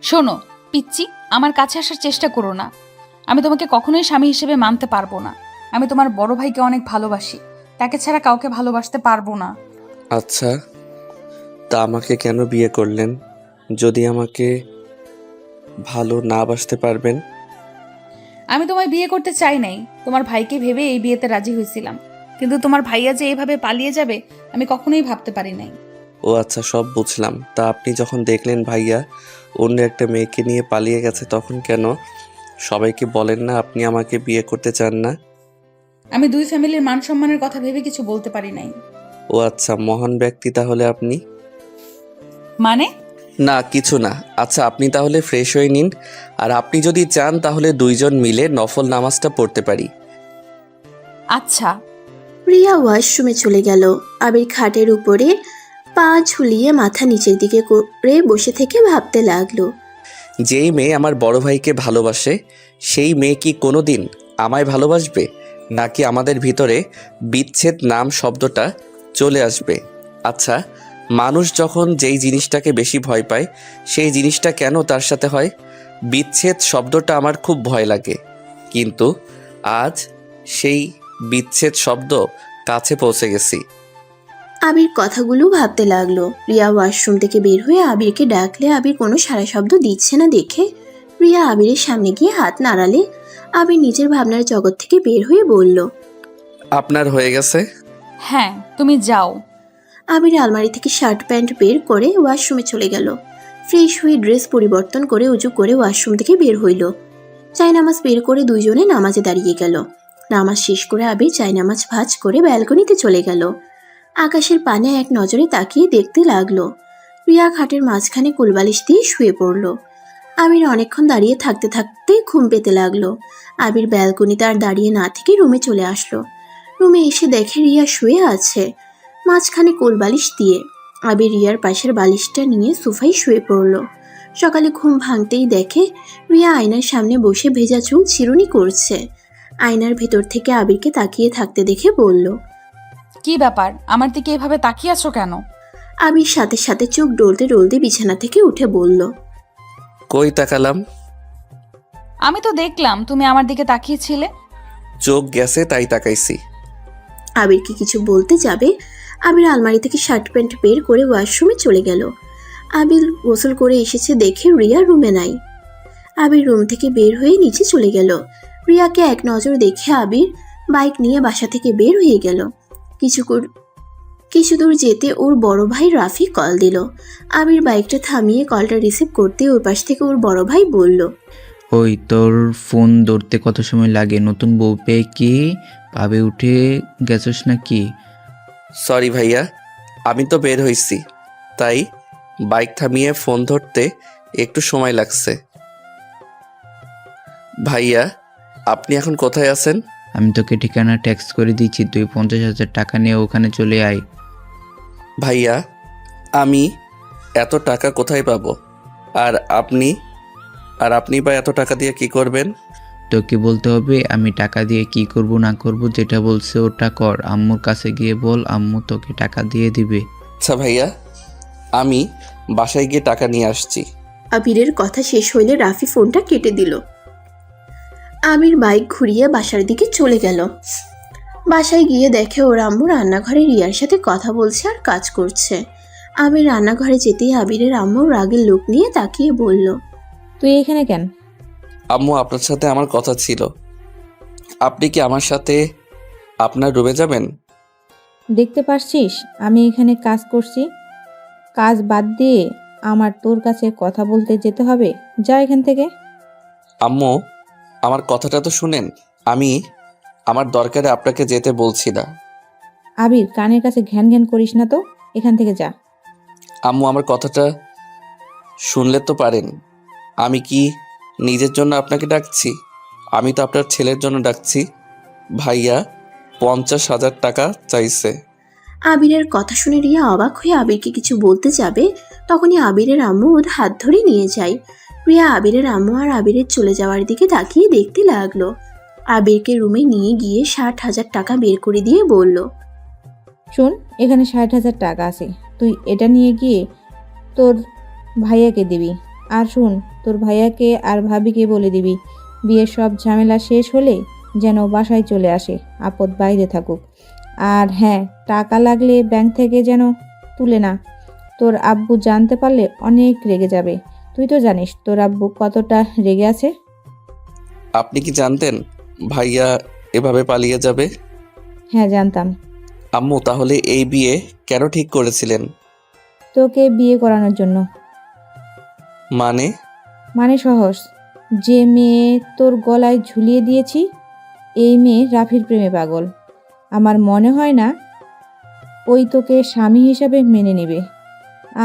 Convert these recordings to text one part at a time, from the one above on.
শোনো পিচ্চি, আমার কাছে আসার চেষ্টা করো না। আমি তোমাকে কখনোই স্বামী হিসেবে মানতে পারবো না। আমি তোমার বড় ভাইকে অনেক ভালোবাসি, তাকে ছাড়া কাউকে ভালোবাসতে পারবো না। আচ্ছা, তা আমাকে কেন বিয়ে করলেন যদি আমাকে ভালো না বাসতে পারবেন? আমি তোমায় বিয়ে করতে চাই নাই, তোমার ভাইকে ভেবে এই বিয়েতে রাজি হয়েছিলাম, কিন্তু তোমার ভাইয়া যে এইভাবে পালিয়ে যাবে আমি কখনোই ভাবতে পারি নাই। ও আচ্ছা, সব বুঝলাম। তা আপনি যখন দেখলেন ভাইয়া অন্য একটা মেয়েকে নিয়ে পালিয়ে গেছে, তখন কেন সবাইকে বলেন না আপনি আমাকে বিয়ে করতে চান না? আমি দুই ফ্যামিলির মান সম্মানের কথা ভেবে কিছু বলতে পারি নাই। ও আচ্ছা, মহান ব্যক্তি তাহলে আপনি। মানে? না কিছু না। আচ্ছা, আপনি তাহলে ফ্রেশ হয়ে নিন, আর আপনি যদি চান তাহলে দুইজন মিলে নফল নামাজটা পড়তে পারি। আচ্ছা। রিয়া ওয়াশরুমে চলে গেল। আবির খাটের উপরে পা ঝুলিয়ে মাথা নিচের দিকে করে বসে থেকে ভাবতে লাগলো। যেই মেয়ে আমার বড় ভাইকে ভালোবাসে, সেই মেয়ে কি কোনো দিন আমায় ভালোবাসবে? নাকি আমাদের ভিতরে বিচ্ছেদ নাম শব্দটা চলে আসবে? আচ্ছা, মানুষ যখন যেই জিনিসটাকে বেশি ভয় পায়, সেই জিনিসটা কেন তার সাথে হয়? বিচ্ছেদ শব্দটা আমার খুব ভয় লাগে, কিন্তু আজ সেই বিচ্ছেদ শব্দ কাছে পৌঁছে গেছি। আবির কথাগুলো ভাবতে লাগলো। রিয়া ওয়াশরুম থেকে বের হয়ে আবিরকে ডাকলে আবির কোনো সাড়া শব্দ দিচ্ছে না দেখে রিয়া আবিরের সামনে গিয়ে হাত নাড়ালে আবির নিজের ভাবনার জগৎ থেকে বের হয়ে বলল, আপনার হয়ে গেছে? হ্যাঁ, তুমি যাও। আবির আলমারি থেকে শার্ট প্যান্ট বের করে ওয়াশরুমে চলে গেল। ফ্রেশ হয়ে ড্রেস পরিবর্তন করে উজু করে ওয়াশরুম থেকে বের হইল। চাইনামাজ বের করে দুইজনে নামাজে দাঁড়িয়ে গেল। নামাজ শেষ করে আবির চাইনামাজ ভাঁজ করে ব্যালকনিতে চলে গেল। আকাশের পানে এক নজরে তাকিয়ে দেখতে লাগলো। রিয়া খাটের মাঝখানে কুলবালিশ দিয়ে শুয়ে পড়ল। আবির অনেকক্ষণ দাঁড়িয়ে থাকতে থাকতে ঘুম পেতে লাগলো। আবির ব্যালকনিতে আর দাঁড়িয়ে না থেকে রুমে চলে আসলো। রুমে এসে দেখে রিয়া শুয়ে আছে মাঝখানে কোলবালিশ দিয়ে। আবির রিয়ার পাশের বালিশটা নিয়ে সোফায় শুয়ে পড়ল। সকালে ঘুম ভাঙতেই দেখে রিয়া আয়নার সামনে বসে ভেজা চুল চিরুনি করছে। আয়নার ভেতর থেকে আবিরকে তাকিয়ে থাকতে দেখে বলল, কি ব্যাপার, আমার দিকে এভাবে তাকিয়ে আছো কেন? আবির সাথে সাথে চোখ ডলতে ডলতে বিছানা থেকে উঠে বলল, কই তাকালাম? আমি তো দেখলাম তুমি আমার দিকে তাকিয়েছিলে। চোখ গেছে তাই তাকাইছি। আবিরকে কিছু বলতে যাবে আবির আলমারি থেকে শার্ট প্যান্ট বের করে ওয়াশরুমে চলে গেল। আবির গোসল করে এসেছে দেখে রিয়া রুমে নাই। আবির রুম থেকে বের হয়ে নিচে চলে গেল। রিয়াকে এক নজর দেখে আবির বাইক নিয়ে বাসা থেকে বের হয়ে গেল। কিছু দূর যেতে ওর বড় ভাই রাফি কল দিল। আবির বাইকটা থামিয়ে কলটা রিসিভ করতে ওর পাশ থেকে ওর বড় ভাই বলল, ওই তোর ফোন ধরতে কত সময় লাগে? নতুন বউ পেয়ে কি পাবে উঠে গেছস নাকি? সরি ভাইয়া, আমি তো বের হইছি, তাই বাইক থামিয়ে ফোন ধরতে একটু সময় লাগছে। ভাইয়া, আপনি এখন কোথায় আছেন? আমি তোকে ঠিকানা টেক্সট করে দিচ্ছি, তুই 50,000 টাকা নিয়ে ওখানে চলে আয়। ভাইয়া, আমি এত টাকা কোথায় পাবো? আর আপনি বা এত টাকা দিয়ে কি করবেন? তোকে বলতে হবে আমি টাকা দিয়ে কি করব না করব, যেটা বলছে ওটা কর। আম্মুর কাছে গিয়ে বল, আম্মু তোকে টাকা দিয়ে দিবে। আচ্ছা ভাইয়া, আমি বাসায় গিয়ে টাকা নিয়ে আসছি। আবিরের কথা শেষ হইলে রাফি ফোনটা কেটে দিল। আবির বাইক ঘুরিয়ে বাসার দিকে চলে গেল। বাসায় গিয়ে দেখে ওর আম্মু রান্নাঘরে রিয়ার সাথে কথা বলছে আর কাজ করছে। আবির রান্নাঘরে যেতেই আবিরের আম্মু রাগের লোক নিয়ে তাকিয়ে বলল, তুই এখানে কেন? আম্মু, আপনার সাথে আমার কথা ছিল। আপনি কি আমার সাথে আপনার রুমে যাবেন? দেখতে পারছিস আমি এখানে কাজ করছি? কাজ বাদ দিয়ে আমার তোর কাছে কথা বলতে যেতে হবে? যা এখান থেকে। আম্মু, আমার কথাটা তো শুনেন। আমি আমার দরকারে আপনাকে যেতে বলছি না। আবির, কানের কাছে ঘ্যান ঘ্যান করিস না তো, এখান থেকে যা। আম্মু, আমার কথাটা শুনলে তো পারেন। আমি কি নিজের জন্য আপনাকে ডাকছি? আমি তো আপনার ছেলের জন্য ডাকছি। ভাইয়া 50,000 টাকা চাইছে। আবিরের কথা শুনে রিয়া অবাক হয়ে আবিরকে কিছু বলতে যাবে, তখনই আবিরের আম্মু ওর হাত ধরে নিয়ে যায়। রিয়া আবিরের আম্মু আর আবিরের চলে যাওয়ার দিকে তাকিয়ে দেখতে লাগলো। আবিরকে রুমে নিয়ে গিয়ে 60,000 টাকা বের করে দিয়ে বলল, শোন, এখানে 60,000 টাকা আছে, তুই এটা নিয়ে গিয়ে তোর ভাইয়াকে দিবি। আর শুন, তোর ভাইয়াকে আর ভাবিকে বলে দিবি বিয়ের সব ঝামেলা শেষ হলে যেন বাসায় চলে আসে, আপদ বাইরে থাকুক। আর হ্যাঁ, টাকা লাগলে ব্যাংক থেকে যেন তুলে না। তোর আব্বু জানতে পারলে অনেক রেগে যাবে। তুই তো জানিস তোর আব্বু কতটা রেগে আছে। আপনি কি জানতেন ভাইয়া এভাবে পালিয়ে যাবে? হ্যাঁ, জানতাম। আম্মু, তাহলে এই বিয়ে কেন ঠিক করেছিলেন? তোকে বিয়ে করানোর জন্য। মানে? মানে সহজ, যে মেয়ে তোর গলায় ঝুলিয়ে দিয়েছি এই মেয়ে রাফির প্রেমে পাগল। আমার মনে হয় না ওই তোকে স্বামী হিসাবে মেনে নেবে।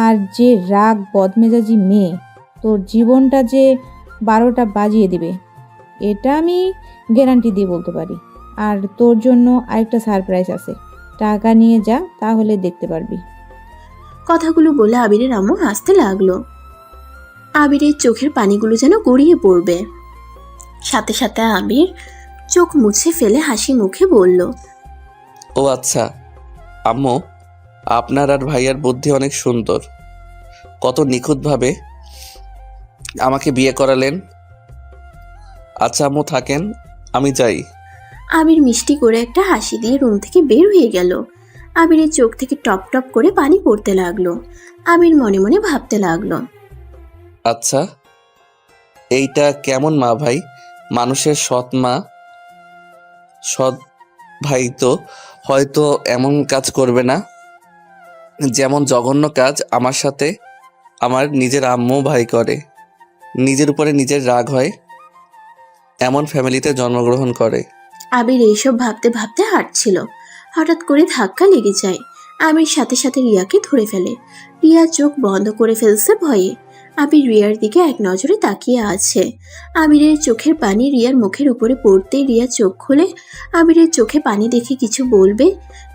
আর যে রাগ বদমেজাজি মেয়ে, তোর জীবনটা যে 12টা বাজিয়ে দিবে, এটা আমি গ্যারান্টি দিয়ে বলতে পারি। আর তোর জন্য আরেকটা সারপ্রাইজ আছে, টাকা নিয়ে যা, তাহলে দেখতে পারবি। কথাগুলো বলে আবিরের আম্মু হাসতে লাগলো। আবিরের চোখের পানিগুলো যেন গড়িয়ে পড়বে। সাথে সাথে আবির চোখ মুছে ফেলে হাসি মুখে বলল, ও আচ্ছা আম্মু, আপনার আর ভাইয়ার বুদ্ধি অনেক সুন্দর। কত নিখুঁতভাবে আমাকে বিয়ে করালেন। আচ্ছা আম্মু, থাকেন, আমি যাই। আবির মিষ্টি করে একটা হাসি দিয়ে রুম থেকে বের হয়ে গেল। আবিরের চোখ থেকে টপ টপ করে পানি পড়তে লাগলো। আবির মনে মনে ভাবতে লাগলো, আচ্ছা, এইটা কেমন মা ভাই? মানুষের সৎ মা, সৎ ভাই তো হয়তো এমন কাজ করবে না, যেমন জঘন্য কাজ আমার সাথে আমার নিজের আম্মু ভাই করে। নিজের উপরে নিজের রাগ হয়, এমন ফ্যামিলিতে জন্মগ্রহণ করে। আবির এইসব ভাবতে ভাবতে হাঁটছিল। হঠাৎ করে ধাক্কা লেগে যায়। আবির সাথে সাথে রিয়াকে ধরে ফেলে। রিয়া চোখ বন্ধ করে ফেলছে ভয়ে। আবির রিয়ার দিকে এক নজরে তাকিয়ে আছে। আবিরের চোখের পানি রিয়ার মুখের উপরে পড়তেই রিয়া চোখ খুলে আবিরের চোখে পানি দেখে কিছু বলবে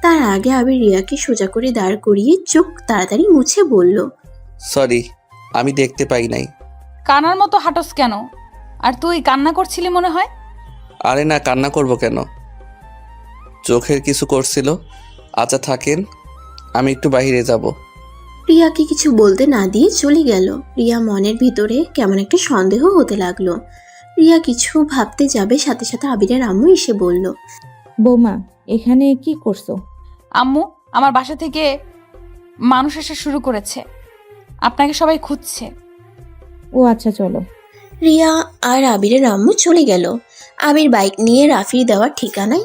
তার আগে আবির রিয়াকে সোজা করে দাঁড় করিয়ে চোখ তাড়াতাড়ি মুছে বলল, সরি, আমি দেখতে পাই নাই। কানার মতো হাঁটস কেন? আর তুই কান্না করছিলি মনে হয়। আরে না, কান্না করব কেন? চোখের কিছু করছিল। আচ্ছা থাকেন, আমি একটু বাইরে যাব। রিয়াকে কিছু বলতে না দিয়ে চলে গেল। রিয়া মনের ভিতরে কেমন একটা সন্দেহ হতে লাগলো। রিয়া কিছু ভাবতে যাবে, সাথে সাথে আবিরের আম্মু এসে বলল, বৌমা, এখানে কি করছো? আম্মু, আমার বাসা থেকে মানুষ আসা শুরু করেছে, আপনাকে সবাই খুঁজছে। ও আচ্ছা, চলো। রিয়া আর আবিরের আম্মু চলে গেল। আবির বাইক নিয়ে রাফির দেওয়ার ঠিকানায়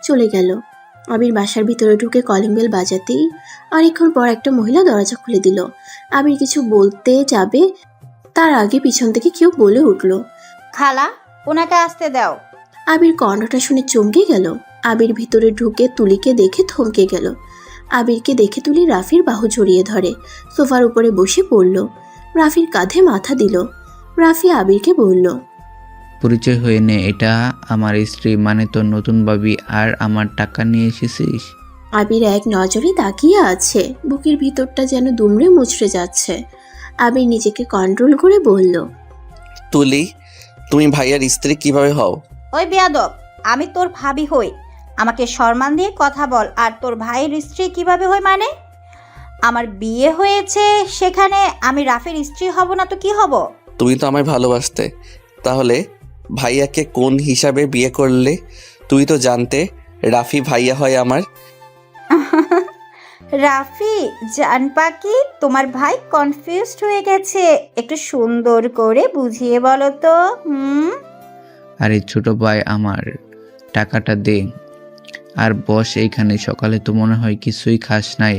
চলে গেল। আবির বাসার ভিতরে ঢুকে কলিং বেল বাজাতেই অনেকক্ষণ পর একটা মহিলা দরজা খুলে দিল। আবির কিছু বলতে যাবে, তার আগে পিছন থেকে কেউ বলে উঠল, খালা, ওনাকে আসতে দাও। আবির কণ্ঠটা শুনে চমকে গেল। আবির ভিতরে ঢুকে তুলিকে দেখে থমকে গেল। আবিরকে দেখে তুলি রাফির বাহু জড়িয়ে ধরে সোফার উপরে বসে পড়ল। রাফির কাঁধে মাথা দিল। রাফি আবিরকে বলল, পরিচয় হয়ে নে, এটা আমার স্ত্রী, মানে তোর নতুন ভাবি। আর আমার টাকা নিয়ে এসেছিস? আবির এক নজরে তাকিয়ে আছে। বুকের ভিতরটা যেন দুমড়ে মুচড়ে যাচ্ছে। আবির নিজেকে কন্ট্রোল করে বলল, তুলি, তুমি ভাইয়ার স্ত্রী কিভাবে হও? ওই বেয়াদব, আমি তোর ভাবি হই। আমাকে সম্মান দিয়ে কথা বল। আর তোর ভাইয়ের স্ত্রী কিভাবে হই মানে? আমার বিয়ে হয়েছে, সেখানে আমি রাফির স্ত্রী হব না তো কি হব? তুমি তো আমায় ভালোবাসতে, তাহলে ভাইয়াকে কোন হিসাবে বিয়ে করলে? তুই তো জানতে রাফি ভাইয়া হয় আমার। রাফি জান পাখি, তোমার ভাই কনফিউজড হয়ে গেছে। একটু সুন্দর করে বুঝিয়ে বলো তো। আরে ছোট ভাই আমার, টাকাটা দে আর বস এইখানে। সকালে তো মনে হয় কিছুই খাস নাই।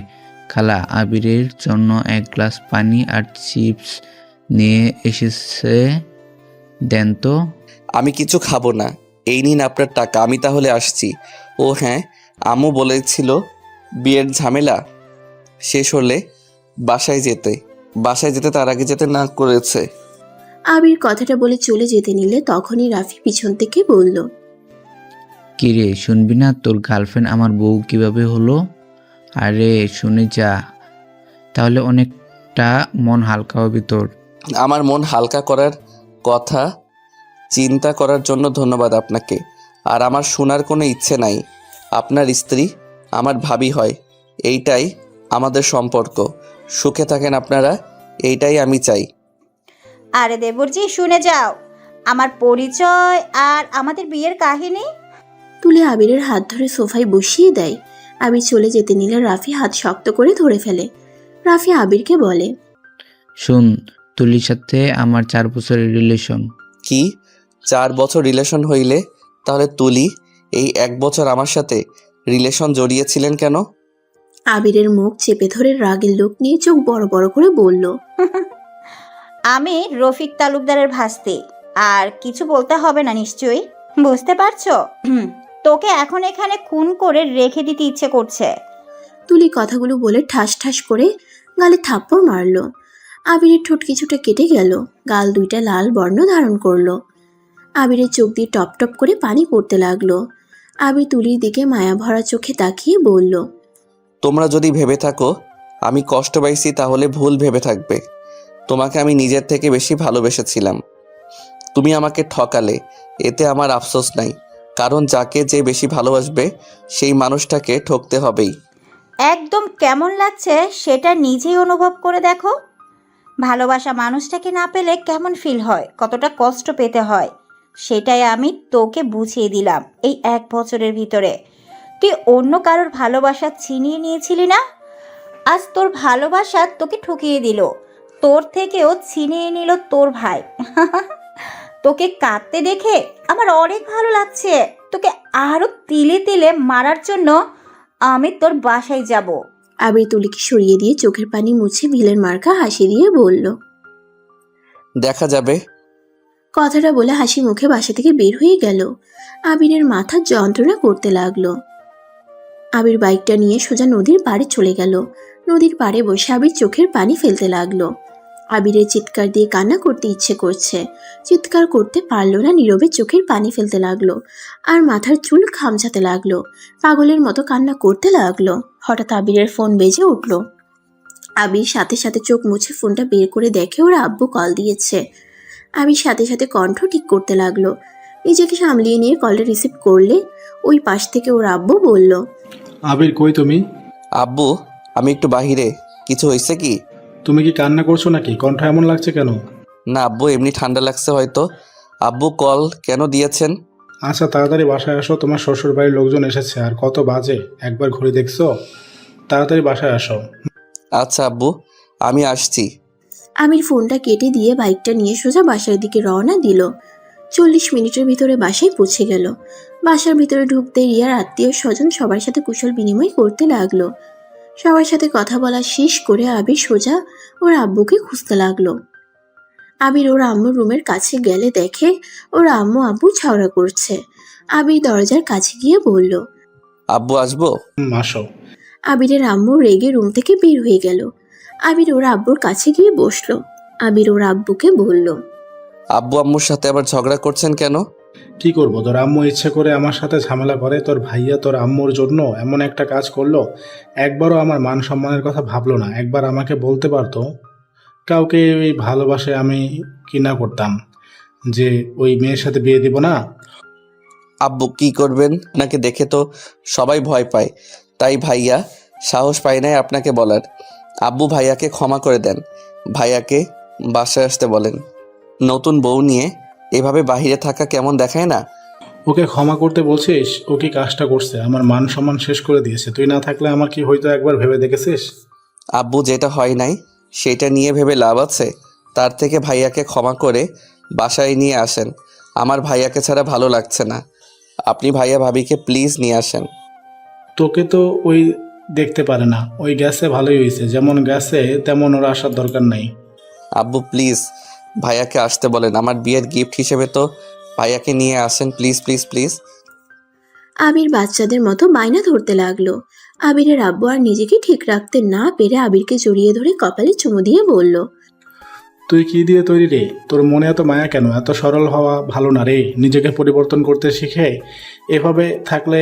খালা আবিরের জন্য এক গ্লাস পানি আর চিপস নিয়ে এসেছে, দেন তো। আমি কিছু খাবো না, এই নিন আপনার টাকা, আমি তাহলে আসছি। ও হ্যাঁ, আম্মু বলেছিল বিয়ের ঝামেলা শেষ হলে বাসায় যেতে তার আগে যেতে না করেছে। আবির কথাটা বলে চলে যেতে নিলে তখনই রাফি পিছন থেকে বলল, কিরে শুনবি না, তোর গার্লফ্রেন্ড আমার বউ কিভাবে হলো? আরে শুনে যা, তাহলে অনেকটা মন হালকা হবে তোর। আমার মন হালকা করার কথা চিন্তা করার জন্য ধন্যবাদ আপনাকে। আর আমার শোনার কোনো ইচ্ছে নাই। আপনার স্ত্রী আমার ভাবি হয়, এইটাই আমাদের সম্পর্ক। সুখে থাকেন আপনারা, এইটাই আমি চাই। আরে দেবরজি, শুনে যাও আমার পরিচয় আর আমাদের বিয়ের কাহিনী। তুলি আবিরের হাত ধরে সোফায় বসিয়ে দেয়। আবির চলে যেতে নিলে রাফি হাত শক্ত করে ধরে ফেলে। রাফি আবিরকে বলে, শুন, তুলির সাথে আমার 4 বছরের রিলেশন। কি 4 বছর রিলেশন হইলে তাহলে তুলি এই 1 বছর আমার সাথে রিলেশন জড়িয়েছিলেন কেন? আবিরের মুখ চেপে ধরে রাগের লোক নিয়ে চোখ বড় বড় করে বলল, আমি রফিক তালুকদারের ভাস্তি, আর কিছু বলতে হবে না নিশ্চয়ই, বুঝতে পারছো? তোকে এখন এখানে খুন করে রেখে দিতে ইচ্ছে করছে। তুলি কথাগুলো বলে ঠাস ঠাস করে গালে থাপ্পড় মারল। আবিরের ঠোঁট কিছুটা কেটে গেল, গাল দুইটা লাল বর্ণ ধারণ করলো। আবিরের চোখ দিয়ে টপ টপ করে পানি পড়তে লাগলো। আবির তুলির দিকে মায়া ভরা চোখে তাকিয়ে বলল, তোমরা যদি ভেবে থাকো আমি কষ্ট পাইছি তাহলে ভুল ভেবে থাকবে। তোমাকে আমি নিজের থেকে বেশি ভালোবেসেছিলাম। তুমি আমাকে ঠকালে, এতে আমার আফসোস নাই, কারণ যাকে যে বেশি ভালোবাসবে সেই মানুষটাকে ঠকতে হবেই। একদম কেমন লাগছে সেটা নিজেই অনুভব করে দেখো। ভালোবাসা মানুষটাকে না পেলে কেমন ফিল হয়, কতটা কষ্ট পেতে হয়, সেটাই আমি তোকে বুঝিয়ে দিলাম এই 1 বছরের ভিতরে। তুই অন্য কারোর ভালোবাসা ছিনিয়ে নিয়েছিলি না, আজ তোর ভালোবাসা তোকে ঠকিয়ে দিল, তোর থেকেও ছিনিয়ে নিল তোর ভাই। তোকে কাঁদতে দেখে আমার অনেক ভালো লাগছে। তোকে আরো তিলে তিলে মারার জন্য আমি তোর বাসায় যাব। আবির তুলিকে সরিয়ে দিয়ে চোখের পানি মুছে ভিলেন মার্কা হাসি দিয়ে বলল, দেখা যাবে। কথাটা বলে হাসি মুখে বাসা থেকে বের হয়ে গেল। আবিরের মাথা যন্ত্রণা করতে লাগলো। আবির বাইকটা নিয়ে সোজা নদীর পাড়ে চলে গেল। নদীর পাড়ে বসে আবির চোখের পানি ফেলতে লাগলো। আবিরের চিৎকার দিয়ে কান্না করতে ইচ্ছে করছে, চিৎকার করতে পারলো না, নীরবে চোখের পানি ফেলতে লাগলো আর মাথার চুল খামচাতে লাগলো, পাগলের মতো কান্না করতে লাগলো। হঠাৎ আবিরের ফোন বেজে উঠল। আবির সাথে সাথে চোখ মুছে ফোনটা বের করে দেখে ওর আব্বু কল দিয়েছে। আবির সাথে সাথে কণ্ঠ ঠিক করতে লাগলো। নিজেকে সামলিয়ে নিয়ে কলটা রিসিভ করলে ওই পাশ থেকে ওর আব্বু বলল, আবির, কই তুমি? আব্বু, আমি একটু বাহিরে। কিছু হয়েছে কি? তুমি কি কান্না করছো নাকি? কণ্ঠ এমন লাগছে কেন? না আব্বু, এমনি ঠান্ডা লাগছে হয়তো। আব্বু কল কেন দিয়েছেন? আচ্ছা, তাড়াতাড়ি বাসায় আসো, তোমার শ্বশুর বাড়ির লোকজন এসেছে। আর কত বাজে, একবার ঘুরে দেখছো? তাড়াতাড়ি বাসায় আসো। আচ্ছা আব্বু, আমি আসছি। আমির ফোনটা কেটে দিয়ে বাইকটা নিয়ে সোজা বাসার দিকে রওনা দিল। 40 মিনিটের ভিতরে বাসায় পৌঁছে গেল। বাসার ভিতরে ঢুকতে রিয়ার আত্মীয় স্বজন সবার সাথে কুশল বিনিময় করতে লাগলো। সবার সাথে কথা বলা শেষ করে আবির সোজা ওর আব্বুকে খুঁজতে লাগলো। আবির ওর আম্মুর রুমের কাছে গেলে দেখে ওর আম্মু আব্বু ঝগড়া করছে। আবির দরজার কাছে গিয়ে বলল, আব্বু আসবো? আসো। আবিরের আম্মু রেগে রুম থেকে বের হয়ে গেল। আবির ওর আব্বুর কাছে গিয়ে বসলো। আবির ওর আব্বুকে বলল, আব্বু আম্মুর সাথে আবার ঝগড়া করছেন কেন? কি করব, তোর আম্মু ইচ্ছে করে আমার সাথে ঝামেলা করে। তোর ভাইয়া তোর আম্মুর জন্য এমন একটা কাজ করলো, একবারও আমার মান সম্মানের কথা ভাবলো না। একবার আমাকে বলতে পারতো কাউকে ওই ভালোবাসে আমি কি না করতাম, যে ওই মেয়ের সাথে বিয়ে দিব না। আব্বু কি করবেন? আপনাকে দেখে তো সবাই ভয় পায়, তাই ভাইয়া সাহস পায় নাই আপনাকে বলার। আব্বু ভাইয়াকে ক্ষমা করে দেন, ভাইয়াকে বাসায় আসতে বলেন। নতুন বউ নিয়ে এভাবে বাহিরে থাকা কেমন দেখায় না? ওকে ক্ষমা করতে বলছিস? ও কি কাজটা করছে? আমার মান সম্মান শেষ করে দিয়েছে। তুই না থাকলে আমার কি হয়তো একবার ভেবে দেখেছিস? আব্বু, যেটা হয় নাই সেটা নিয়ে ভেবে লাভ আছে? তার থেকে ভাইয়াকে ক্ষমা করে বাসায় নিয়ে আসেন। আমার ভাইয়াকে ছাড়া ভালো লাগছে না। আপনি ভাইয়া ভাবিকে প্লিজ নিয়ে আসেন। তোকে তো ওই দেখতে পারে না, ওই গ্যাসে ভালোই হয়েছে। যেমন গ্যাসে তেমন ওর আসার দরকার নাই। আব্বু প্লিজ ভাইয়াকে আসতে বলেন। আমার বিয়ের গিফট হিসেবে তো ভাইয়াকে নিয়ে আসেন, প্লিজ প্লিজ প্লিজ। আবির বাচ্চাদের মতো বায়না ধরতে লাগলো। আবিরের আব্বু আর নিজেকে ঠিক রাখতে না পেরে আবিরকে জড়িয়ে ধরে কপালে চুমু দিয়ে বলল, তুই কি দিয়ে তৈরি রে? তোর মনে এত মায়া কেন? এত সরল হওয়া ভালো না রে। নিজেকে পরিবর্তন করতে শিখে। এভাবে থাকলে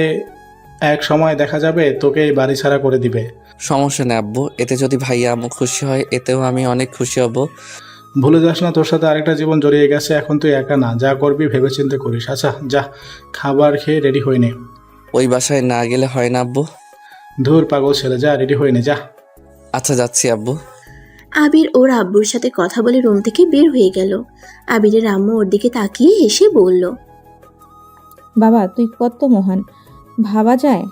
এক সময় দেখা যাবে তোকে এই বাড়ি ছাড়া করে দিবে। সমস্যা নেই আব্বু, এতে যদি ভাইয়া আম্মু খুশি হয় এতেও আমি অনেক খুশি হব। ভুলে যাস না, তোর সাথে আরেকটা জীবন জড়িয়ে গেছে। এখন তুই একা না, যা করবি ভেবেচিন্তে করিস। আচ্ছা যা, খাবার খেয়ে রেডি হয়ে নে। ওই বাসায় না গেলে হয় না আব্বু? ধুর পাগল ছেলে, যা রেডি হয়ে নে যা। আচ্ছা যাচ্ছি আব্বু। আবির ওর আব্বুর সাথে কথা বলে রুম থেকে বের হয়ে গেল। আবিরের আম্মু ওর দিকে তাকিয়ে হেসে বলল, বাবা তুই কত মহান, ভাবা যায়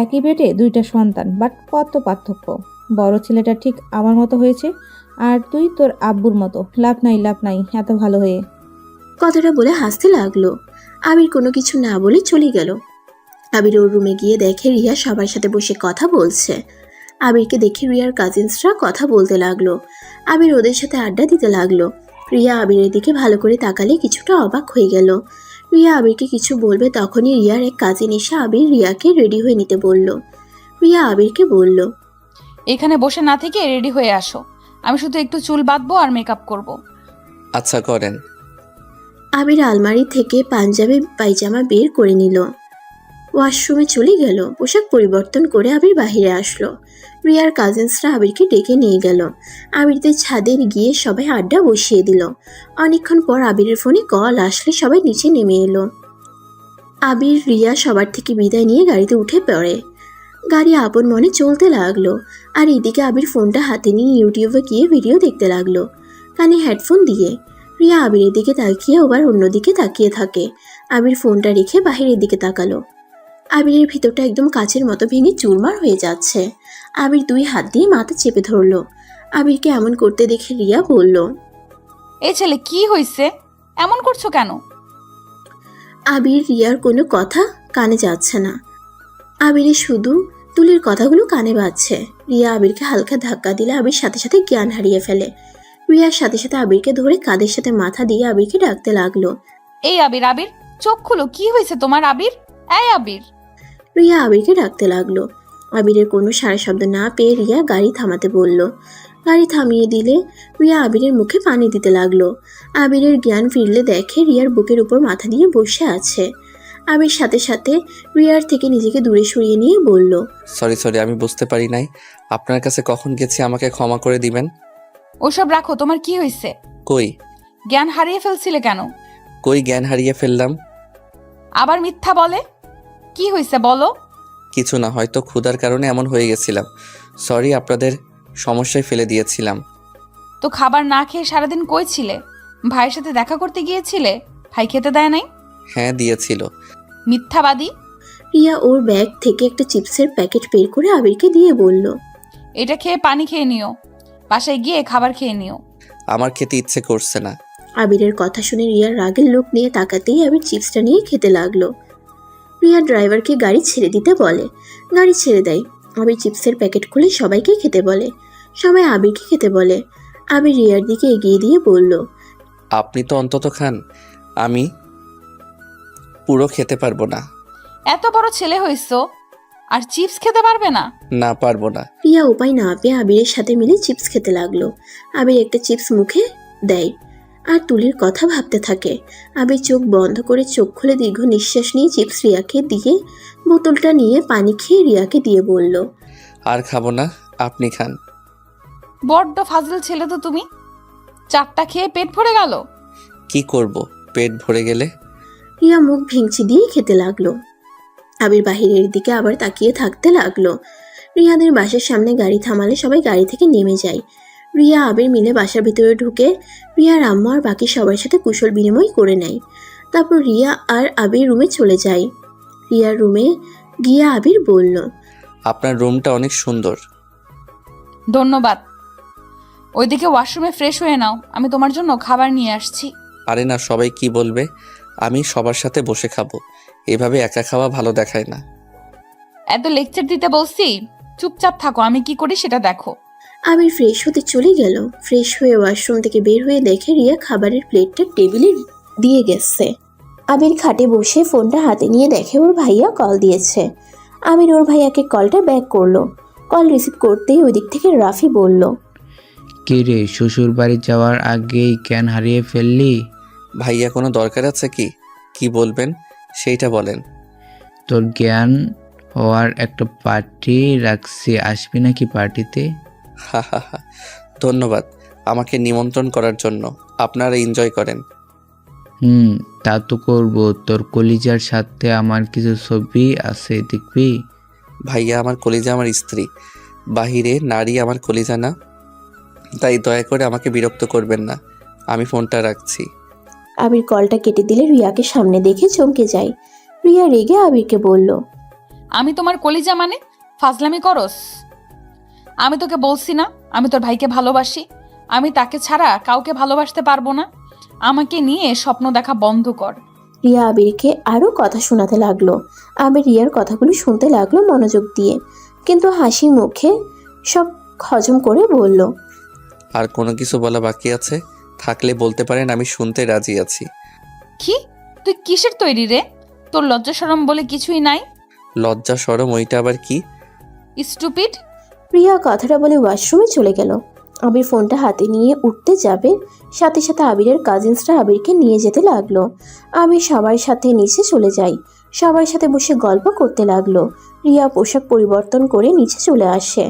একই পেটে দুইটা সন্তান, বাট কত পার্থক্য। বড় ছেলেটা ঠিক আমার মতো হয়েছে, আর তুই তোর আব্বুর মতো। লাভ নাই এত ভালো হয়ে। কথাটা বলে হাসতে লাগলো। আবির কোনো কিছু না বলে চলে গেল। আবির ওর রুমে গিয়ে দেখে রিয়া সবার সাথে বসে কথা বলছে। আবিরকে দেখে রিয়ার কাজিনসরা কথা বলতে লাগলো। আবির ওদের সাথে আড্ডা দিতে লাগলো। রিয়া আবিরের দিকে ভালো করে তাকালে কিছুটা অবাক হয়ে গেল। রিয়া আবিরকে কিছু বলবে তখনই রিয়ার এক কাজিন এসে আবির রিয়াকে রেডি হয়ে নিতে বলল। রিয়া আবিরকে বলল, এখানে বসে না থেকে রেডি হয়ে আসো। আমি শুধু একটু চুল বাঁধবো আর মেকআপ করব। আচ্ছা করেন। আবির আলমারি থেকে পাঞ্জাবি পায়জামা বের করে নিল। ওয়াশরুমে চলে গেল। পোশাক পরিবর্তন করে আবির বাহিরে আসলো। রিয়ার কাজিনসরা আবিরকে ডেকে নিয়ে গেল। আবিরদের ছাদে গিয়ে সবাই আড্ডা বসিয়ে দিল। অনেকক্ষণ পর আবিরের ফোনে কল আসলে সবাই নিচে নেমে এলো। আবির রিয়া সবার থেকে বিদায় নিয়ে গাড়িতে উঠে পড়ে। গাড়ি আপন মনে চলতে লাগলো। আর এদিকে আবির ফোনটা হাতে নিয়ে ইউটিউবে গিয়ে ভিডিও দেখতে লাগলো, কানে হেডফোন দিয়ে। রিয়া আবিরের দিকে তাকিয়ে আবার অন্যদিকে তাকিয়ে থাকে। আবির ফোনটা রেখে বাহিরের দিকে তাকালো। আবিরের ভিতরটা একদম কাচের মতো ভেঙে চুরমার হয়ে যাচ্ছে। আবির দুই হাত দিয়ে মাথা চেপে ধরলো। আবিরকে এমন করতে দেখে রিয়া বলল, এই ছেলে কি হয়েছে, এমন করছো কেন? আবির রিয়ার কোনো কথা কানে যাচ্ছে না। আবিরের শুধু তুলির কথাগুলো কানে বাজছে। রিয়া আবিরকে হালকা ধাক্কা দিলে আবির সাথে সাথে জ্ঞান হারিয়ে ফেলে। রিয়ার সাথে সাথে আবিরকে ধরে কাঁধের সাথে মাথা দিয়ে আবিরকে ডাকতে লাগলো। এই আবির, আবির চোখ খুলো, কি হয়েছে তোমার আবির? এই আবির। রিয়া আবিরকে ডাকতে লাগলো। আবিরের কোনো সারা শব্দ না পেয়ে রিয়া গাড়ি থামাতে বলল। গাড়ি থামিয়ে দিলে রিয়া আবিরের মুখে পানি দিতে লাগলো। আবিরের জ্ঞান ফিরলে দেখে রিয়ার বুকের উপর মাথা দিয়ে বসে আছে। আবির সাথে সাথে রিয়ার থেকে নিজেকে দূরে সরিয়ে নিয়ে বলল, সরি আমি বুঝতে পারি নাই। আপনার কাছে কখন গেছি, আমাকে ক্ষমা করে দিবেন। ওসব রাখো, তোমার কি হয়েছে? কই জ্ঞান হারিয়ে ফেলছিলে কেন? কই জ্ঞান হারিয়ে ফেললাম? আবার মিথ্যা বলে। কি হয়েছে বলো? কিছু না, হয়তো ক্ষুধার কারণে এমন হয়ে গেছিলাম। সরি, আপনাদের সমস্যায় ফেলে দিয়েছিলাম। তো খাবার না খেয়ে সারাদিন কই ছিলে? ভাইয়ের সাথে দেখা করতে গিয়েছিলে? ভাই খেতে দেয় নাই? হ্যাঁ দিয়েছিল। মিথ্যাবাদী। রিয়া ওর ব্যাগ থেকে একটা চিপসের প্যাকেট বের করে আবিরকে দিয়ে বলল, এটা খেয়ে পানি খেয়ে নিও, বাসায় গিয়ে খাবার খেয়ে নিও। আমার খেতে ইচ্ছে করছে না। আবিরের কথা শুনে রিয়ার রাগের লোক নিয়ে তাকাতেই আবির চিপসটা নিয়ে খেতে লাগলো। রিয়া ড্রাইভারকে গাড়ি ছেড়ে দিতে বলে। গাড়ি ছেড়ে দেয়। আবির চিপসের প্যাকেট খুলে সবাইকে খেতে বলে। সবাই আবিরকে খেতে বলে। আবির রিয়ার দিকে এগিয়ে দিয়ে বলল, আপনি তো অন্তত খান, আমি পুরো খেতে পারবো না। এত বড় ছেলে হইছো আর চিপস খেতে পারবে না? না পারবো না। রিয়া উপায় না পেয়ে আবিরের সাথে মিলে চিপস খেতে লাগলো। আবির একটা চিপস মুখে দেয় আর তুলির কথা ভাবতে থাকে। আবির চোখ বন্ধ করে চোখ খুলে দীর্ঘ নিঃশ্বাস নিয়ে চিপস রিয়াকে দিয়ে বোতলটা নিয়ে পানি খেয়ে রিয়াকে দিয়ে বলল, আর খাবো না, আপনি খান। বড্ড ফাজল ছেলে তো তুমি। চারটা খেয়ে পেট ভরে গেল। কি করব পেট ভরে গেলে? রিয়া মুখ ভেঙচি দিয়ে খেতে লাগলো। আবির বাহিরের দিকে আবার তাকিয়ে থাকতে লাগলো। রিয়াদের বাসার সামনে গাড়ি থামালে সবাই গাড়ি থেকে নেমে যায়। রিয়া আবির মিলে বাসার ভিতরে ঢুকে রিয়ার আম্মু আর বাকি সবার সাথে কুশল বিনিময় করে নেয়। তারপর রিয়া আর আবির রুমে চলে যায়। রিয়ার রুমে গিয়ে আবির বলল, আপনার রুমটা অনেক সুন্দর। ধন্যবাদ। ওইদিকে ওয়াশরুমে ফ্রেশ হয়ে নাও, আমি তোমার জন্য খাবার নিয়ে আসছি। আরে না, সবাই কি বলবে? আমি সবার সাথে বসে খাবো, এভাবে একা খাওয়া ভালো দেখায় না। এত লেকচার দিতে বলছি, চুপচাপ থাকো, আমি কি করি সেটা দেখো। আবির ফ্রেশ হতে চলে গেল। ফ্রেশ হয়ে ওয়াশরুম থেকে বের হয়ে দেখে রিয়া খাবারের প্লেটটা টেবিলে দিয়ে গেছে। আবির খাটে বসে ফোনটা হাতে নিয়ে দেখে ওর ভাইয়া কল দিয়েছে। আবির ওর ভাইয়াকে কলটা ব্যাক করলো। কল রিসিভ করতেই ওই দিক থেকে রাফি বলল, কি রে, শ্বশুর বাড়ি যাওয়ার আগেই জ্ঞান হারিয়ে ফেললি? ভাইয়া কোনো দরকার আছে কি? কি বলবেন সেইটা বলেন। তোর জ্ঞান হওয়ার একটা পার্টি রাখছি, আসবি নাকি পার্টিতে? হা হা হা, ধন্যবাদ আমাকে নিমন্ত্রণ করার জন্য। আপনারা এনজয় করেন। তা তো করবো। তোর কলিজার সাথে আমার কিছু ছবি আছে, দেখবি? ভাইয়া আমার কলিজা, আমার স্ত্রী। বাহিরে নারী আমার কলিজা না। তাই দয়া করে আমাকে বিরক্ত করবেন না। আমি ফোনটা রাখছি। আবির কলটা কেটে দিলে রিয়াকে সামনে দেখে চমকে যায়। রিয়া রেগে আবিরকে বলল, আমি তোমার কলিজা মানে ফাজলামি করস? আমি তোকে বলছি না আমি তোর ভাইকে ভালোবাসি, আমি তাকে ছাড়া কাউকে ভালোবাসতে পারবো না। আমাকে নিয়ে স্বপ্ন দেখা বন্ধ কর। রিয়া আবিরকে আরও কথা শোনাতে লাগলো। আবির রিয়ার কথাগুলো শুনতে লাগলো মনোযোগ দিয়ে, কিন্তু হাসি মুখে সব হজম করে বলল, আর কোনো কিছু বলা বাকি আছে? থাকলে বলতে পারেন, আমি শুনতে রাজি আছি। কি? তুই কিসের তৈরি রে? তোর লজ্জা শরম বলে কিছুই নাই? লজ্জা শরম ওইটা আবার কি? স্টুপিড। রিয়া কথাটা বলে ওয়াশরুমে চলে গেল। আবির ফোনটা হাতে নিয়ে উঠতে যাবে, সাথে সাথে আবিরের কাজিনসরা আবিরকে নিয়ে যেতে লাগলো। আবির সবার সাথে নিচে চলে যায়, সবার সাথে বসে গল্প করতে লাগলো। রিয়া পোশাক পরিবর্তন করে নিচে চলে আসে।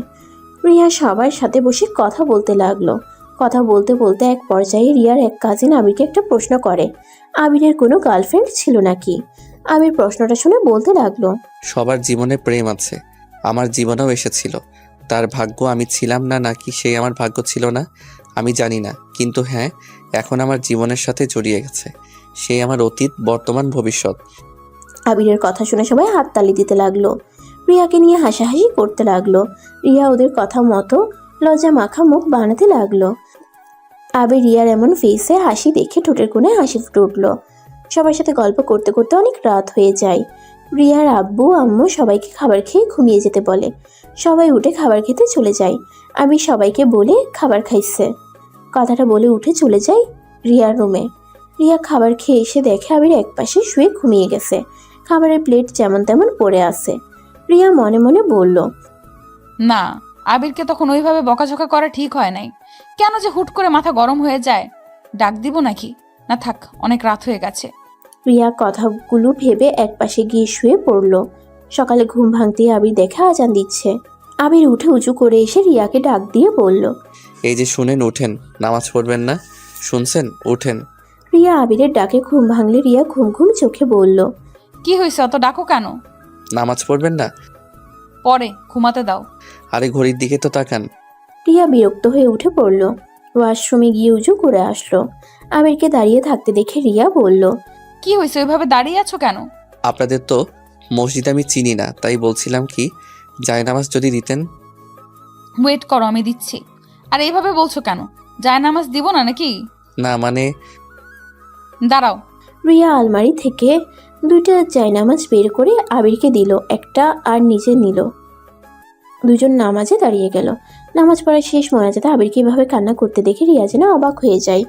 রিয়া সবার সাথে বসে কথা বলতে লাগলো। কথা বলতে বলতে এক পর্যায়ে রিয়ার এক কাজিন আবিরকে একটা প্রশ্ন করে, আবিরের কোনো গার্লফ্রেন্ড ছিল নাকি। আবির প্রশ্নটা শুনে বলতে লাগলো, সবার জীবনে প্রেম আছে, আমার জীবনেও এসেছিল। তার ভাগ্য আমি ছিলাম না, নাকি সে আমার ভাগ্য ছিল না আমি জানি না, কিন্তু হ্যাঁ, এখন আমার জীবনের সাথে জড়িয়ে গেছে। সে আমার অতীত, বর্তমান, ভবিষ্যৎ। আবিরের কথা শুনে সবাই হাততালি দিতে লাগলো। রিয়াকে নিয়ে হাসাহাসি করতে লাগলো। রিয়া ওদের কথা মতো লজ্জা মাখা মুখ বানাতে লাগলো। আবির রিয়ার এমন ফেসে হাসি দেখে ঠোঁটের কোণে হাসি ফুটে উঠলো। সবার সাথে গল্প করতে করতে অনেক রাত হয়ে যায়। রিয়ার আব্বু আম্মু সবাইকে খাবার খেয়ে ঘুমিয়ে যেতে বলে। সবাই উঠে খাবার খেতে চলে যায়। আবির সবাইকে বলে খাবার খাইছে কথাটা বলে উঠে চলে যায় রিয়ার রুমে। রিয়া খাবার খেয়ে এসে দেখে আবির একপাশে শুয়ে ঘুমিয়ে গেছে। খাবারের প্লেট যেমন তেমন পড়ে আছে। রিয়া মনে মনে বলল, না, আবিরকে তখন ওইভাবে বকাঝকা করা ঠিক হয় নাই। কেন যে হুট করে মাথা গরম হয়ে যায়? ডাক দিব নাকি? না থাক, অনেক রাত হয়ে গেছে। রিয়া কথাগুলো ভেবে একপাশে গিয়ে শুয়ে পড়ল। সকালে ঘুম ভাঙতেই আবির দেখে আজান দিচ্ছে। আবির উঠে উঁচু করে এসে রিয়াকে ডাক দিয়ে বলল, এই যে শুনেন, উঠেন, নামাজ পড়বেন না? শুনছেন? উঠেন। রিয়া আবিরের ডাকে ঘুম ভাঙলে রিয়া ঘুম ঘুম চোখে বলল, কি হয়েছে, অত ডাকো কেন? নামাজ পড়বেন না? পরে ঘুমাতে দাও। আরে ঘড়ির দিকে তো তাকান। রিয়া বিরক্ত হয়ে উঠে পড়ল। ওয়াশরুমে গিয়ে উঁচু করে আসলো। আবিরকে দাঁড়িয়ে থাকতে দেখে রিয়া বলল, কি হয়েছে, ওইভাবে দাঁড়িয়ে আছো কেন? আপনাদের তো মসজিদ আমি চিনি না, তাই বলছিলাম কি জায়নামাজ যদি দিতেন। ওয়েট করো, আমি দিচ্ছি। আর এইভাবে বলছো কেন? জায়নামাজ দিব না নাকি? না মানে দাঁড়াও। রিয়া আলমারি থেকে 2টা জায়নামাজ বের করে আবিরকে দিল, একটা আর নিজে নিল। দুজন নামাজে দাঁড়িয়ে গেল। নামাজ পড়া শেষ মোনাজাতে আবিরকে এভাবে কান্না করতে দেখে রিয়া যেন অবাক হয়ে যায়।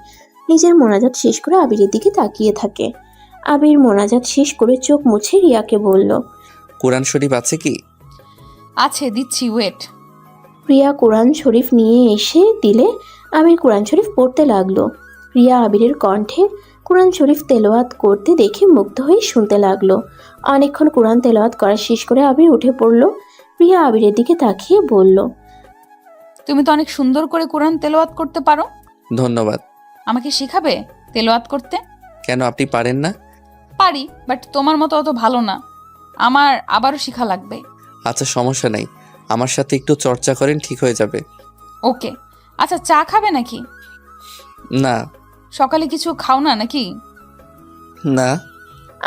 নিজের মোনাজাত শেষ করে আবিরের দিকে তাকিয়ে থাকে। আবির মোনাজাত শেষ করে চোখ মুছে রিয়াকে বলল, কোরআন শরীফ আছে কি? আছে, দিচ্ছি, ওয়েট। রিয়া কোরআন শরীফ নিয়ে এসে দিলে আবির কোরআন শরীফ পড়তে লাগলো। রিয়া আবিরের কণ্ঠে কোরআন শরীফ তেলাওয়াত করতে দেখে মুগ্ধ হয়ে শুনতে লাগলো। অনেকক্ষণ কোরআন তেলাওয়াত করা শেষ করে আবির উঠে পড়ল। রিয়া আবিরের দিকে তাকিয়ে বলল, তুমি তো অনেক সুন্দর করে কোরআন তেলাওয়াত করতে পারো। ধন্যবাদ। আমাকে শিখাবে তেলাওয়াত করতে? কেন, আপনি পারেন না? পারি, বাট তোমার মতো অত ভালো না। আমার আবারও শিখা লাগবে। আচ্ছা, সমস্যা নাই, আমার সাথে একটু চর্চা করেন, ঠিক হয়ে যাবে। ওকে। আচ্ছা, চা খাবে নাকি? না। সকালে কিছু খাও না নাকি? না।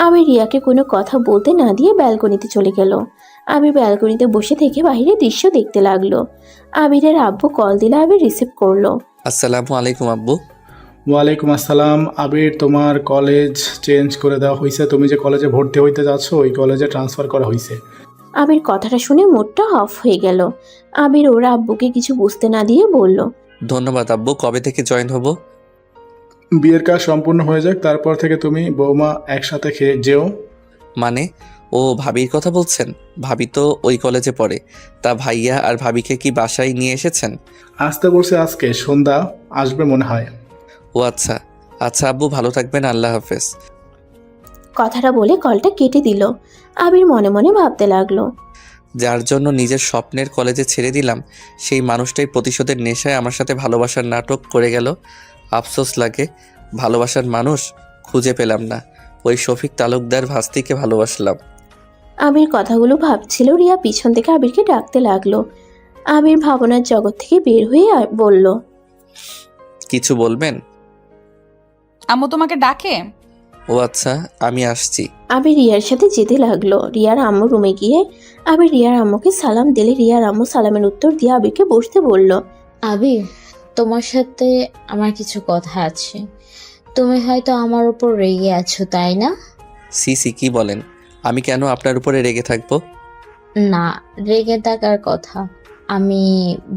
আবির রিয়াকে কোনো কথা বলতে না দিয়ে ব্যালকনিতে চলে গেল। আবির ব্যালকনিতে বসে থেকে বাইরের দৃশ্য দেখতে লাগলো। আবিরের আব্বু কল দিলে আবির রিসিভ করলো। আসসালামু আলাইকুম আব্বু। ওয়ালাইকুম আসসালাম। আবির, তোমার কলেজ চেঞ্জ করে দেওয়া হয়েছে। তুমি যে কলেজে ভর্তি হইতে যাচ্ছ ওই কলেজে ট্রান্সফার করা হয়েছে। আবির কথাটা শুনে মুডটা অফ হয়ে গেল। আবির ওর আব্বুকে কিছু বুঝতে না দিয়ে বলল, ধন্যবাদ আব্বু। কবে থেকে জয়েন হব? বিয়ের কাজ সম্পূর্ণ হয়ে যাক, তারপর থেকে তুমি বৌমা একসাথে খেয়ে যেও। মানে ও ভাবির কথা বলছেন? ভাবি তো ওই কলেজে পড়ে। তা ভাইয়া আর ভাবিকে কি বাসায় নিয়ে এসেছেন? আসতে বলছে, আজকে সন্ধ্যা আসবে মনে হয়। ও আচ্ছা। আচ্ছা আব্বু, ভালো থাকবেন, আল্লাহ হাফেজ। কথাটা বলে কলটা কেটে দিল। আবির মনে মনে ভাবতে লাগলো, যার জন্য নিজের স্বপ্নের কলেজে ছেড়ে দিলাম, সেই মানুষটাই প্রতিশোধের নেশায় আমার সাথে ভালোবাসার নাটক করে গেল। আফসোস লাগে, ভালোবাসার মানুষ খুঁজে পেলাম না। ওই শফিক তালুকদার ভাস্তিকে ভালোবাসলাম। আবির কথাগুলো ভাবছিল। রিয়া পিছন থেকে আবিরকে ডাকতে লাগলো। আবির ভাবনার জগৎ থেকে বের হয়ে বলল, কিছু বলবেন? আম্মু তোমাকে ডাকে। ও আচ্ছা, আমি আসছি। আবির রিয়ার সাথে যেতে লাগলো। রিয়ার আম্মু রুমে গিয়ে আবির রিয়ার আম্মুকে সালাম দিলে রিয়ার আম্মু সালামের উত্তর দিয়ে আবিরকে বসতে বলল। আবির, তোমার সাথে আমার কিছু কথা আছে। তুমি হয়তো আমার উপর রেগে আছো, তাই না? সিসি কি বলেন? আমি কেন আপনার উপরে রেগে থাকবো? না, রেগে থাকার কথা। আমি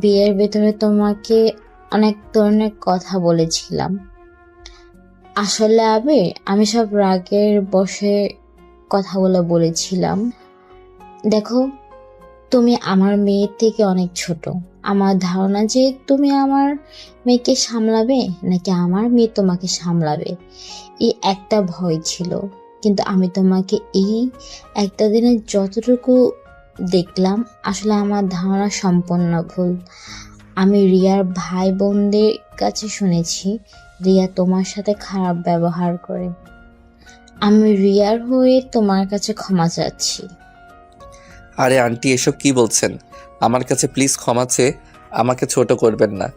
বিয়ের ভেতরে তোমাকে অনেক ধরনের কথা বলেছিলাম। আসলে আবির, আমি সব রাগের বশে কথাগুলো বলেছিলাম। দেখো, তুমি আমার মেয়ের থেকে অনেক ছোট। আমার ধারণা যে তুমি আমার মেয়েকে সামলাবে নাকি আমার মেয়ে তোমাকে সামলাবে, এই একটা ভয় ছিল। কিন্তু আমি তোমাকে এই একটা দিনে যতটুকু দেখলাম, আসলে আমার ধারণা সম্পূর্ণ ভুল। আমি রিয়ার ভাই বোনদের কাছে শুনেছি রিয়া তোমার সাথে খারাপ ব্যবহার করে। আমি রিয়ার হয়ে তোমার কাছে ক্ষমা চাচ্ছি। আরে আন্টি, এসব কি বলছেন? আমার কাছে প্লিজ ক্ষমা চেয়ে আমাকে ছোট করবেন না।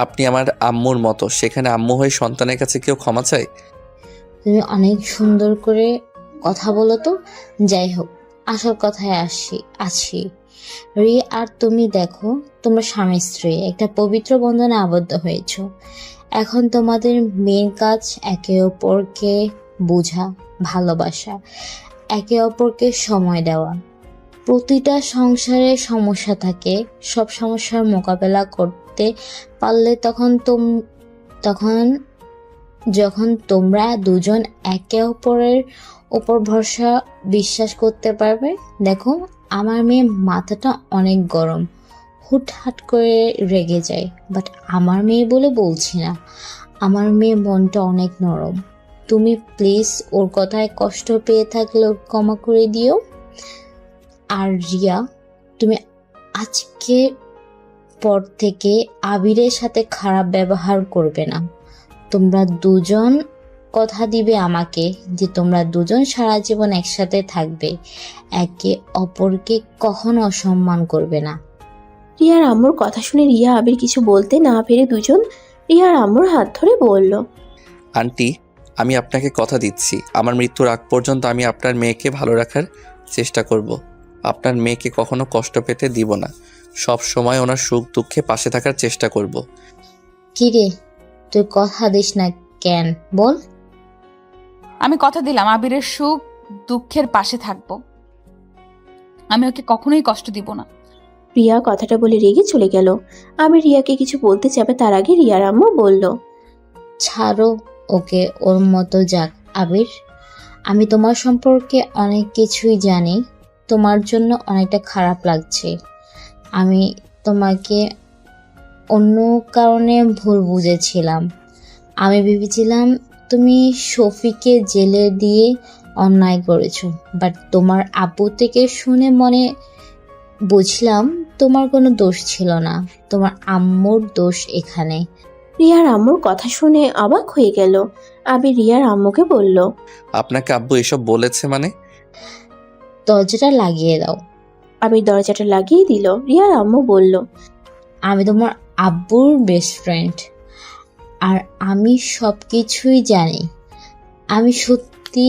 আপনি আমার আম্মুর মতো, সেখানে আম্মু হয়ে সন্তানের কাছে কেউ ক্ষমা চায়? তুমি অনেক সুন্দর করে কথা বলো তো। যাই হোক, আসল কথায় আছি। রিয়া আর তুমি দেখো, তোমরা স্বামী স্ত্রী একটা পবিত্র বন্ধনে আবদ্ধ হয়েছ। এখন তোমাদের মেন কাজ একে অপরকে বোঝা, ভালোবাসা, একে অপরকে সময় দেওয়া। প্রতিটা সংসারে সমস্যা থাকে, সব সমস্যার মোকাবেলা করতে পারলে তখন যখন তোমরা দুজন একে অপরের উপর ভরসা বিশ্বাস করতে পারবে। দেখো, আমার মেয়ে মাথাটা অনেক গরম, হুটহাট করে রেগে যায়, বাট আমার মেয়ে বলে বলছি না, আমার মেয়ে মনটা অনেক নরম। তুমি প্লিজ ওর কথায় কষ্ট পেয়ে থাকলে ক্ষমা করে দিও। আর রিয়া, তুমি আজকে পর থেকে আবিরের সাথে খারাপ ব্যবহার করবে না। তোমরা দুজন কথা দিবে আমাকে যে তোমরা দুজন সারা জীবন একসাথে থাকবে, একে অপরকে কখনো অসম্মান করবে না। রিয়ার আম্মুর কথা শুনে রিয়া আবির কিছু বলতে না পেরে দুজন রিয়ার আম্মুর হাত ধরে বলল। আন্টি, আমি আপনাকে কথা দিচ্ছি, আমার মৃত্যুর আগ পর্যন্ত আমি আপনার মেয়েকে ভালো রাখার চেষ্টা করব। আপনার মেয়েকে কখনো কষ্ট পেতে দিব না। সব সময় ওনার সুখ দুঃখে পাশে থাকার চেষ্টা করব। কিরে, তুই কথা দিস না কেন, বল? আমি কথা দিলাম আবিরের সুখ দুঃখের পাশে থাকবো। আমি ওকে কখনোই কষ্ট দিব না। রিয়া কথাটা বলে রেগে চলে গেল। আবির রিয়াকে কিছু বলতে যাবে তার আগে রিয়ার আম্মু বলল। ছাড়ো ওকে, ওর মতো যাক। আবির, আমি তোমার সম্পর্কে অনেক কিছুই জানি। তোমার জন্য অনেকটা খারাপ লাগছে। আমি তোমাকে অন্য কারণে ভুল বুঝেছিলাম। আমি ভেবেছিলাম তুমি শফিকে জেলে দিয়ে অন্যায় করেছো, বাট তোমার আব্বু থেকে শুনে মনে বুঝলাম তোমার কোনো দোষ ছিল না, তোমার আম্মুর দোষ এখানে। রিয়ার আম্মুর কথা শুনে অবাক হয়ে গেল। আবির রিয়ার আম্মুকে বলল। আপনাকে আব্বু এসব বলেছে মানে? দরজাটা লাগিয়ে দাও। আবির দরজাটা লাগিয়ে দিল। রিয়ার আম্মু বলল। আমি তোমার আব্বুর বেস্ট ফ্রেন্ড, আর আমি সব কিছুই জানি। আমি সত্যি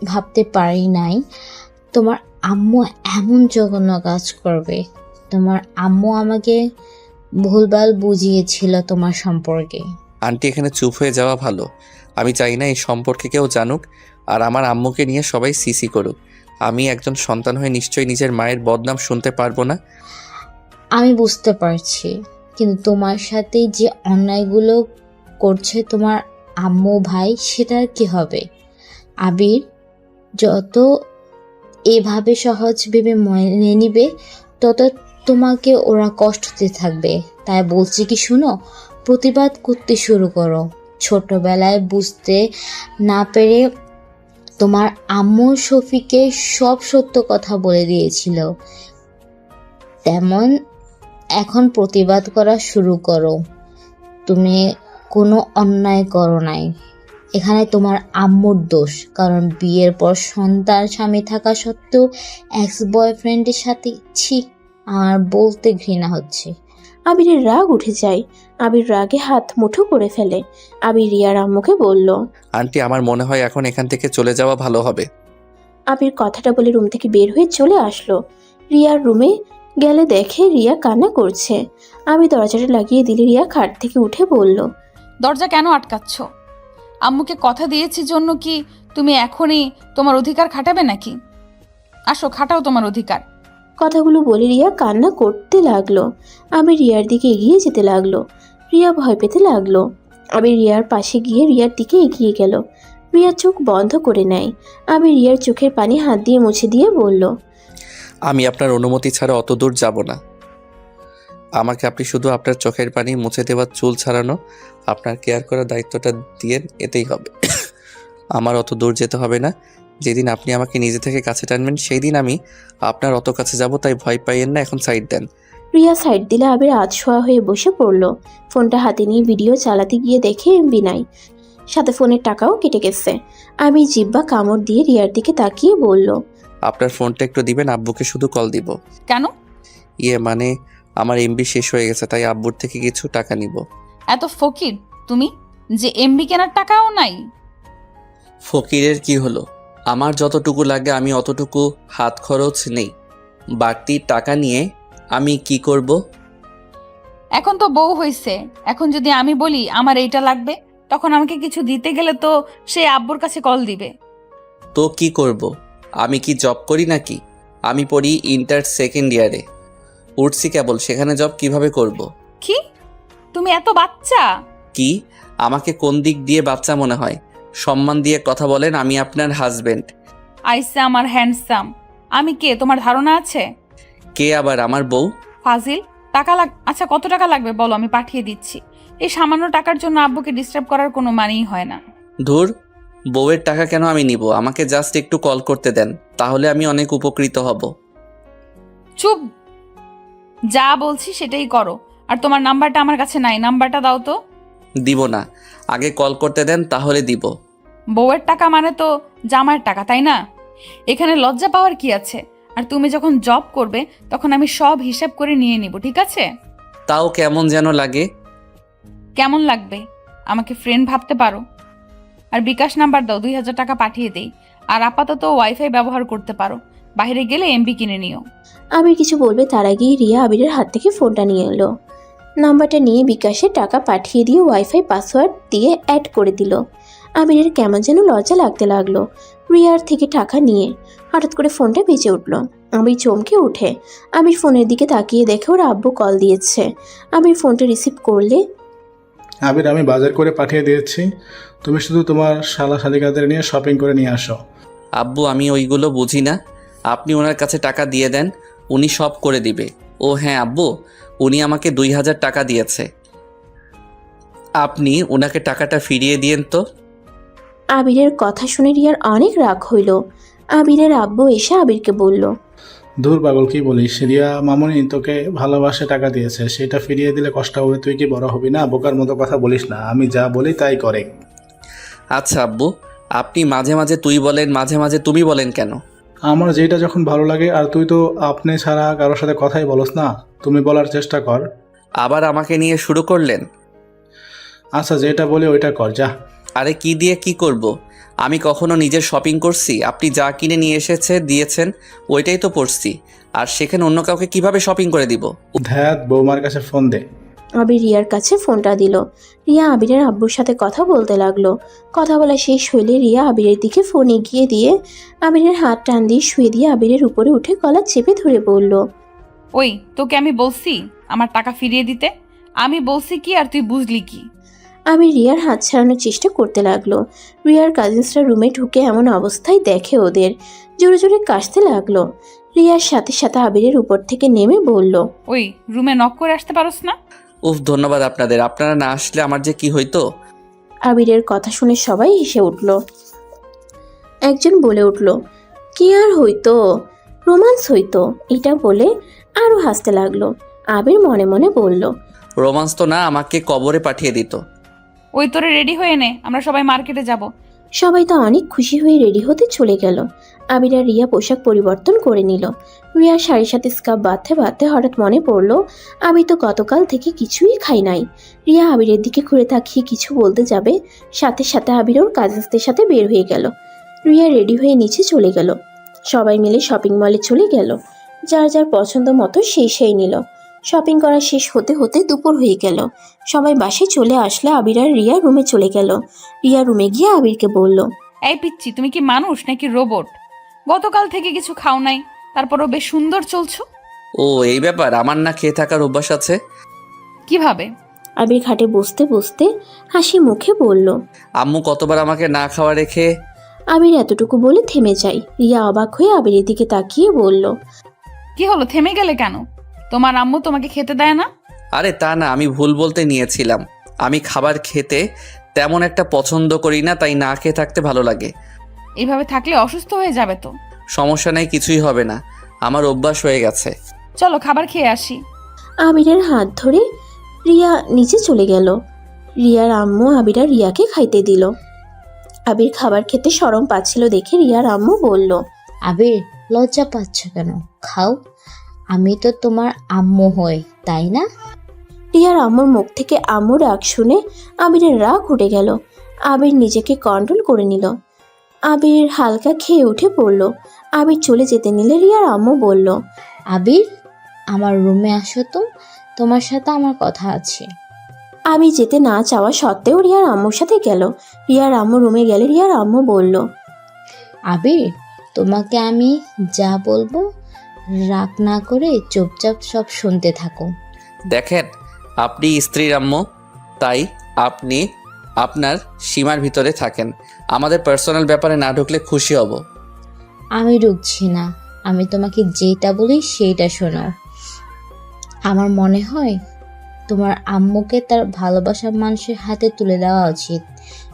ভাবতে পারি নাই তোমার আম্মু এমন জঘন্য কাজ করবে। তোমার আম্মু আমাকে ভুলভাল বুঝিয়েছিল তোমার সম্পর্কে। আন্টি, এখানে চুপ হয়ে যাওয়া ভালো। আমি চাই না এই সম্পর্কে কেউ জানুক, আর আমার আম্মুকে নিয়ে সবাই সিসি করুক। আমি একজন সন্তান হয়ে নিশ্চয়ই নিজের মায়ের বদনাম শুনতে পারবো না। আমি বুঝতে পারছি, কিন্তু তোমার সাথে যে অন্যায়গুলো করছে তোমার আম্মু ভাই, সেটার কি হবে? আবির, যত এভাবে সহজ ভেবে মেনে নিবে, তত তোমাকে ওরা কষ্ট দিতে থাকবে। তাই বলছি কি, শুনো, প্রতিবাদ করতে শুরু করো। ছোটবেলায় বুঝতে না পেরে তোমার আম্মু শফিকে সব সত্য কথা বলে দিয়েছিল, তেমন এখন প্রতিবাদ করা শুরু করো। তুমি কোনো অন্যায় করো নাই, এখানে তোমার আম্মুর দোষ। কারণ বিয়ের পর সন্তান স্বামী থাকা সত্ত্বেও এক্স বয়ফ্রেন্ডের সাথে, ছি, আমার বলতে ঘৃণা হচ্ছে। আবিরের রাগ উঠে যায়। আবির রাগে হাত মুঠো করে ফেলে। আবির রিয়ার আম্মুকে বলল। আন্টি, আমার মনে হয় এখন এখান থেকে চলে যাওয়া ভালো হবে। আবির কথাটা বলে রুম থেকে বের হয়ে চলে আসলো। রিয়ার রুমে গেলে দেখে রিয়া কান্না করছে। আমি দরজাটা লাগিয়ে দিলে রিয়া খাট থেকে উঠে বলল। দরজা কেন আটকাচ্ছ? আম্মুকে কথা দিয়েছি জন্য কি তুমি এখনই তোমার অধিকার খাটাবে নাকি? আসো, খাটাও তোমার অধিকার। কথাগুলো বলে রিয়া কান্না করতে লাগলো। আমি রিয়ার দিকে এগিয়ে যেতে লাগলো। রিয়া ভয় পেতে লাগলো। আমি রিয়ার পাশে গিয়ে রিয়ার দিকে এগিয়ে গেল। রিয়া চোখ বন্ধ করে নেয়। আমি রিয়ার চোখের পানি হাত দিয়ে মুছে দিয়ে বলল। আমি আপনার অনুমতি ছাড়া অত দূর যাব না। আমাকে আপনি শুধু আপনার চোখের পানি মুছে দেওয়ার, চুল ছাড়ানো, আপনার কেয়ার করার দায়িত্বটা দিয়েন, এতেই হবে। আমার অত দূর যেতে হবে না। যেদিন আপনি আমাকে নিজে থেকে কাছে টানবেন সেই দিন আমি আপনার অত কাছে যাব, তাই ভয় পাইয়েন না। এখন সাইড দেন। রিয়া সাইড দিলে আবির আধশোয়া হয়ে বসে পড়ল। ফোনটা হাতে নিয়ে ভিডিও চালাতে গিয়ে দেখে এমবি নাই, সাথে ফোনের টাকাও কেটে গেছে। আমি জিব্বা কামড় দিয়ে রিয়ার দিকে তাকিয়ে বলল। আপনার ফোনটা একটু দিবেন, আব্বুকে শুধু কল দিব। কেন? মানে আমার এমবি শেষ হয়ে গেছে, তাই আব্বুর থেকে কিছু টাকা নিব। এত ফকির তুমি যে এমবি কেনার টাকাও নাই। ফকিরের কি হলো? আমার যতটুকু লাগে আমি অতটুকু হাত খরচ নেই। বাড়তি টাকা নিয়ে আমি কি করব? এখন তো বউ হইছে, এখন যদি আমি বলি আমার এইটা লাগবে, তখন আমাকে কিছু দিতে গেলে তো সে আব্বুর কাছে কল দিবে। তো কি করব? আমি কি জব করি নাকি? আমি পড়ি ইন্টার সেকেন্ড ইয়ারে, উঠছি কেবল, সেখানে জব কিভাবে করব? কি? তুমি এত বাচ্চা? কি? আমাকে কোন দিক দিয়ে বাচ্চা মনে হয়? সম্মান দিয়ে কথা বলেন, আমি আপনার হাজবেন্ড। আইসা আমার হ্যান্ডসাম। আমি কে তোমার ধারণা আছে? কে আবার? আমার বউ। ফাজিল। আচ্ছা, কত টাকা লাগবে বলো, আমি পাঠিয়ে দিচ্ছি। এই সামান্য টাকার জন্য আব্বুকে ডিস্টার্ব করার কোনো মানেই হয় না। ধুর, বউয়ের টাকা কেন আমি নিব? আমাকে জাস্ট একটু কল করতে দেন, তাহলে আমি অনেক উপকৃত হব। চুপ, যা বলছি সেটাই করো। আর তোমার নাম্বারটা আমার কাছে নাই, নাম্বারটা দাও তো। দিব না, আগে কল করতে দেন, তাহলে দিব। বউয়ের টাকা মানে তো জামাইয়ের টাকা, তাই না? এখানে লজ্জা পাওয়ার কি আছে? আর তুমি যখন জব করবে তখন আমি সব হিসাব করে নিয়ে নিব, ঠিক আছে? তাও কেমন যেন লাগে। কেমন লাগবে? আমাকে ফ্রেন্ড ভাবতে পারো। আর বিকাশ নাম্বার দাও, 2000 টাকা পাঠিয়ে দেই। আর আপাতত ওয়াইফাই ব্যবহার করতে পারো, বাইরে গেলে এমবি কিনে নিও। আবির কিছু বলবে তার আগেই রিয়া আবিরের হাত থেকে ফোনটা নিয়ে এলো। নাম্বারটা নিয়ে বিকাশে টাকা পাঠিয়ে দিয়ে ওয়াইফাই পাসওয়ার্ড দিয়ে অ্যাড করে দিল। আবিরের কেমন যেন লজ্জা লাগতে লাগলো। রিয়ার থেকে টাকা নিয়ে হঠাৎ করে ফোনটা বেজে উঠল। আবির চমকে উঠে। আবির ফোনের দিকে তাকিয়ে দেখে ওর আব্বু কল দিয়েছে। আবির ফোনটা রিসিভ করলে। আবির, আমি বাজার করে পাঠিয়ে দিয়েছি, তুমি শুধু তোমার শালা শালিকাদের নিয়ে শপিং করে নিয়ে আসো। আব্বু, আমি ওইগুলো বুঝি না। আপনি ওনার কাছে টাকা দিয়ে দেন, উনি সব করে দিবে। ও হ্যাঁ আব্বু, উনি আমাকে 2000 টাকা দিয়েছে, আপনি ওনাকে টাকাটা ফিরিয়ে দিয়েন তো। আবিরের কথা শুনে রিয়ার অনেক রাগ হইল। আবিরের আব্বু এসে আবিরকে বলল। দূর পাগল, কি বলিস? রিয়া মামনি তোকে ভালোবাসে টাকা দিয়েছে, সেটা ফিরিয়ে দিলে কষ্ট হবে। তুই কি বড় হবি না? বোকার মতো কথা বলিস না, আমি যা বলি তাই করে। আচ্ছা আব্বু, আপনি মাঝে মাঝে তুই বলেন, মাঝে মাঝে তুমি বলেন কেন? আমার যেটা যখন ভালো লাগে, আর তুই তো আপনি ছাড়া কারোর সাথে কথাই বলস না, তুমি বলার চেষ্টা কর। আবার আমাকে নিয়ে শুরু করলেন? আচ্ছা, যেটা বলি ওইটা কর, যা। আরে কি দিয়ে কি করব? আমি কখনো নিজের শপিং করছি? আপনি যা কিনে নিয়ে দিয়েছেন ওইটাই তো পড়ছি, আর সেখানে অন্য কাউকে কিভাবে শপিং করে দিব? ধ্যাত, বৌমার কাছে ফোন দে। আবির রিয়ার কাছে ফোনটা দিল। রিয়া আবিরের আব্বুর সাথে কথা বলতে লাগলো। কথা বলা শেষ হইলে রিয়া আবিরের দিকে ফোন এগিয়ে দিয়ে আবিরের হাত টান দিয়ে শুয়ে দিয়ে আবিরের উপরে উঠে গলা চেপে ধরে বলল। ওই, তোকে আমি বলছি আমার টাকা ফিরিয়ে দিতে? আমি বলছি কি আর তুই বুঝলি কি? আবির রিয়ার হাত ছাড়ানোর চেষ্টা করতে লাগলো। রিয়ার কাজিনসরা রুমে ঢুকে এমন অবস্থায় দেখে ওদের, জোরে জোরে কাশতে লাগলো। রিয়ার সাথে সাথে আবিরের উপর থেকে নেমে বলল। ওই, রুমে নক করে আসতে পারোস না? উফ, ধন্যবাদ আপনাদের, আপনারা না আসলে আমার যে কি হইতো। আবিরের কথা শুনে সবাই হেসে উঠল। একজন বলে উঠল, কি আর হইতো, রোমান্স হইতো। এটা বলে আরো হাসতে লাগলো। আবির মনে মনে বলল, রোমান্স তো না, আমাকে কবরে পাঠিয়ে দিত। ওই, তোরে রেডি হয়ে নে, আমরা সবাই মার্কেটে যাব। সবাই তো অনেক খুশি হয়ে রেডি হতে চলে গেল। আবির আর রিয়া পোশাক পরিবর্তন করে নিল। রিয়া শাড়ির সাথে স্কার্ফ বাঁধতে বাঁধতে হঠাৎ মনে পড়ল আবির তো গতকাল থেকে কিছুই খাই নাই। রিয়া আবিরের দিকে ঘুরে তাকিয়ে কিছু বলতে যাবে, সাথে সাথে আবির ওর কাজিনদের সাথে বের হয়ে গেল। রিয়া রেডি হয়ে নিচে চলে গেল। সবাই মিলে শপিং মলে চলে গেল। যার যার পছন্দ মতো সেই নিল। শপিং করা শেষ হতে হতে দুপুর হয়ে গেল। সবাই বাসায় চলে আসলে আবির আর রিয়া রুমে চলে গেল। রিয়া রুমে গিয়ে আবিরকে বলল, এই পিচ্ছি, তুমি কি মানুষ নাকি রোবট? গতকাল থেকে কিছু খাও নাই, তারপরও বেশ সুন্দর চলছো। ও এই ব্যাপার, আমার না খেয়ে থাকার অভ্যাস আছে। কিভাবে? আবির খাটে বসতে বসতে হাসি মুখে বলল। আম্মু কতবার আমাকে না খাওয়া রেখে। আবির এতটুকু বলে থেমে যায়। রিয়া অবাক হয়ে আবিরের দিকে তাকিয়ে বলল, কি হলো, থেমে গেলে কেন? তোমার আম্মু তোমাকে খেতে দেয় না? আরে তা না, আমি ভুল বলতে নিয়েছিলাম। আমি খাবার খেতে তেমন একটা পছন্দ করি না, তাই না খেয়ে থাকতে ভালো লাগে। এইভাবে থাকলে অসুস্থ হয়ে যাবে তো। সমস্যা নেই, কিছুই হবে না, আমার অভ্যাস হয়ে গেছে। চলো খাবার খেয়ে আসি। আবিরের হাত ধরে রিয়া নিচে চলে গেল। রিয়ার আম্মু আবির আর রিয়াকে খাইতে দিল। আবির খাবার খেতে শরম পাচ্ছিল দেখে রিয়ার আম্মু বলল, আবির, লজ্জা পাচ্ছ কেন? খাও, আমি তো তোমার আম্মু হই, তাই না? রিয়ার আম্মুর মুখ থেকে আম্মু রাগ শুনে আবিরের রাগ উঠে গেল। আবির নিজেকে কন্ট্রোল করে নিল। আবির হালকা খেয়ে উঠে পড়ল। আবির চলে যেতে নিলে রিয়ার আম্মু বলল, আবির, আমার রুমে আসো তো, তোমার সাথে আমার কথা আছে। আবির যেতে না চাওয়া সত্ত্বেও রিয়ার আম্মুর সাথে গেল। রিয়ার আম্মু রুমে গেলে রিয়ার আম্মু বলল, আবির, তোমাকে আমি যা বলবো রাগ না করে চুপচাপ সব শুনতে থাকো। দেখেন, আপনি স্ত্রীর আম্মু, তাই আপনি আপনার সীমার ভিতরে থাকেন। আমাদের পার্সোনাল ব্যাপারে না ঢুকলে খুশি হব। আমি ঢুকছি না, আমি তোমাকে যেটা বলি সেইটা শোনো। আমার মনে হয় তোমার আম্মুকে তার ভালোবাসার মানুষের হাতে তুলে দেওয়া উচিত।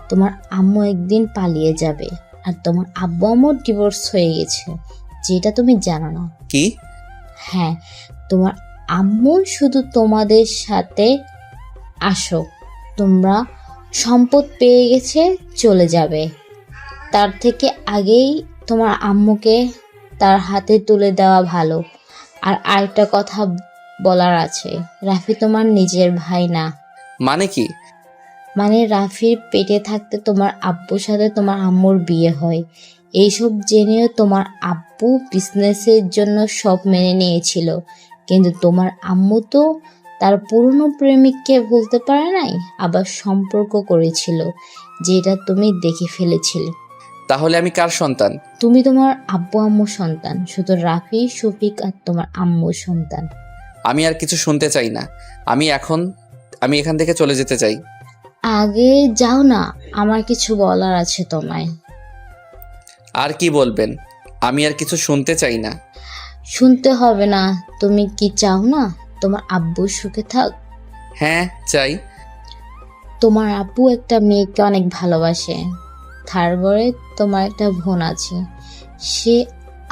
তোমার আম্মু একদিন পালিয়ে যাবে, আর তোমার আব্বু আম্মুর ডিভোর্স হয়ে গেছে, যেটা তুমি জানো না। কি? হ্যাঁ, তোমার আম্মু শুধু তোমাদের সাথে আসো, তোমরা সম্পদ পেয়ে গেছে, চলে যাবে। তার থেকে আগেই তোমার আম্মুকে তার হাতে তুলে দেওয়া ভালো। আর আরেকটা কথা বলার আছে, রাফি তোমার নিজের ভাই না। মানে কি? মানে রাফির পেটে থাকতে তোমার আব্বুর সাথে তোমার আম্মুর বিয়ে হয়। এইসব জেনেও তোমার আব্বু বিজনেসের জন্য সব মেনে নিয়েছিল, কিন্তু তোমার আম্মু তো তার পুরনো প্রেমিককে ভুলতে পারে নাই, আবার সম্পর্ক করেছিল, যেটা তুমি দেখে ফেলেছিলে। তাহলে আমি কার সন্তান? তুমি তোমার আব্বু আম্মুর সন্তান, শুধু রাফি, শফিক আর তোমার আম্মুর সন্তান। আমি আর কিছু শুনতে চাই না। আমি এখান থেকে চলে যেতে চাই। আগে যাও না, আমার কিছু বলার আছে তোমায়। আর কি বলবেন? আমি আর কিছু শুনতে চাই না। শুনতে হবে না। তুমি কি চাও না তোমার আব্বু সুখে থাক? হ্যাঁ চাই। তোমার আব্বু একটা মেয়েকে অনেক ভালোবাসে, তারপরে তোমার একটা বোন আছে, সে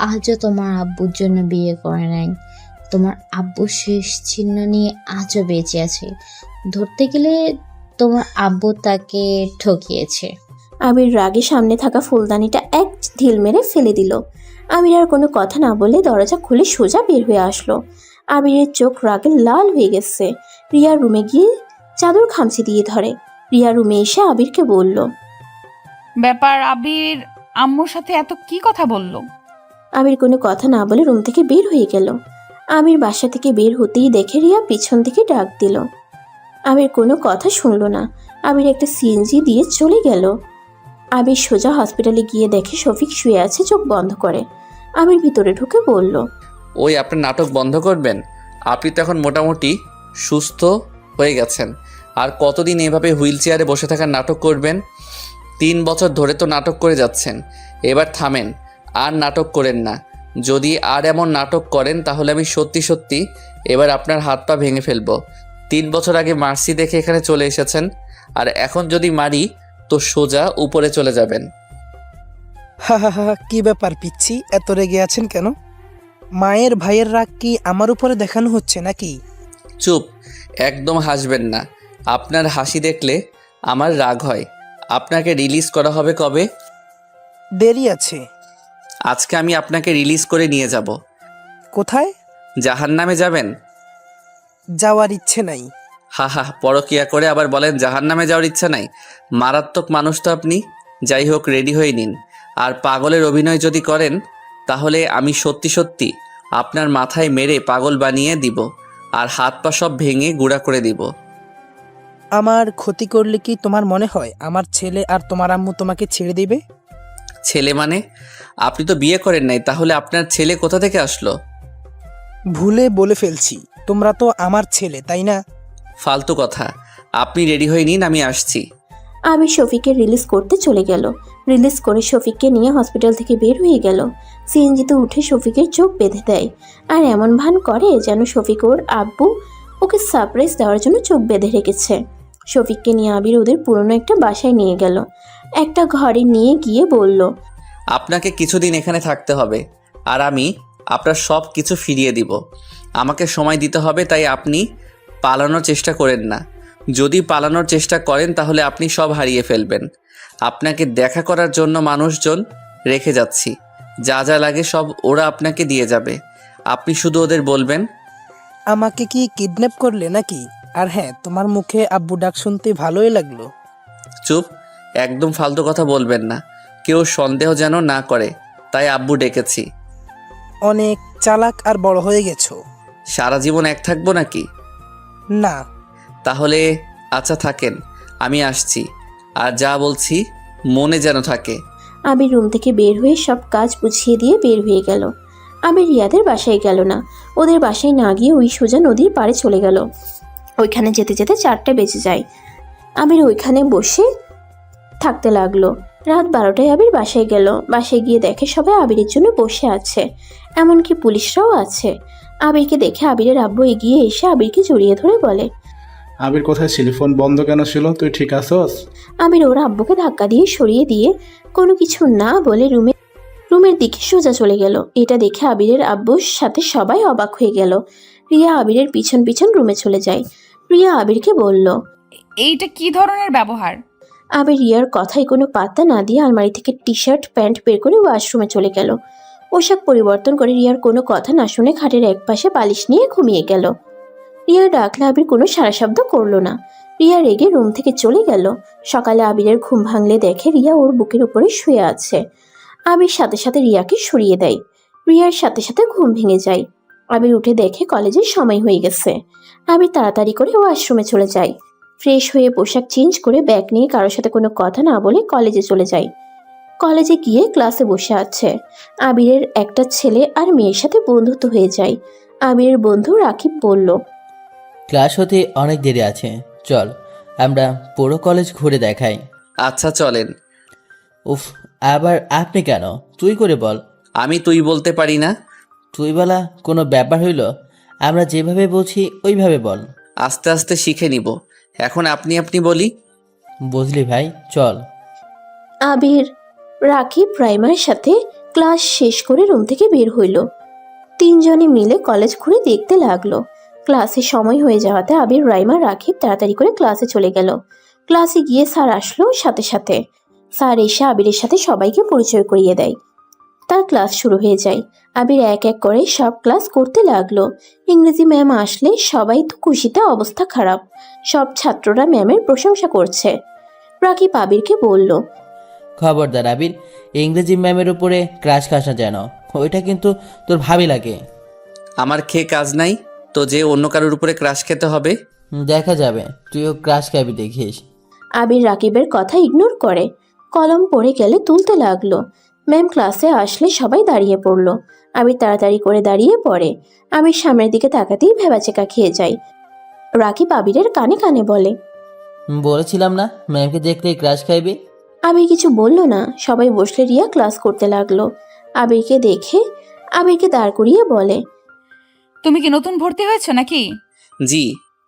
আজও তোমার আব্বুর জন্য বিয়ে করে নাই। তোমার আব্বু শেষ চিহ্ন নিয়ে আজও বেঁচে আছে। ধরতে গেলে তোমার আব্বু তাকে ঠকিয়েছে। আবির রাগে সামনে থাকা ফুলদানিটা এক ঢিল মেরে ফেলে দিল। আবির আর কোনো কথা না বলে দরজা খুলে সোজা বের হয়ে আসলো। আবিরের চোখ রাগে লাল হয়ে গেছে। রিয়ার রুমে গিয়ে চাদর খামচি দিয়ে ধরে। রিয়া রুমে এসে আবিরকে বলল, ব্যাপার, আবির আম্মুর সাথে এত কি কথা বললো? আবির কোনো কথা না বলে রুম থেকে বের হয়ে গেল। আবির বাসা থেকে বের হতেই দেখে রিয়া পিছন থেকে ডাক দিল। আবির কোনো কথা শুনল না। আবির একটা সিএনজি দিয়ে চলে গেল। আবির সোজা হসপিটালে গিয়ে দেখে শফিক শুয়ে আছে, চোখ বন্ধ করে। আবির ভিতরে ঢুকে বলল, ওই আপনার নাটক বন্ধ করবেন। আপনি তো এখন মোটামুটি সুস্থ হয়ে গেছেন। আর কতদিন এভাবে হুইল চেয়ারে বসে থাকার নাটক করবেন? 3 বছর ধরে তো নাটক করে যাচ্ছেন, এবার থামেন, আর নাটক করেন না। যদি আর এমন নাটক করেন তাহলে আমি সত্যি এবার আপনার হাত পা ভেঙে ফেলবো। 3 বছর আগে মার্সি দেখে এখানে চলে এসেছেন, আর এখন যদি মারি তো সোজা উপরে চলে যাবেন। হা হা হা, কি ব্যাপার পিচ্ছি, এত রেগে আছেন কেন? মায়ের ভাইয়ের রাগ কি আমার উপরে দেখানো হচ্ছে নাকি? চুপ, একদম হাসবেন না। আপনার হাসি দেখলে আমার রাগ হয়। আপনাকে রিলিজ করা হবে কবে? দেরি আছে। আজকে আমি আপনাকে রিলিজ করে নিয়ে যাব। কোথায়? জাহান্নামে যাবেন? যাওয়ার ইচ্ছে নাই। হা হা, পরকিয়া করে আবার বলেন জাহান্নামে যাওয়ার ইচ্ছা নাই। মারাত্মক মানুষ তো আপনি। যাই হোক, রেডি হয়ে নিন। আর পাগলের অভিনয় যদি করেন তাহলে আমি সত্যি সত্যি আপনার মাথায় মেরে পাগল বানিয়ে দিব আর হাত পা সব ভেঙে গুঁড়া করে দিব। আমার ক্ষতি করলে কি তোমার মনে হয় আমার ছেলে আর তোমার আম্মু তোমাকে ছেড়ে দিবে? ছেলে মানে? আপনি তো বিয়ে করেন নাই, তাহলে আপনার ছেলে কোথা থেকে আসলো? ভুলে বলে ফেলছি, তোমরা তো আমার ছেলে, তাই না? ফালতু কথা। আপনি রেডি হয়ে নিন, আমি আসছি। আবির শফিককে রিলিজ করতে চলে গেল। রিলিজ করে শফিককে নিয়ে হসপিটাল থেকে বের হয়ে গেল। সিএনজিতে উঠে শফিকের চোখ বেঁধে দেয় আর এমন ভান করে যেন শফিক ওর আব্বু ওকে সারপ্রাইজ দেওয়ার জন্য চোখ বেঁধে রেখেছে। শফিককে নিয়ে আবির ওদের পুরনো একটা বাসায় নিয়ে গেল। একটা ঘরে নিয়ে গিয়ে বলল, আপনাকে কিছুদিন এখানে থাকতে হবে আর আমি আপনার সব কিছু ফিরিয়ে দিব। আমাকে সময় দিতে হবে, তাই আপনি পালানোর চেষ্টা করেন না। যদি পালানোর চেষ্টা করেন তাহলে আপনি সব হারিয়ে ফেলবেন। আপনাকে দেখা করার জন্য মানুষজন রেখে যাচ্ছি, যা যা লাগে সব ওরা আপনাকে দিয়ে যাবে। আপনি শুধু ওদের বলবেন। আমাকে কি কিডন্যাপ করলে নাকি? আর হ্যাঁ, তোমার মুখে আব্বু ডাক শুনতে ভালোই লাগলো। চুপ, একদম ফালতু কথা বলবেন না। কেউ সন্দেহ যেন না করে, তাই আব্বু ডেকেছি। অনেক চালাক আর বড় হয়ে গেছো। সারা জীবন এক থাকবো নাকি? না। তাহলে আচ্ছা থাকেন, আমি আসছি। আর যা বলছি মনে যেন থাকে। আবির রুম থেকে বের হয়ে সব কাজ বুঝিয়ে দিয়ে বের হয়ে গেল। আবির রিয়াদের বাসায় গেল না। ওদের বাসায় না গিয়ে ওই সোজা নদীর পাড়ে চলে গেল। ওইখানে যেতে যেতে 4টা বেজে যায়। আবির ওইখানে বসে থাকতে লাগলো। রাত 12টায় আবির বাসায় গেল। বাসায় গিয়ে দেখে সবাই আবিরের জন্য বসে আছে, এমনকি পুলিশরাও আছে। আবিরকে দেখে আবিরের আব্বু এগিয়ে এসে আবিরকে জড়িয়ে ধরে বলে, আবির কোথায় ছিলি? ফোন বন্ধ কেন ছিল? তুই ঠিক আছস? আবির ওর আব্বুকে ধাক্কা দিয়ে সরিয়ে দিয়ে কোনো কিছু না বলে রুমের দিকে সোজা চলে গেল। এটা দেখে আবিরের আব্বুর সাথে সবাই অবাক হয়ে গেল। রিয়া আবিরের পিছন পিছন রুমে চলে যায়। রিয়া আবিরকে বলল, এইটা কি ধরনের ব্যবহার? আবির রিয়ার কথায় কোনো পাত্তা না দিয়ে আলমারি থেকে টি শার্ট প্যান্ট বের করে ওয়াশরুমে চলে গেল। পোশাক পরিবর্তন করে রিয়ার কোনো কথা না শুনে খাটের একপাশে বালিশ নিয়ে ঘুমিয়ে গেল। রিয়া ডাকলে আবির কোনো সাড়া শব্দ করলো না। রিয়া রেগে রুম থেকে চলে গেল। সকালে আবিরের ঘুম ভাঙলে দেখে রিয়া ওর বুকের উপরে শুয়ে আছে। আবির সাথে সাথে রিয়াকে সরিয়ে দেয়। রিয়ার সাথে সাথে ঘুম ভেঙে যায়। আবির উঠে দেখে কলেজের সময় হয়ে গেছে। আবির তাড়াতাড়ি করে ওয়াশরুমে চলে যায়। ফ্রেশ হয়ে পোশাক চেঞ্জ করে ব্যাগ নিয়ে কারোর সাথে কোনো কথা না বলে কলেজে চলে যায়। কলেজে গিয়ে ক্লাসে বসে আছে। আবিরের একটা ছেলে আর মেয়ের সাথে বন্ধুত্ব হয়ে যায়। আবিরের বন্ধু রাকিব বলল, ক্লাস হতে অনেক দেরি আছে, চল আমরা পুরো কলেজ ঘুরে দেখাই। আচ্ছা চলেন। উফ, আবার আপনি কেন? তুই করে বল। আমি তুই বলতে পারি না। তুই বলা কোনো ব্যাপার হইল? আমরা যেভাবে বলছি ওইভাবে বল। আস্তে আস্তে শিখে নিব। এখন আপনি আপনি বলি। বুঝলি ভাই, চল। আবির রাকিব রাইমার সাথে ক্লাস শেষ করে রুম থেকে বের হইল। তিনজনে মিলে কলেজ ঘুরে দেখতে লাগলো। ক্লাসে সময় হয়ে যাওয়াতে আবির রাইমা রাকিব তাড়াতাড়ি করে ক্লাসে চলে গেল। ক্লাসে গিয়ে স্যার আসলো সাথে সাথে। স্যার এসে আবিরের সাথে সবাইকে পরিচয় করিয়ে দেয়। তার ক্লাস শুরু হয়ে যায়। আবির এক এক করে সব ক্লাস করতে লাগলো। ইংরেজি ম্যাম আসলে সবাই তো খুশিতে অবস্থা খারাপ। সব ছাত্ররা ম্যামের প্রশংসা করছে। রাকিব আবিরকে বলল, খবরদার আবির, ইংরেজি ম্যামের উপরে ক্রাশ খাস না যেন, ওইটা কিন্তু তোর ভাবি লাগে। আমার খেয়ে কাজ নাই তো যে অন্য কারোর উপরে ক্রাশ খেতে হবে? দেখা যাবে, তুইও ক্রাশ খাবি দেখিস। আবির রাকিবের কথা ইগনোর করে কলম পড়ে গেলে তুলতে লাগলো। ম্যাম ক্লাসে আসলে সবাই দাঁড়িয়ে পড়লো। আবির তাড়াতাড়ি করে দাঁড়িয়ে পড়ে। আবির সামনের দিকে তাকাতেই ভেবাচেকা খেয়ে যায়। রাকিব আবিরের কানে কানে বলে, বলেছিলাম না ম্যামকে দেখলেই ক্রাশ খাইবি। আবির কিছু বলল না। সবাই বসলে রিয়া ক্লাস করতে লাগলো। আবিরকে দেখে আবিরকে দাঁড় করিয়ে বলে, তুমি কি নতুন ভর্তি হয়েছো নাকি? জি।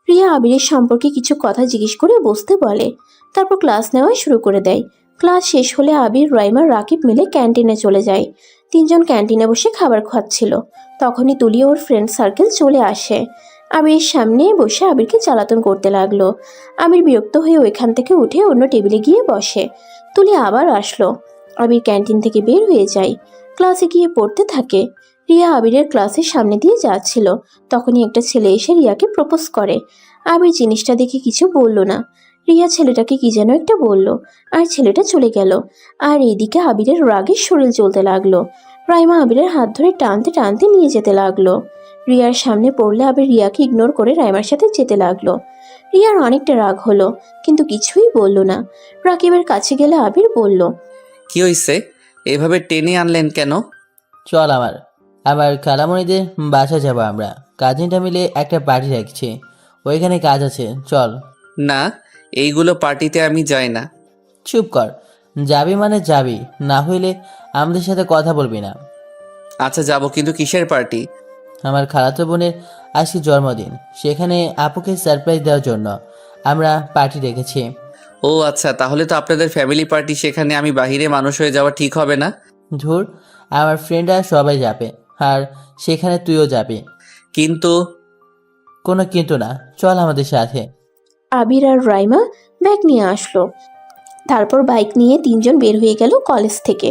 রিয়া আবিরের সম্পর্কে কিছু কথা জিজ্ঞেস করে বসতে বলে। তারপর ক্লাস নেওয়া শুরু করে দেয়। ক্লাস শেষ হলে আবির রাইমা রাকিব মিলে ক্যান্টিনে চলে যায়। তিনজন ক্যান্টিনে বসে খাবার খাচ্ছিল। তখনই তুলি ওর ফ্রেন্ড সার্কেল চলে আসে। আবিরের সামনে বসে আবিরকে জ্বালাতন করতে লাগলো। আবির বিরক্ত হয়ে ওইখান থেকে উঠে অন্য টেবিলে গিয়ে বসে। তুলি আবার আসলো। আবির ক্যান্টিন থেকে বের হয়ে যায়, ক্লাসে গিয়ে পড়তে থাকে। রিয়া আবিরের ক্লাসের সামনে দিয়ে যাচ্ছিল, তখনই একটা ছেলে এসে রিয়াকে প্রপোজ করে। আবির জিনিসটা দেখে কিছু বলল না। রিয়া ছেলেটাকে কি যেন একটা বলল, আর ছেলেটা চলে গেল। আর এদিকে আবিরের রাগে শরীর জ্বলতে লাগলো। রাইমা আবিরের হাত ধরে টানতে টানতে নিয়ে যেতে লাগলো। রিয়ার সামনে পড়লে আবির রিয়াকে ইগনোর করে রাইমার সাথে যেতে লাগলো। রিয়ার অনেকটা রাগ হলো, কিন্তু কিছুই বলল না। রাকিবের কাছে গেলে আবির বলল, কি হইছে? এভাবে টেনে আনলেন কেন? চল আমার খালামণিদের বাসা যাবো আমরা। কাজিনটা মিলে একটা পার্টি রাখছি, ওইখানে কাজ আছে, চল। না, এইগুলো পার্টিতে আমি যাই না। চুপ কর, যাবি মানে যাবি, না হইলে আমাদের সাথে কথা বলবি না। আচ্ছা যাবো, কিন্তু কিসের পার্টি? আমার খালাতো বোনের আজকে জন্মদিন, সেখানে আপুকে সারপ্রাইজ দেওয়ার জন্য আমরা পার্টি রেখেছি। ও আচ্ছা, তাহলে তো আপনাদের ফ্যামিলি পার্টি, সেখানে আমি বাহিরে মানুষ হয়ে যাওয়া ঠিক হবে না। ধুর, আমার ফ্রেন্ডরা সবাই যাবে, আর সেখানে তুইও যাবি। কিন্তু কোনো কিন্তু না, চল আমাদের সাথে। আবির আর রাইমা ব্যাগ নিয়ে আসলো। তারপর বাইক নিয়ে তিনজন বের হয়ে গেল কলেজ থেকে।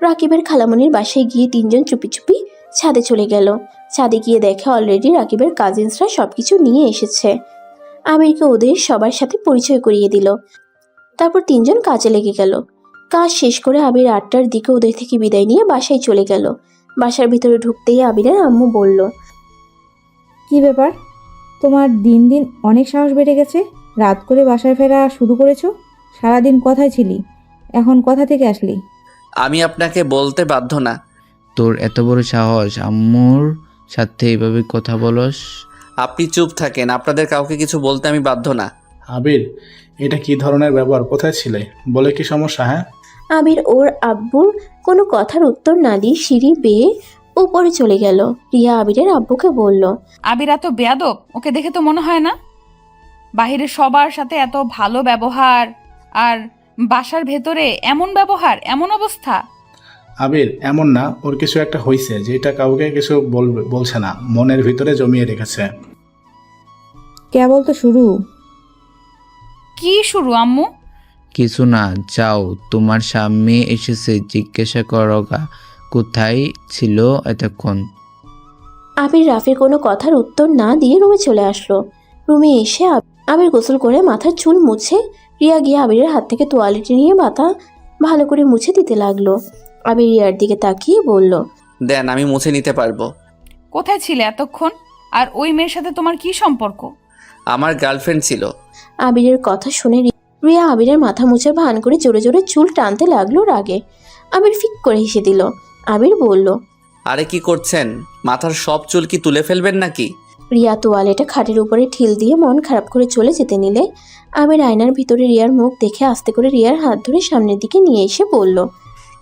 রাকিবের খালামণির বাসায় গিয়ে তিনজন চুপি চুপি ছাদে চলে গেল। ছাদে গিয়ে দেখে অলরেডি রাকিবের কাজিনসরা সবকিছু নিয়ে এসেছে। আবিরকে ওদের সবার সাথে পরিচয় করিয়ে দিল। তারপর তিনজন কাজে লেগে গেল। কাজ শেষ করে আবির 8টার দিকে ওদের থেকে বিদায় নিয়ে বাসায় চলে গেল। বাসার ভিতরে ঢুকতেই আবিরের আম্মু বলল, কি ব্যাপার, তোমার দিন দিন অনেক সাহস বেড়ে গেছে। রাত করে বাসায় ফেরা শুরু করেছো। সারাদিন কোথায় ছিলি, এখন কোথা থেকে আসলি? আমি আপনাকে বলতে বাধ্য না। তোর এত বড় সাহস, আম্মুর সাথে এইভাবে কথা বলস? আপনি চুপ থাকেন, আপনাদের কাউকে কিছু বলতে আমি বাধ্য না। আবির, এটা কি ধরনের ব্যবহার? কোথায় ছিলে? বলে কি সমস্যা? হ্যাঁ, আবির ওর আব্বুর কোনো কথার উত্তর না দিয়ে সিঁড়ি বেয়ে উপরে চলে গেল। রিয়া আবিরের আব্বুকে বলল, আবির এত বেয়াদব, ওকে দেখে তো মনে হয় না। বাহিরে সবার সাথে এত ভালো ব্যবহার, আর বাসার ভেতরে এমন ব্যবহার, এমন অবস্থা। আবির এমন না, ওর কিছু একটা হয়েছে যেটা কাউকে কিছু বলছে না, মনের ভিতরে জমিয়ে রেখেছে। কেবল তো শুরু। কি শুরু আম্মু? কিছু না, যাও, তোমার স্বামী এসেছে, জিজ্ঞাসা করো গা কোথায় ছিল এতক্ষণ। আবির রাফির কোনো কথার উত্তর না দিয়ে রুমে চলে আসলো। রুমে এসে আবির গোসল করে মাথার চুল মুছে রিয়া গিয়ে আবিরের হাত থেকে তোয়ালেটি নিয়ে মাথা ভালো করে মুছে দিতে লাগলো। আবির রিয়ার দিকে তাকিয়ে বলল, দেন, আমি মুছে নিতে পারবো। কোথায় ছিলে এতক্ষণ? আর ওই মেয়ের সাথে তোমার কি সম্পর্ক? আমার গার্লফ্রেন্ড ছিল। আবিরের কথা শুনে রিয়া আবিরের মাথা মুছে ভান করে জোরে জোরে চুল টানতে লাগলো রাগে। আবির ফিক করে হেসে দিল। আবির বলল, আরে কি করছেন? মাথার সব চুল কি তুলে ফেলবেন নাকি? রিয়া তোয়ালেটা খাটের উপরে ঠিল দিয়ে মন খারাপ করে চলে যেতে নিলে আবির আয়নার ভিতরে রিয়ার মুখ দেখে আস্তে করে রিয়ার হাত ধরে সামনের দিকে নিয়ে এসে বলল,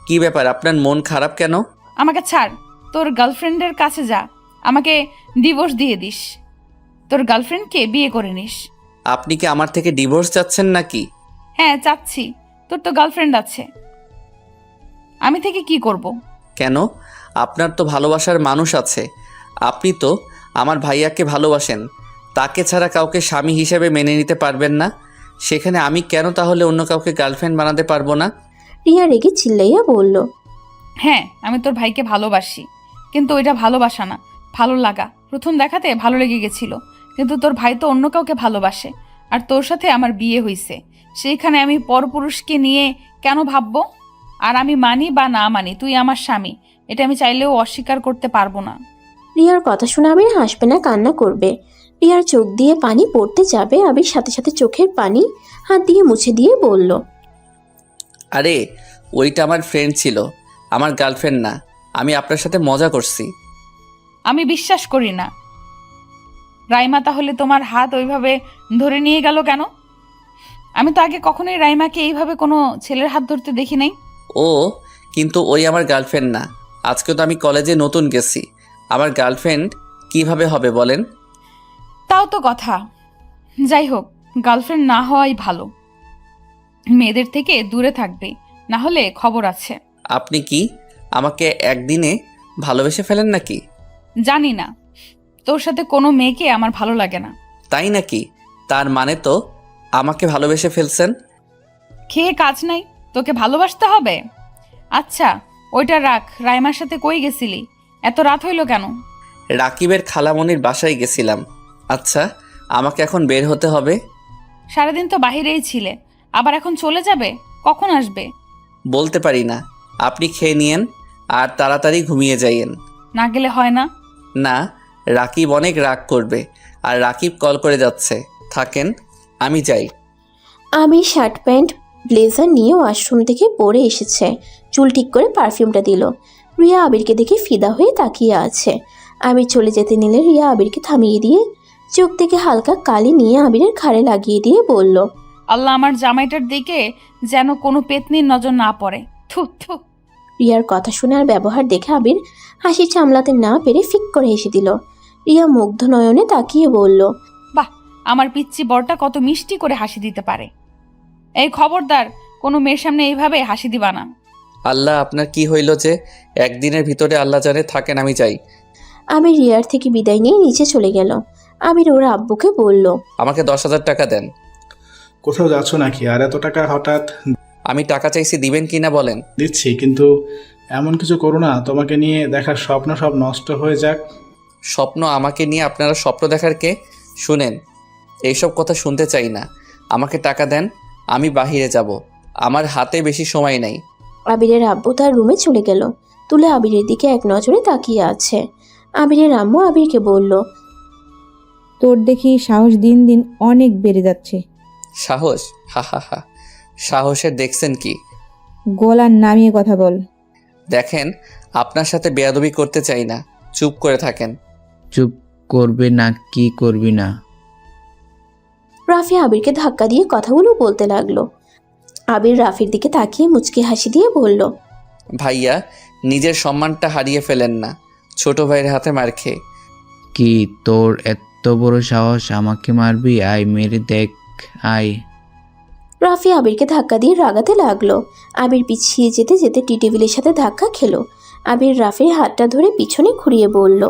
কি ব্যাপার, আপনার মন খারাপ কেন? আমাকে ছাড়, তোর গার্লফ্রেন্ডের কাছে যা, আমাকে ডিভোর্স দিয়ে দিস, তোর গার্লফ্রেন্ডকে বিয়ে করে নিস। আপনি কি আমার থেকে ডিভোর্স চাচ্ছেন নাকি? হ্যাঁ চাচ্ছি, তোর তো গার্লফ্রেন্ড আছে, আমি থেকে কি করব? কেন? আপনার তো ভালোবাসার মানুষ আছে। আপনি তো আমার ভাইয়াকে ভালোবাসেন, তাকে ছাড়া কাউকে স্বামী হিসেবে মেনে নিতে পারবেন না। সেখানে আমি কেন তাহলে অন্য কাউকে গার্লফ্রেন্ড বানাতে পারবো না? রিয়া রেগে চিল্লাইয়া বলল, হ্যাঁ আমি তোর ভাইকে ভালোবাসি, কিন্তু ওইটা ভালোবাসা না, ভালো লাগা। প্রথম দেখাতে ভালো লেগে গেছিল, কিন্তু তোর ভাই তো অন্য কাউকে ভালোবাসে, আর তোর সাথে আমার বিয়ে হয়েছে, সেইখানে আমি পরপুরুষকে নিয়ে কেন ভাববো? আর আমি মানি বা না মানি, তুই আমার স্বামী, এটা আমি চাইলেও অস্বীকার করতে পারবো না। রিয়ার কথা শুনে আবির হাসবে না কান্না করবে। রিয়ার চোখ দিয়ে পানি পড়তে যাবে, আবির সাথে সাথে চোখের পানি হাত দিয়ে মুছে দিয়ে বলল, আরে ওইটা আমার ফ্রেন্ড ছিল, আমার গার্লফ্রেন্ড না। আমি আপনার সাথে মজা করছি। আমি বিশ্বাস করি না। রাইমা তাহলে তোমার হাত ওইভাবে ধরে নিয়ে গেল কেন? আমি তো আগে কখনোই রাইমাকে এইভাবে কোনো ছেলের হাত ধরতে দেখি নাই। ও কিন্তু ওই আমার গার্লফ্রেন্ড না। আজকে তো আমি কলেজে নতুন গেছি, আমার গার্লফ্রেন্ড কিভাবে হবে বলেন? তাও তো কথা। যাই হোক, গার্লফ্রেন্ড না হওয়াই ভালো, মেয়েদের থেকে দূরে থাকবে, না হলে খবর আছে। আপনি কি আমাকে একদিনে ভালোবেসে ফেলেন নাকি? জানি না, তোর সাথে কোনো মেয়েকে আমার ভালো লাগে না। তাই নাকি? তার মানে তো আমাকে ভালোবেসে ফেলছেন। খেয়ে কাজ নাই, তোকে ভালোবাসতে হবে? আচ্ছা ওইটা রাখ, রাইমার সাথে কই গেছিলি? এত রাত হইল কেন? রাকিবের খালামণির বাসায় গেছিলাম। আচ্ছা, আমাকে এখন বের হতে হবে। সারাদিন তো বাহিরেই ছিলে, আবার এখন চলে যাবে? কখন আসবে? বলতে পারি না। আপনি খেয়ে নিয়েন আর তাড়াতাড়ি ঘুমিয়ে যাইয়েন। না গেলে হয় না? না, রাকিব অনেক রাগ করবে। আর রাকিব কল করে যাচ্ছে। থাকেন, আমি যাই। আমি শার্ট প্যান্ট ব্লেজার নিয়ে ওয়াশরুম থেকে পরে এসেছে। চুল ঠিক করে পারফিউমটা দিল। রিয়া আবিরকে দেখে ফিদা হয়ে তাকিয়ে আছে। আবির চলে যেতে নিলে রিয়া আবিরকে থামিয়ে দিয়ে চোখ থেকে হালকা কালি নিয়ে আবিরের ঘাড়ে লাগিয়ে দিয়ে বলল, আল্লাহ আমার জামাইটার দিকে যেন কোনো পেতনির নজর না পড়ে। থু থু। রিয়ার কথা শুনে আর ব্যবহার দেখে আবির হাসি সামলাতে না পেরে ফিক করে হেসে দিল। রিয়া মুগ্ধ নয়নে তাকিয়ে বলল, বাহ, আমার পিচ্চি বরটা কত মিষ্টি করে হাসি দিতে পারে। এই খবরদার, কোনো মেয়ের সামনে এইভাবে হাসি দিবা না। আল্লাহ, আপনার কি হইল যে একদিনের ভিতরে? আল্লাহ জানে। থাকেন, আমি যাই। আবির রিয়ার থেকে বিদায় নিয়ে নিচে চলে গেল। আবির ওর আব্বুকে বলল, আমাকে 10,000 টাকা দেন। কোথাও যাচ্ছ নাকি? আর এত টাকা হঠাৎ? আমি টাকা চাইছি, দিবেন কি না বলেন? দিচ্ছি, কিন্তু এমন কিছু করো না তোমাকে নিয়ে দেখার স্বপ্ন সব নষ্ট হয়ে যাক। স্বপ্ন? আমাকে নিয়ে আপনারা স্বপ্ন দেখার কে? শুনেন, এইসব কথা শুনতে চাই না। আমাকে টাকা দেন, আমি বাহিরে যাব। আমার হাতে বেশি সময় নাই। আবিরের আব্বু তার রুমে চলে গেল। তুলে আবিরের দিকে এক নজরে তাকিয়ে আছে। আবিরের আম্মু আবিরকে বলল, তোর দেখি সাহস দিন দিন অনেক বেড়ে যাচ্ছে। সাহস? হা হা হা। সাহসের দেখছেন কি? গলা নামিয়ে কথা বল। দেখেন, আপনার সাথে বেয়াদবি করতে চাই না। চুপ করে থাকেন। চুপ করবে না কি করবি না? রাফি আবিরকে ধাক্কা দিয়ে কথাগুলো বলতে লাগলো। আবির রাফির দিকে তাকিয়ে মুচকি হাসি দিয়ে বলল, ভাইয়া, নিজের সম্মানটা হারিয়ে ফেলেন না ছোট ভাইয়ের হাতে মার খেয়ে। কি তোর এত বড় সাহস আমাকে মারবি? আয় মেরে দেখ, আয়। রাফি আবিরকে ধাক্কা দিয়ে রাগাতে লাগলো। আবির পিছিয়ে যেতে যেতে টি টেবিলের সাথে ধাক্কা খেলো। আবির রাফির হাতটা ধরে পিছনে ঘুরিয়ে বলল,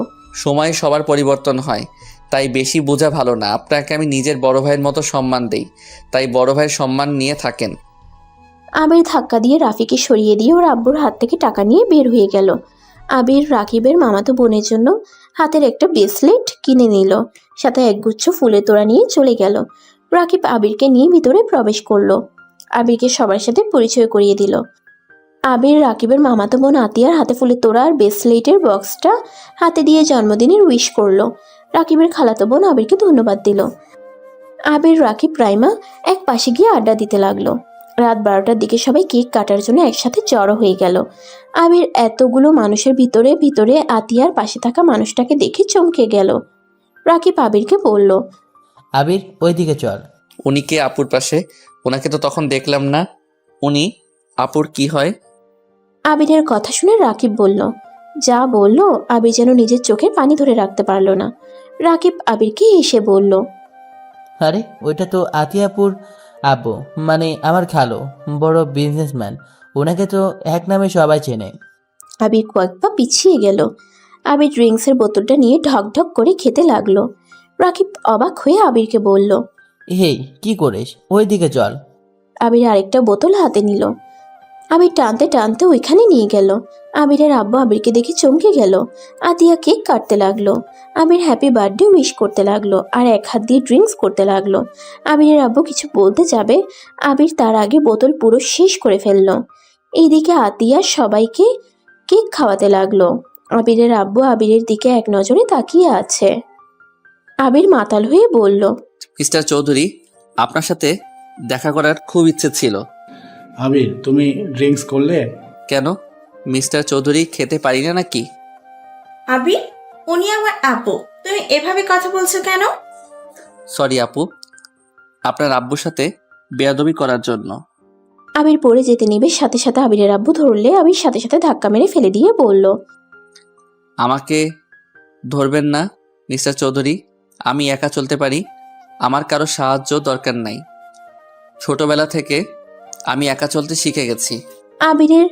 সময় সবার পরিবর্তন হয়, তাই বেশি বোঝা ভালো না। আপনাকে আমি নিজের বড় ভাইয়ের মতো সম্মান দেই, তাই বড় ভাইয়ের সম্মান নিয়ে থাকেন। আবির ধাক্কা দিয়ে রাফিকে সরিয়ে দিয়ে ওর আব্বুর হাত থেকে টাকা নিয়ে বের হয়ে গেল। আবির রাকিবের মামাতো বোনের জন্য হাতের একটা ব্রেসলেট কিনে নিল, সাথে একগুচ্ছ ফুলের তোড়া নিয়ে চলে গেল। রাকিব আবিরকে নিয়ে ভিতরে প্রবেশ করলো। আবিরকে সবার সাথে পরিচয় করিয়ে দিল। আবির রাকিবের মামাতো বোন আতিয়ার হাতে ফুলের তোড়া আর ব্রেসলেটের বক্সটা হাতে দিয়ে জন্মদিনের উইশ করলো। রাকিবের খালাতো বোন আবিরকে ধন্যবাদ দিল। আবির, রাকিব, রাইমা এক পাশে গিয়ে আড্ডা দিতে লাগলো। রাত 12টার দিকে সবাই কেক কাটার জন্য একসাথে জড়ো হয়ে গেল। আবির এতগুলো মানুষের ভিতরে ভিতরে আতিয়ার পাশে থাকা মানুষটাকে দেখে চমকে গেল। রাকিব আবিরকে বলল, আবির ওইদিকে চল। উনি কে আপুর পাশে? ওনাকে তো তখন দেখলাম না। উনি আপুর কি হয়? আবিরের কথা শুনে রাকিব বলল, যা বলল আবির যেন নিজের চোখে পানি ধরে রাখতে পারল না। রাকিব আবিরকে এসে বলল, আরে ওইটা তো আতিয়াপুর আব্বু, মানে আমার খালো, বড় বিজনেসম্যান। ওনাকে তো এক নামে সবাই চেনে। আবির কয়েক পা পিছিয়ে গেল। আবির ড্রিঙ্কসের বোতলটা নিয়ে ঢক ঢক করে খেতে লাগলো। রাকিব অবাক হয়ে আবিরকে বলল, হেই, কি করিস? ওইদিকে চল। আবির আরেকটা বোতল হাতে নিল। আবির টানতে টানতে ওইখানে নিয়ে গেল। আবিরের আব্বু আবিরকে দেখে চমকে গেল। আতিয়া কেক কাটতে লাগলো। আবির হ্যাপি বার্থডে উইশ করতে লাগলো আর এক হাত দিয়ে ড্রিঙ্কস করতে লাগলো। আবিরের আব্বু কিছু বলতে যাবে, আবির তার আগে বোতল পুরো শেষ করে ফেলল। এইদিকে আতিয়া সবাইকে কেক খাওয়াতে লাগলো। আবিরের আব্বু আবিরের দিকে এক নজরে তাকিয়ে আছে। আবির মাতাল হয়ে বলল, মিস্টার চৌধুরী, আপনার সাথে দেখা করার খুব ইচ্ছে ছিল। আবির, তুমি ড্রিঙ্কস করলে? কেন মিস্টার চৌধুরী, খেতে পারি না নাকি? আবির, উনি আমার আপু, তুমি এভাবে কথা বলছো কেন? সরি আপু, আপনার আব্বুর সাথে বেয়াদবি করার জন্য। আবির পড়ে যেতে নিবে, সাথে সাথে আবিরের আব্বু ধরলে আবির সাথে সাথে ধাক্কা মেরে ফেলে দিয়ে বলল, আমাকে ধরবেন না মিস্টার চৌধুরী, আমি একা চলতে পারি। আমার কারো সাহায্য দরকার নাই। ছোটবেলা থেকে আমি একা চলতে শিখে গেছি। আবিরের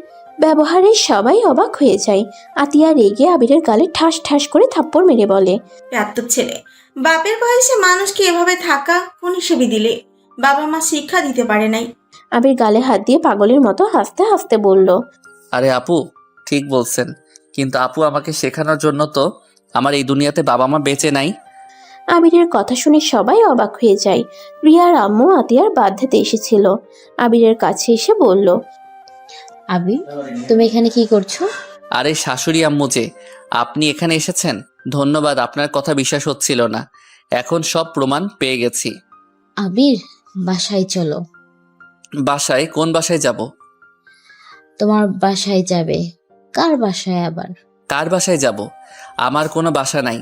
ব্যবহারে সবাই অবাক হয়ে যায়। আতিয়া রেগে আবিরের গালে ঠাস ঠাস করে থাপ্পড় মেরে বলে, প্রাপ্তব ছেলে, বাপের বয়সে মানুষকে এভাবে থাকা কোন হিসেবে দিলে? বাবা মা শিক্ষা দিতে পারে নাই। আবির গালে হাত দিয়ে পাগলের মতো হাসতে হাসতে বলল, আরে আপু, ঠিক বলছেন, কিন্তু আপু আমাকে শেখানোর জন্য তো আমার এই দুনিয়াতে বাবা মা বেঁচে নাই। আবিরের কথা শুনে সবাই অবাক হয়ে যায়। রিয়ার আম্মু আতিয়ার বাধ্যতে এসেছিল। আবিরের কাছে এসে বলল, আবির, তুমি এখানে কি করছো? আরে শাশুড়ি আম্মু যে, আপনি এখানে এসেছেন, ধন্যবাদ। আপনার কথা বিশ্বাস হচ্ছিল না, এখন সব প্রমাণ পেয়ে গেছি। আবির, বাসায় চলো। বাসায়? কোন বাসায় যাব? তোমার বাসায় যাবে। কার বাসায় আবার? কার বাসায় যাব? আমার কোনো বাসা নাই,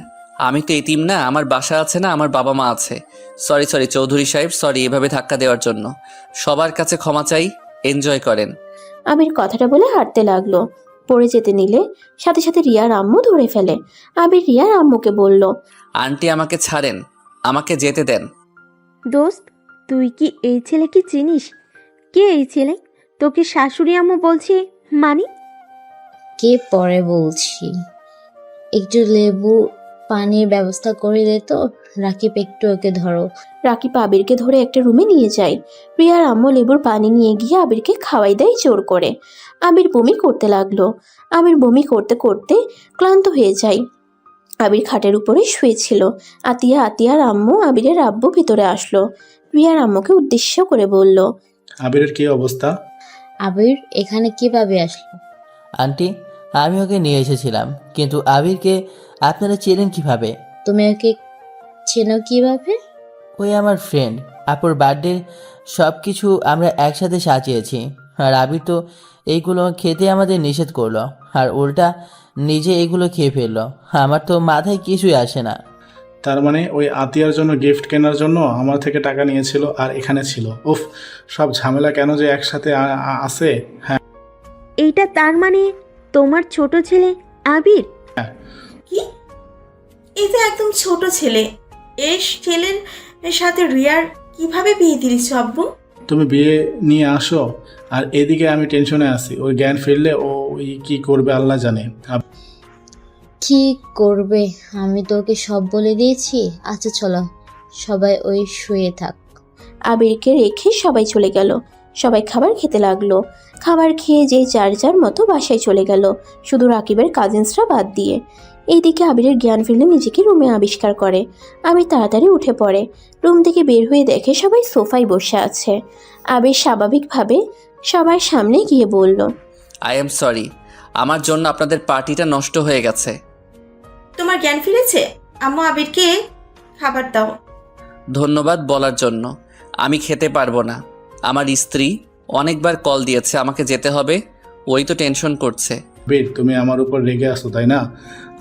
আমি তো এতিম না, আমার বাসা আছে না, আমার বাবা মা আছে। সরি চৌধুরী সাহেব, সরি এভাবে ধাক্কা দেওয়ার জন্য। সবার কাছে ক্ষমা চাই, এনজয় করেন। আবির কথাটা বলে হাঁটতে লাগলো। পড়ে যেতে নিলে সাথে সাথে রিয়ার আম্মু ধরে ফেলে। আবির রিয়ার আম্মুকে বলল, আন্টি আমাকে ছাড়েন, আমাকে যেতে দেন। দোস্ত, তুই কি এই ছেলেকে চিনিস? কে এই ছেলে? তোকে শাশুড়ি আম্মু বলছে মানে? কে পরে বলছি। একটু লেবু পানির ব্যবস্থা করে দে তো। রাকিব, একটু ওকে ধরো। রাকিব আবিরকে ধরে একটা রুমে নিয়ে যায়। রিয়ার আম্মু লেবুর পানি নিয়ে গিয়ে আবিরকে খাওয়াই দেয় জোর করে। আবির বমি করতে লাগলো। আবির বমি করতে করতে ক্লান্ত হয়ে যায়। আবির খাটের উপরে শুয়েছিল। আতিয়ার আম্মু আবিরের আব্বু ভিতরে আসলো। রিয়ার আম্মুকে উদ্দেশ্য করে বলল, আবিরের কি অবস্থা? আবির এখানে কিভাবে আসলো? আন্টি, আমি ওকে নিয়ে এসেছিলাম, কিন্তু আবিরকে আপনারা চেনেন কিভাবে? তুমি ওকে চেনো কিভাবে? ওই আমার ফ্রেন্ড, আপুর বার্থডে সব কিছু আমরা একসাথে সাজিয়েছি। আর আবির তো এইগুলো খেতে আমাদের নিষেধ করলো, আর উল্টা নিজে এগুলো খেয়ে ফেললো। আমার তো মাথায় কিছুই আসে না। তার মানে ওই আতিয়ার জন্য গিফট কেনার জন্য আমার থেকে টাকা নিয়েছিল আর এখানে ছিল। উফ, সব ঝামেলা কেন যে একসাথে আছে। হ্যাঁ, এইটা তার মানে তোমার ছোট ছেলে আবির? কি? এই তো একদম ছোট ছেলে। এই ছেলের সাথে রিয়ার কিভাবে বিয়ে দিলিস আব্বু? তুমি বিয়ে নিয়ে আসো, আর এদিকে আমি টেনশনে আছি। ওই জ্ঞান ফিরলে ও কি করবে আল্লাহ জানে। কি করবে? আমি তো ওকে সব বলে দিয়েছি। আচ্ছা চলো, সবাই ওই শুয়ে থাক। আবিরকে রেখে সবাই চলে গেল। সবাই খাবার খেতে লাগলো। খাবার খেয়ে যে যার যার মতো বাসায় চলে গেল, শুধু রাকিবের কাজিনসরা বাদ দিয়ে। এইদিকে আবিরের জ্ঞান ফিরলে নিজেকে রুমে আবিষ্কার করে। আবির তাড়াতাড়ি উঠে পড়ে। রুম থেকে বের হয়ে দেখে সবাই সোফায় বসে আছে। আবির স্বাভাবিকভাবে সবার সামনে গিয়ে বলল, আই এম সরি, আমার জন্য আপনাদের পার্টিটা নষ্ট হয়ে গেছে। তোমার জ্ঞান ফিরেছে? আম্মু আবিরকে খাবার দাও। ধন্যবাদ বলার জন্য। আমি খেতে পারবো না, আমার স্ত্রী অনেকবার কল দিয়েছে, আমাকে যেতে হবে, ওই তো টেনশন করছে। আবির, তুমি আমার উপর রেগে আসো তাই না?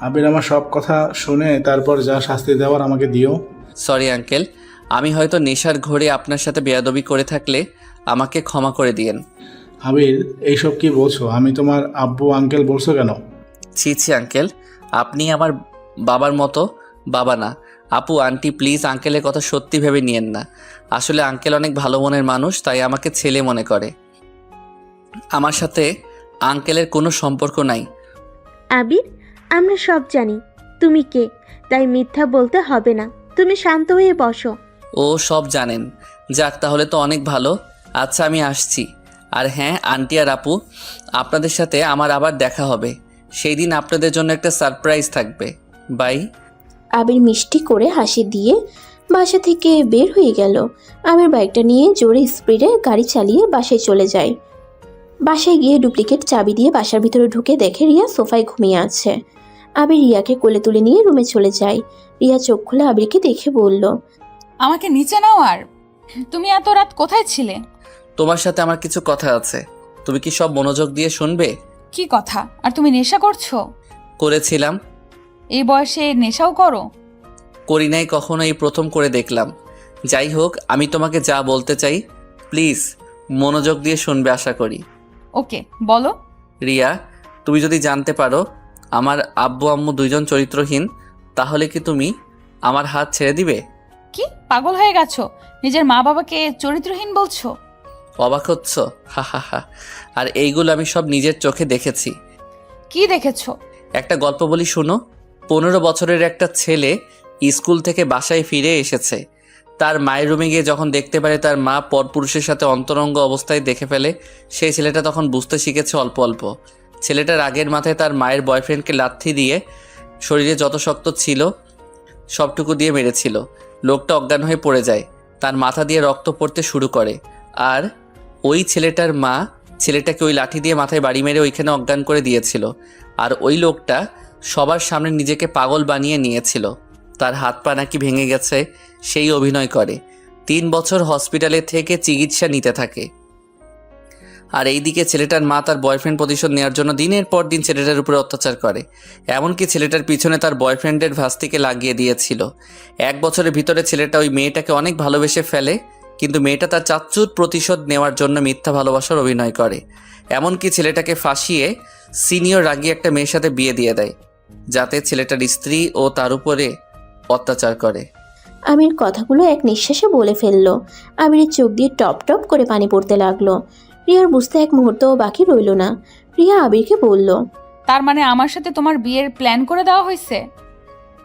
আবির আমার সব কথা শুনে তারপর যা শাস্তি দেওয়ার আমাকে দিও। সরি আঙ্কেল, আমি হয়তো নেশার ঘোরে আপনার সাথে বেয়াদবি করে থাকলে আমাকে ক্ষমা করে দিয়েন। আবির, এইসব কি বলছো? আমি তোমার আব্বু আঙ্কেল বলছো কেন? ছি আঙ্কেল, আপনি আমার বাবার মতো। বাবা না, আপু আন্টি প্লিজ আঙ্কেলের কথা সত্যি ভেবে নিয়েন না। আসলে আঙ্কেল অনেক ভালো মনের মানুষ, তাই আমাকে ছেলে মনে করে। আমার সাথে আঙ্কেলের কোনো সম্পর্ক নাই। আবির, আমরা সব জানি তুমি কে, তাই মিথ্যা বলতে হবে না। তুমি শান্ত হয়ে বসো। ও সব জানেন? যাক, তাহলে তো অনেক ভালো। আচ্ছা, আমি আসছি। আর হ্যাঁ আন্টি আর আপু, আপনাদের সাথে আমার আবার দেখা হবে। সেই দিন আপনাদের জন্য একটা সারপ্রাইজ থাকবে। বাই। আবির মিষ্টি করে হাসি দিয়ে বাসা থেকে বের হয়ে গেল। আবির বাইকটা নিয়ে জোরে স্পিডে গাড়ি চালিয়ে বাসায় চলে যায়। বাসায় গিয়ে ডুপ্লিকেট চাবি দিয়ে বাসার ভিতরে ঢুকে দেখে রিয়া সোফায় ঘুমিয়ে আছে। আবির রিয়াকে কোলে তুলে নিয়ে রুমে চলে যায়। রিয়া চোখ খুলে আবিরকে দেখে বলল, আমাকে নিচে নাও। আর তুমি এত রাত কোথায় ছিলে? তোমার সাথে আমার কিছু কথা আছে, তুমি কি সব মনোযোগ দিয়ে শুনবে? কি কথা? আর তুমি নেশা করছো? করেছিলাম। এই বয়সে নেশাও করো? করি নাই কখনো, এই প্রথম করে দেখলাম। যাই হোক, আমি তোমাকে যা বলতে চাই প্লিজ মনোযোগ দিয়ে শুনবে আশা করি। ওকে, বলো। রিয়া, তুমি যদি জানতে পারো আমার আব্বু আম্মু দুইজন চরিত্রহীন, তাহলে কি তুমি আমার হাত ছেড়ে দিবে? কি পাগল হয়ে গেছো? নিজের মা বাবাকে চরিত্রহীন বলছো? অবাক হচ্ছ? হা হা হা। আর এইগুলো আমি সব নিজের চোখে দেখেছি। কি দেখেছো? একটা গল্প বলি শুনো। 15 বছরের একটা ছেলে স্কুল থেকে বাসায় ফিরে এসেছে। তার মায়ের রুমে গিয়ে যখন দেখতে পারে তার মা পরপুরুষের সাথে অন্তরঙ্গ অবস্থায় দেখে ফেলে, সেই ছেলেটা তখন বুঝতে শিখেছে অল্প অল্প। ছেলেটার আগের মাথায় তার মায়ের বয়ফ্রেন্ডকে লাথি দিয়ে শরীরে যত শক্ত ছিল সবটুকু দিয়ে মেরেছিল। লোকটা অজ্ঞান হয়ে পড়ে যায়, তার মাথা দিয়ে রক্ত পড়তে শুরু করে। আর ওই ছেলেটার মা ছেলেটাকে ওই লাঠি দিয়ে মাথায় বাড়ি মেরে ওইখানে অজ্ঞান করে দিয়েছিল। আর ওই লোকটা সবার সামনে নিজেকে পাগল বানিয়ে নিয়েছিল। তার হাত পা নাকি ভেঙে গেছে, সেই অভিনয় করে। 3 বছর হসপিটালে থেকে চিকিৎসা নিতে থাকে। আর এইদিকে ছেলেটার মা তার বয়ফ্রেন্ড প্রতিশোধ নেওয়ার জন্য দিনের পর দিন ছেলেটার উপরে অত্যাচার করে। এমনকি ছেলেটার পিছনে তার বয়ফ্রেন্ডের ভাস্তিকে লাগিয়ে দিয়েছিল। 1 বছরের ভিতরে ছেলেটা ওই মেয়েটাকে অনেক ভালোবেসে ফেলে, কিন্তু মেয়েটা তার চাচ্চুর প্রতিশোধ নেওয়ার জন্য মিথ্যা ভালোবাসার অভিনয় করে। এমনকি ছেলেটাকে ফাঁসিয়ে সিনিয়র রাগী একটা মেয়ের সাথে বিয়ে দিয়ে দেয়, যাতে ছেলেটার স্ত্রী ও তার উপরে অত্যাচার করে। আবির কথাগুলো এক নিঃশ্বাসে বলে ফেললো। আবিরের চোখ দিয়ে টপ টপ করে পানি পড়তে লাগলো। রিয়ার বুঝতে এক মুহূর্তও বাকি রইল না। রিয়া আবিরকে বলল, তার মানে আমার সাথে তোমার বিয়ের প্ল্যান করে দেওয়া হয়েছে?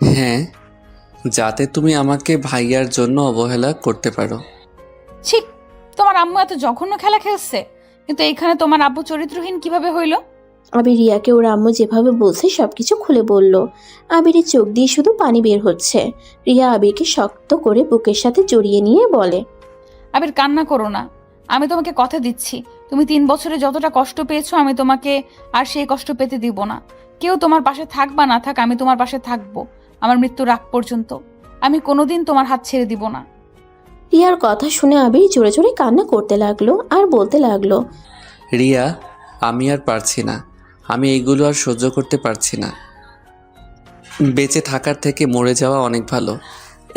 হ্যাঁ, যাতে তুমি আমাকে ভাইয়ার জন্য অবহেলা করতে পারো। ঠিক, তোমার আম্মু এত জঘন্য খেলা খেলছে, কিন্তু এইখানে তোমার আব্বু চরিত্রহীন কিভাবে হইল? আবির রিয়াকে ওর আম্মু যেভাবে বলছে সবকিছু খুলে বলল। আবিরের চোখ দিয়ে শুধু পানি বের হচ্ছে। রিয়া আবিরকে শক্ত করে বুকের সাথে জড়িয়ে নিয়ে বলে, আবির কান্না করো না, আমি তোমাকে কথা দিচ্ছি, তুমি 3 বছরে যতটা কষ্ট পেয়েছো আমি তোমাকে আর সেই কষ্ট পেতে দিব না। কেউ তোমার পাশে থাক বা না থাক, আমি তোমার পাশে থাকবো আমার মৃত্যুর আগ পর্যন্ত। আমি কোনোদিন তোমার হাত ছেড়ে দিব না। রিয়ার কথা শুনে আবির জোরে জোরে কান্না করতে লাগলো আর বলতে লাগলো, রিয়া, আমি আর পারছি না, আমি এইগুলো আর সহ্য করতে পারছি না। বেঁচে থাকার থেকে মরে যাওয়া অনেক ভালো।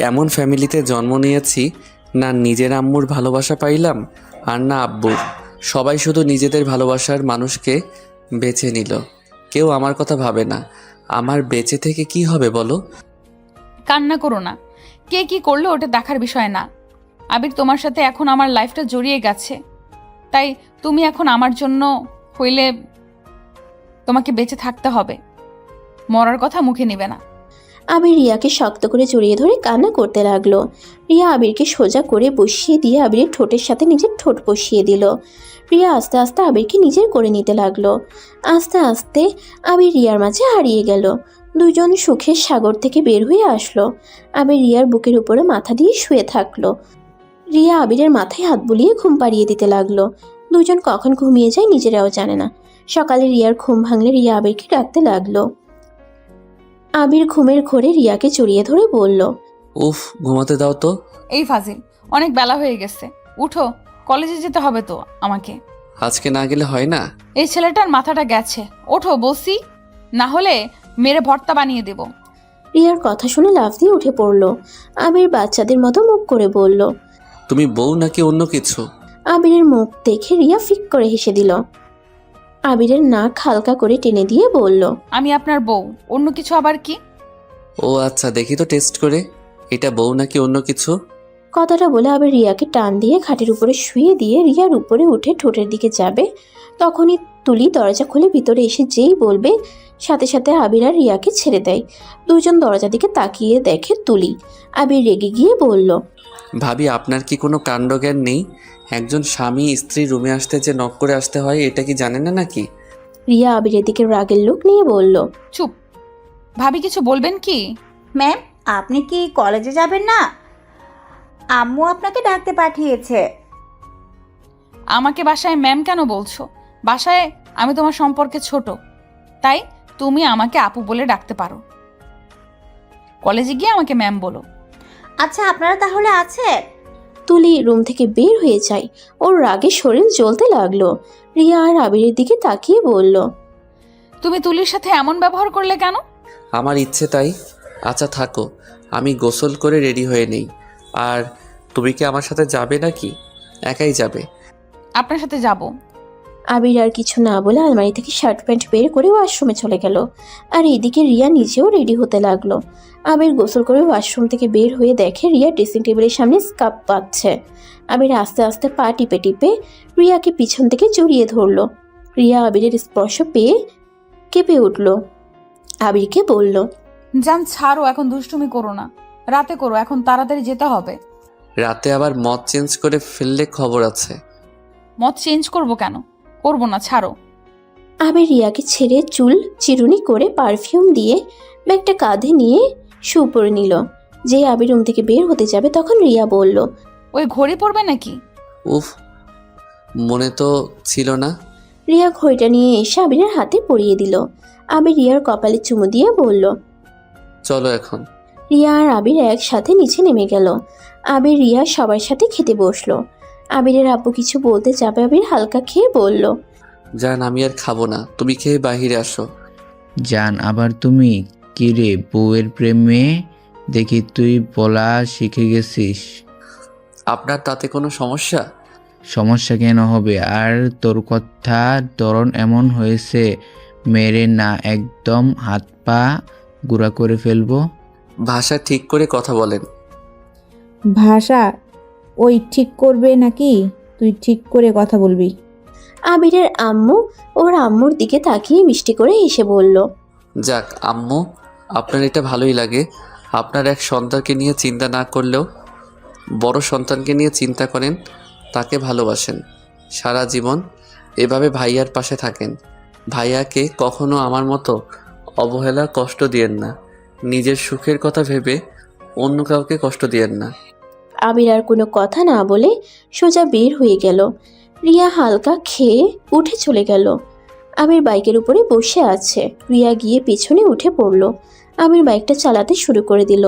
এমন ফ্যামিলিতে জন্ম নিয়েছি, না নিজের আম্মুর ভালোবাসা পাইলাম আর না আব্বুর। সবাই শুধু নিজেদের ভালোবাসার মানুষকে বেছে নিল, কেউ আমার কথা ভাবে না। আমার বেঁচে থেকে কি হবে বলো? কান্না করো না, কে কি করলো ওটা দেখার বিষয় না। আবির, তোমার সাথে এখন আমার লাইফটা জড়িয়ে গেছে, তাই তুমি এখন আমার জন্য হইলে তোমাকে বেঁচে থাকতে হবে, মরার কথা মুখে নিবে না। আবির রিয়াকে শক্ত করে জড়িয়ে ধরে কান্না করতে লাগলো। রিয়া আবিরকে সোজা করে বসিয়ে দিয়ে আবিরের ঠোঁটের সাথে নিজের ঠোঁট বসিয়ে দিল। রিয়া আস্তে আস্তে আবিরকে নিজের করে নিতে লাগলো। আস্তে আস্তে আবির রিয়ার মাঝে হারিয়ে গেল। দুজন সুখের সাগর থেকে বের হয়ে আসলো। আবির রিয়ার বুকের উপরে মাথা দিয়ে শুয়ে থাকলো। রিয়া আবিরের মাথায় হাত বুলিয়ে ঘুম পাড়িয়ে দিতে লাগলো। দুজন কখন ঘুমিয়ে যায় নিজেরাও জানে না। সকালে রিয়ার ঘুম ভাঙলে রিয়া আবিরকে ডাকতে লাগলো। আবির ঘুমের ঘোরে রিয়াকে জড়িয়ে ধরে বলল, উফ, ঘুমাতে দাও তো। এই ফাজিল, অনেক বেলা হয়ে গেছে, উঠো, কলেজে যেতে হবে তো আমাকে। আজকে না গেলে হয় না? এই ছেলেটার মাথাটা গেছে, ওঠো বলছি, না হলে মেরে ভর্তা বানিয়ে দেব। রিয়ার কথা শুনে লাফ দিয়ে উঠে পড়ল। আবির বাচ্চাদের মতো মুখ করে বলল, তুমি বউ নাকি অন্য কিছু? আবিরের মুখ দেখে রিয়া ফিক করে হেসে দিল। আবিরের নাক হালকা করে টেনে দিয়ে বলল, আমি আপনার বউ, অন্য কিছু আবার কি? ও আচ্ছা, দেখি তো টেস্ট করে, এটা বউ নাকি অন্য কিছু। কথাটা বলে আবির রিয়াকে টান দিয়ে খাটের উপরে শুয়ে দিয়ে রিয়ার উপরে উঠে ঠোঁটের দিকে যাবে। তখনই তুলি দরজা খুলে ভিতরে এসে যেই বলবে, সাথে সাথে আবির আর রিয়াকে ছেড়ে দেয়। দুজন দরজা দিকে তাকিয়ে দেখে তুলি। আবির রেগে গিয়ে বলল, ভাবি, আপনার কি কোনো কাণ্ডজ্ঞান নেই? একজন স্বামী স্ত্রী রুমে আসতে যে নক করে আসতে হয়, এটা কি জানেন না নাকি? রিয়া আবিরের দিকে রাগের লোক নিয়ে বলল, চুপ, ভাবি কিছু বলবেন কি? ম্যাম, আপনি কি কলেজে যাবেন না? আম্মু আপনাকে ডাকতে পাঠিয়েছে। আমাকে বাসায় ম্যাম কেন বলছো? বাসায় আমি তোমার সম্পর্কে ছোট, তাই তুমি আমাকে আপু বলে ডাকতে পারো, কলেজে গিয়ে আমাকে ম্যাম বলো। আচ্ছা, আপনারা তাহলে আছেন? তুলি রুম থেকে বের হয়ে যায়। ওর রাগে শরীর জ্বলতে লাগলো। রিয়া আর আবিরের দিকে তাকিয়ে বলল, তুমি তুলির সাথে এমন ব্যবহার করলে কেন? আমার ইচ্ছে তাই। আচ্ছা থাকো, আমি গোসল করে রেডি হয়ে নেই। আর তুমি কি আমার সাথে যাবে নাকি একাই যাবে? আপনার সাথে যাব। আবির আর কিছু না বলে আলমারি থেকে শার্ট প্যান্ট বের করে ওয়াশরুমে চলে গেল। আর এদিকে রিয়া নিজেও রেডি হতে লাগলো। আবির গোসল করে ওয়াশরুম থেকে বের হয়ে দেখে রিয়া ড্রেসিং টেবিলের সামনে স্কার্ফ পাচ্ছে। আবির আস্তে আস্তে পা টিপে টিপে রিয়াকে পিছন থেকে জড়িয়ে ধরলো। রিয়া আবিরের স্পর্শ পেয়ে কেঁপে উঠল। আবিরকে বলল, জান ছাড়ো, এখন দুষ্টুমি করো না, রাতে করো, এখন তাড়াতাড়ি যেতে হবে। রাতে আবার মদ চেঞ্জ করে ফেললে খবর আছে। মত চেঞ্জ করব কেন? করবো না, ছাড়ো। আবির রিয়াকে ছেড়ে চুল চিরুনি করে পারফিউম দিয়ে ব্যাগটা কাঁধে নিয়ে শু পরে নিল। যে আবির রুম থেকে বের হতে যাবে তখন রিয়া বলল, ওই ঘড়ি পড়বে নাকি? উফ, মনে তো ছিল না। রিয়া ঘড়িটা নিয়ে এসে আবিরের হাতে পরিয়ে দিল। আবির রিয়ার কপালে চুমু দিয়ে বলল, চলো এখন। রিয়া আর আবির একসাথে নিচে নেমে গেল। আবির রিয়া সবার সাথে খেতে বসলো। আবিরের আব্বু কিছু বলতে যাবে, আবির হালকা খেয়ে বলল, জান আমি আর খাবো না, তুমি খেয়ে বাহিরে আসো। জান আবার তুমি? কি রে বউয়ের প্রেমে দেখি তুই বলা শিখে গেছিস। আপনার তাতে কোনো সমস্যা? সমস্যা কেন হবে? আর তোর কথা ধরন এমন হয়েছে মেরে না একদম হাত পা গুঁড়া করে ফেলবো। ভাষা ঠিক করে কথা বলেন। ভাষা ওই ঠিক করবে নাকি? তুই ঠিক করে কথা বলবি। আবিরের আম্মু ওর আম্মুর দিকে তাকিয়ে মিষ্টি করে হেসে বলল, যাক আম্মু, আপনার এটা ভালোই লাগে। আপনার এক সন্তানকে নিয়ে চিন্তা না করলেও বড় সন্তানকে নিয়ে চিন্তা করেন, তাকে ভালোবাসেন, সারা জীবন এভাবে ভাইয়ার পাশে থাকেন। ভাইয়াকে কখনো আমার মতো অবহেলা কষ্ট দিয়েন না। নিজের সুখের কথা ভেবে অন্য কাউকে কষ্ট দিয়েন না। আবির আর কোনো কথা না বলে সোজা বের হয়ে গেল। রিয়া হালকা খেয়ে উঠে চলে গেল। আবির বাইকের উপরে বসে আছে। রিয়া গিয়ে পিছনে উঠে পড়ল। আবির বাইকটা চালাতে শুরু করে দিল।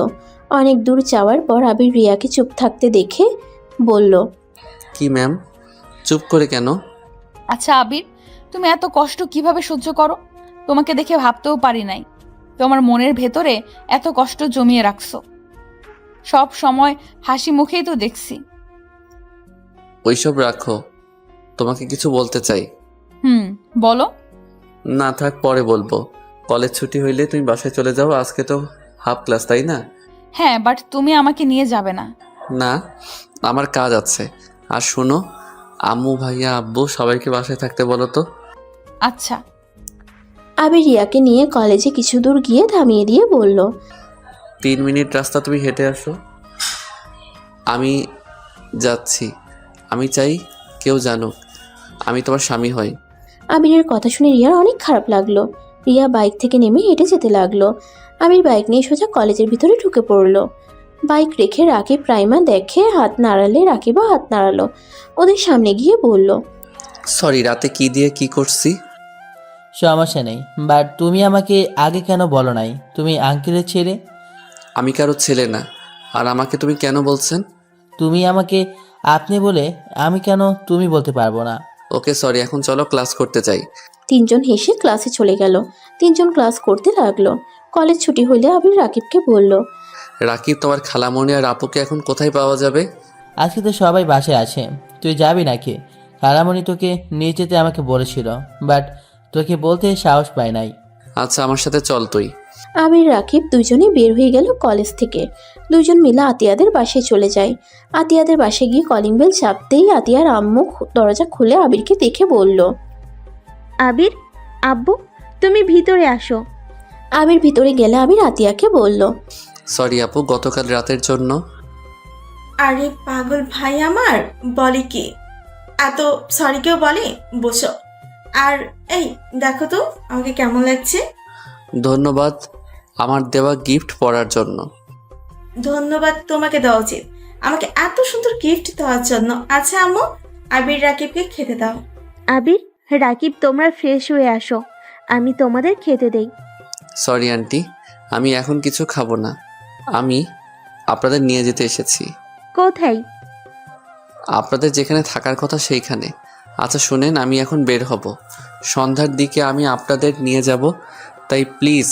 অনেক দূর যাওয়ার পর আবির রিয়াকে চুপ থাকতে দেখে বলল, কি ম্যাম, চুপ করে কেন? আচ্ছা আবির, তুমি এত কষ্ট কিভাবে সহ্য করো? তোমাকে দেখে ভাবতেও পারি নাই তোমার মনের ভেতরে এত কষ্ট জমিয়ে রাখছো। সব সময় হাসি মুখেই তো দেখছি। ওইসব রাখো, তোমাকে কিছু বলতে চাই। বলো। না থাক, পরে বলবো। কলেজ ছুটি হইলে তুমি বাসায় চলে যাও। আজকে তো হাফ ক্লাস, তাই না? হ্যাঁ, বাট তুমি আমাকে নিয়ে যাবে না। না, আমার কাজ আছে। আর শোনো, আম্মু ভাইয়া আব্বু সবাইকে বাসায় থাকতে বলো তো। আচ্ছা। আবির রিয়াকে নিয়ে কলেজে কিছু দূর গিয়ে থামিয়ে দিয়ে বলল, 3 মিনিট রাস্তা তুমি হেঁটে আসো। আমি যাচ্ছি। আমি চাই কেউ জানুক আমি তোমার স্বামী হই। আবিরের কথা শুনে রিয়ার অনেক খারাপ লাগলো। রিয়া বাইক থেকে নেমে হেঁটে যেতে লাগলো। আবির বাইক নিয়ে সোজা কলেজের ভিতরে ঢুকে পড়লো। বাইক রেখে রাকিব প্রাইমা দেখে হাত নাড়ালে রাকিবও হাত নাড়ালো। ওদের সামনে গিয়ে বলল, সরি, রাতে কি দিয়ে কি করছি। সমস্যা নেই, বাট তুমি আমাকে আগে কেন বলো নাই তুমি আঙ্কেলের ছেলে? আমি কারো ছেলে না। আর আমাকে তুমি কেন বলছেন? তুমি আমাকে আপনি বলে আমি কেন তুমি বলতে পারবো না? ওকে সরি, এখন চলো ক্লাস করতে চাই। তিনজন হেসে ক্লাসে চলে গেল। তিনজন ক্লাস করতে লাগলো। কলেজ ছুটি হলে আবির রাকিবকে বলল, রাকিব, তোমার খালামণি আর আপুকে এখন কোথায় পাওয়া যাবে? আজকে তো সবাই বাসায় আছে, তুই যাবি নাকি? খালামণি তোকে নিয়ে যেতে আমাকে বলেছিল, বাট তোকে বলতে সাহস পাই নাই। আচ্ছা, আমার সাথে চল তুই। আবির রাকিব দুজনে বের হয়ে গেল কলেজ থেকে। দুজন মিলে আতিয়াদের বাসায় চলে যায়। আতিয়াদের বাসায় গিয়ে কলিং বেল চাপতেই আতিয়ার আম্মু দরজা খুলে আবিরকে দেখে বলল, আবির, আব্বু, তুমি ভিতরে আসো। আবির ভিতরে গেলে আবির আতিয়াকে বলল, সরি আপু, গতকাল রাতের জন্য। আরে পাগল ভাই আমার, বলে কি এত সরি কেউ বলে? বসো। আর এই দেখো তো আমাকে কেমন লাগছে। ধন্যবাদ আমার দেওয়া গিফট পড়ার জন্য। ধন্যবাদ তোমাকে দেওয়া উচিত আমাকে এত সুন্দর গিফট দেওয়ার জন্য। আচ্ছা আম্মু, আবির রাকিবকে খেতে দাও। আবির, রাকিব, তোমরা ফ্রেশ হয়ে আসো, আমি তোমাদের খেতে দেই। সরি আন্টি, আমি এখন কিছু খাবো না। আমি আপনাদের নিয়ে যেতে এসেছি। কোথায়? আপনাদের যেখানে থাকার কথা সেইখানে। আচ্ছা শুনেন, আমি এখন বের হব। সন্ধ্যার দিকে আমি আপনাদের নিয়ে যাব, তাই প্লিজ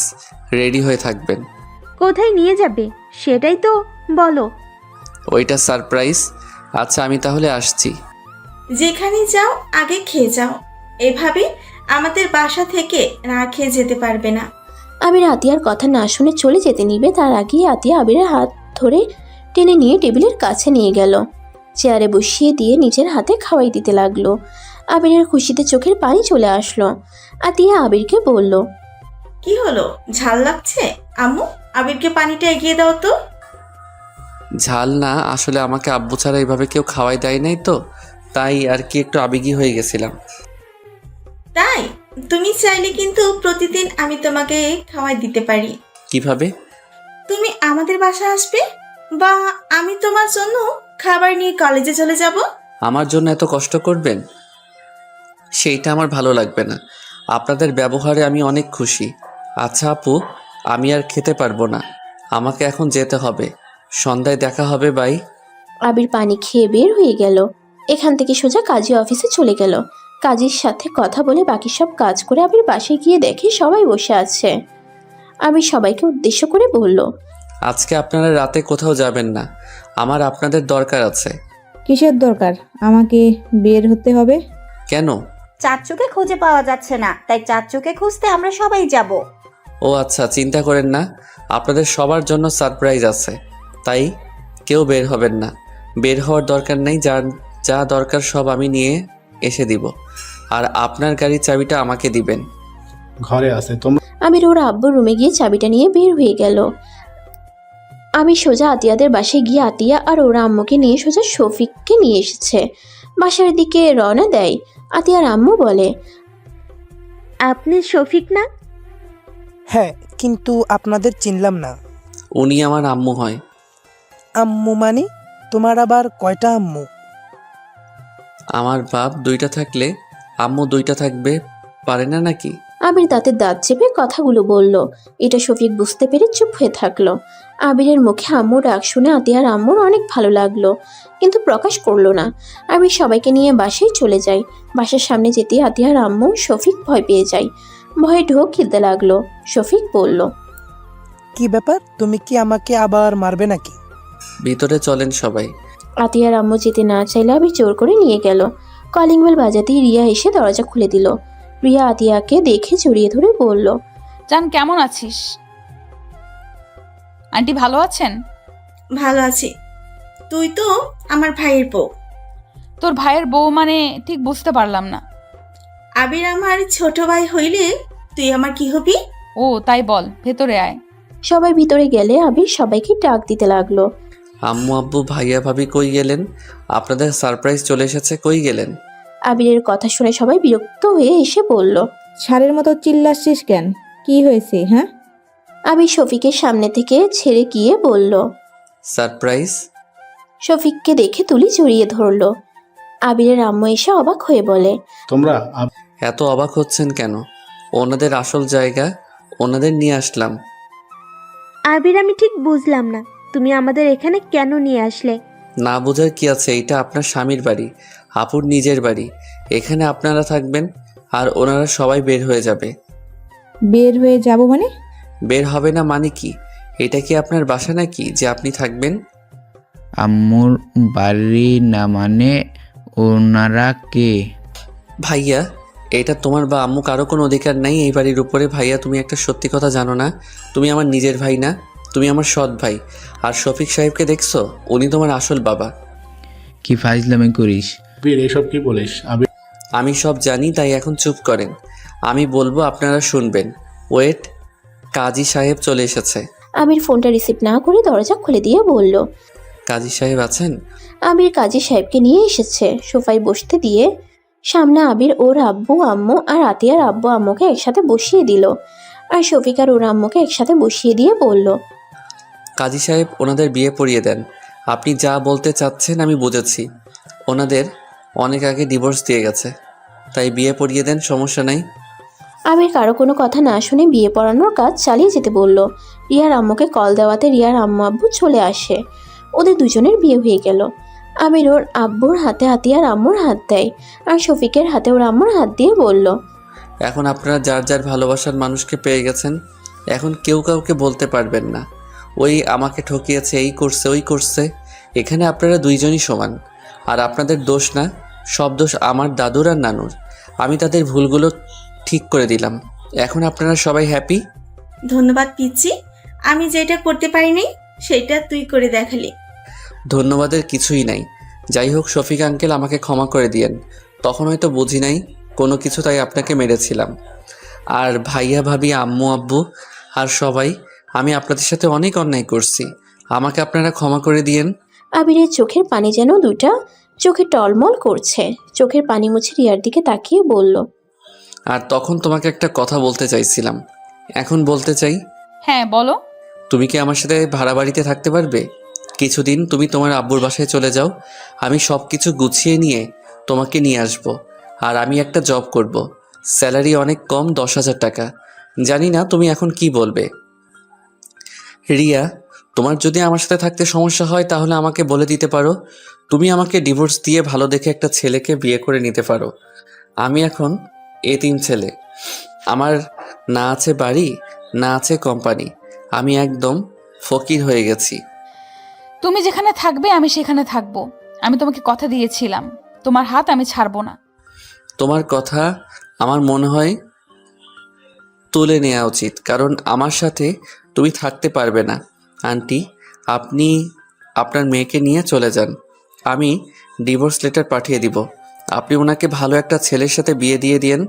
রেডি হয়ে থাকবেন। কোথায় নিয়ে যাবে সেটাই তো বলো। ওইটা সারপ্রাইজ। আচ্ছা আমি তাহলে আসছি। যেখানে যাও আগে খেয়ে যাও। এভাবে আমাদের বাসা থেকে না খেয়ে যেতে পারবে না। আবির আতিয়ার কথা না শুনে চলে যেতে নিবে তার আগেই আতিয়া আবিরের হাত ধরে টেনে নিয়ে টেবিলের কাছে নিয়ে গেল। চেয়ারে বসিয়ে দিয়ে নিজের হাতে খাওয়াই দিতে লাগলো। আবিরের খুশিতে চোখের পানি চলে আসলো। আতিয়া আবিরকে বলল, কি হলো, ঝাল লাগছে? আম্মু, আবিরকে পানিটা এগিয়ে দাও তো। ঝাল না, আসলে আমাকে আব্বু ছাড়া এইভাবে কেউ খাওয়াই দেয় নাই তো, তাই আর কি একটু আবেগী হয়ে গেছিলাম। তাই তুমি চাইলে কিন্তু প্রতিদিন আমি তোমাকে খাওয়াই দিতে পারি। কিভাবে? তুমি আমাদের বাসায় আসবে, বা আমি তোমার জন্য খাবার নিয়ে কলেজে চলে যাব। আমার জন্য এত কষ্ট করবেন? সেইটা আমার ভালো লাগবে না। আপনাদের ব্যবহারে আমি অনেক খুশি। আচ্ছা আপু, আমি আর খেতে পারবো না, আমাকে এখন যেতে হবে। সন্ধ্যায় দেখা হবে, বাই। আবির পানি খেয়ে বের হয়ে গেল। এখান থেকে সোজা কাজী অফিসে চলে গেল। কাজীর সাথে কথা বলে বাকি সব কাজ করে আবির বাসায় গিয়ে দেখে সবাই বসে আছে। আবির সবাইকে উদ্দেশ্য করে বলল, আজকে আপনারা রাতে কোথাও যাবেন না, আমার আপনাদের দরকার আছে। কিসের দরকার? আমাকে বের হতে হবে? কেন? চাচ্চুকে খুঁজে পাওয়া যাচ্ছে না, তাই চাচ্চুকে খুঁজতে আমরা সবাই যাব। ও আচ্ছা, চিন্তা করেন না, আপনাদের সবার জন্য সারপ্রাইজ আছে, তাই কেউ বের হবেন না। বের হওয়ার দরকার নেই, যা দরকার সব আমি নিয়ে এসে দিব। আর আপনার গাড়ির চাবিটা আমাকে দিবেন। ঘরে আছে তোমরা। আবির ওর আব্বুর রুমে গিয়ে চাবিটা নিয়ে বের হয়ে গেল। আমি সোজা আতিয়াদের বাসায় গিয়ে আতিয়া আর ওর আম্মুকে নিয়ে সোজা শফিককে নিয়ে এসেছে। বাসার দিকে রওনা দেয়। আতিয়ার আম্মু বলে, আপনি শফিক না? হ্যাঁ, কিন্তু আপনাদের চিনলাম না। উনি আমার আম্মু হয়। আম্মু মানে? তোমার আবার কয়টা আম্মু? আমার বাপ দুইটা থাকলে আম্মু দুইটা থাকবে পারে না নাকি? আবির দাঁতের দাঁত চেপে কথাগুলো বলল। এটা শফিক বুঝতে পেরে চুপ হয়ে থাকলো। আবিরের মুখে আম্মুর ডাক শুনে আতিয়ার আম্মুর অনেক ভালো লাগলো, কিন্তু প্রকাশ করলো না। আবির সবাইকে নিয়ে বাসায় চলে যায়। বাসার সামনে যেতে আতিয়ার আম্মু শফিক ভয় পেয়ে যায়। ভয়ে ঢোক গিলতে লাগলো। শফিক বলল, কি ব্যাপার, তুমি কি আমাকে আবার মারবে নাকি? ভিতরে চলেন সবাই। আতিয়ার আম্মু যেতে না চাইলে আবির জোর করে নিয়ে গেল। কলিং বেল বাজাতেই রিয়া এসে দরজা খুলে দিল। রিয়া আতিয়াকে দেখে জড়িয়ে ধরে বলল, জান কেমন আছিস? আন্টি ভালো আছেন? ভালো আছি। তুই তো আমার ভাইয়ের বউ। তোর ভাইয়ের বউ মানে ঠিক বুঝতে পারলাম না। আবির আমার ছোট ভাই হইলে তুই আমার কি হবি? ও তাই, বল, ভেতরে আয়। সবাই ভিতরে গেলে আবির সবাইকে ডাক দিতে লাগলো। আম্মু আব্বু ভাইয়া ভাবি কই গেলেন? আপনাদের সারপ্রাইজ চলে এসেছে, কই গেলেন? আবিরের কথা শুনে সবাই বিরক্ত হয়ে এসে বলল, ছাড়ের মতো চিল্লাচ্ছিস কেন? কি হয়েছে? হ্যাঁ, আবির শফিকের সামনে থেকে ছেড়ে গিয়ে বলল। সারপ্রাইজ? শফিককে দেখে তুলি জড়িয়ে ধরল। আবিরের আম্মু এসে অবাক হয়ে বলে, তোমরা এত অবাক হচ্ছেন কেন? ওনাদের আসল জায়গা, ওনাদের নিয়ে আসলাম। আবির, আমি ঠিক বুঝলাম না, তুমি আমাদের এখানে কেন নিয়ে আসলে? না বোঝার কি আছে, এটা আপনার স্বামীর বাড়ি, আপুর নিজের বাড়ি। এখানে আপনারা থাকবেন আর ওনারা সবাই বের হয়ে যাবে। বের হয়ে যাব মানে? বের হবে না মানে কি? এটা কি আপনার বাসা নাকি যে আপনি থাকবেন? আম্মুর বাড়ি না মানে ওনারা কে? ভাইয়া, এটা তোমার বা আম্মু কারো কোনো অধিকার নাই এই বাড়ির উপরে। ভাইয়া, তুমি একটা সত্যি কথা জানো না? তুমি আমার নিজের ভাই না, তুমি আমার সৎ ভাই। আর শফিক সাহেবকে দেখছো? উনি তোমার আসল বাবা। কি ফাইজলামি করিস? আবির এসব কি বলিস? আবির আমি সব জানি, তাই এখন চুপ করেন। আমি বলবো, আপনারা শুনবেন। ওয়েট, কাজী সাহেব চলে এসেছে। আবির ফোনটা রিসিভ না করে দরজা খুলে দিয়ে বলল, কাজী সাহেব আছেন? আবির কাজী সাহেবকে নিয়ে এসেছে। সোফায় বসতে দিয়ে সামনে আবির ওর আব্বু আম্মু আর আতিয়ার আব্বু আম্মুকে একসাথে বসিয়ে দিল। আর শফিক আর ওর আম্মুকে একসাথে বসিয়ে দিয়ে বলল, কাজী সাহেব, ওনাদের বিয়ে পড়িয়ে দেন। আপনি যা বলতে চাচ্ছেন আমি বুঝেছি। ওনাদের অনেক আগে ডিভোর্স দিয়ে গেছে, তাই বিয়ে পড়িয়ে দেন, সমস্যা নাই। আবির কারো কোনো কথা না শুনে বিয়ে পড়ানোর কাজ চালিয়ে যেতে বলল। রিয়ার আম্মুকে কল দেওয়াতে রিয়ার আম্মু আব্বু চলে আসে। ওদের দুজনের বিয়ে হয়ে গেল। আবির ওর আব্বুর হাতে আতিয়ার আম্মুর হাত দেয় আর শফিকের হাতে ওর আম্মুর হাত দিয়ে বলল, এখন আপনারা যার যার ভালোবাসার মানুষকে পেয়ে গেছেন। এখন কেউ কাউকে বলতে পারবেন না ওই আমাকে ঠকিয়েছে, এই করছে, ওই করছে। এখানে আপনারা দুইজনই সমান। আর আপনাদের দোষ না, সব দোষ আমার দাদুর আর নানুর। আমি তাদের ভুলগুলো ঠিক করে দিলাম। এখন আপনারা সবাই হ্যাপি? ধন্যবাদ পিচ্ছি, আমি যেটা করতে পারিনি সেটা তুই করে দেখালি। ধন্যবাদের কিছুই নাই। যাই হোক, শফিক আঙ্কেল আমাকে ক্ষমা করে দিয়েন। তখন হয়তো বুঝি নাই কোনো কিছু, তাই আপনাকে মেরেছিলাম। আর ভাইয়া ভাবি, আম্মু আব্বু আর সবাই, আমি আপনাদের সাথে অনেক অন্যায় করছি। আমাকে আপনারা ক্ষমা করে দিয়েন। আবিরের চোখের পানি যেন দুইটা চোখে টলমল করছে। চোখের পানি মুছে রিয়ার দিকে তাকিয়ে বলল, আর তখন তোমাকে একটা কথা বলতে চাইছিলাম, এখন বলতে চাই। হ্যাঁ বলো। তুমি কি আমার সাথে ভাড়া বাড়িতে থাকতে পারবে? কিছুদিন তুমি তোমার আব্বুর বাসায় চলে যাও, আমি সব কিছু গুছিয়ে নিয়ে তোমাকে নিয়ে আসব। আর আমি একটা জব করব, স্যালারি অনেক কম, 10,000 টাকা। জানি না তুমি এখন কি বলবে। রিয়া, তোমার যদি আমার সাথে থাকতে সমস্যা হয় তাহলে আমাকে বলে দিতে পারো। তুমি আমাকে ডিভোর্স দিয়ে ভালো দেখে একটা ছেলেকে বিয়ে করে নিতে পারো। আমি এখন এতিম ছেলে, আমার না আছে বাড়ি, না আছে কোম্পানি, আমি একদম ফকির হয়ে গেছি। তুমি যেখানে থাকবে আমি সেখানে থাকবো। আমি তোমাকে কথা দিয়েছিলাম, তোমার হাত আমি ছাড়বো না। তোমার কথা আমার মনে হয় তুলে নেওয়া উচিত, কারণ আমার সাথে তুমি থাকতে পারবে না। আন্টি, আপনি আপনার মেয়েকে নিয়ে চলে যান, আমি ডিভোর্স লেটার পাঠিয়ে দিব। আপনি ওনাকে ভালো একটা ছেলের সাথে বিয়ে দিয়ে দিয়েন।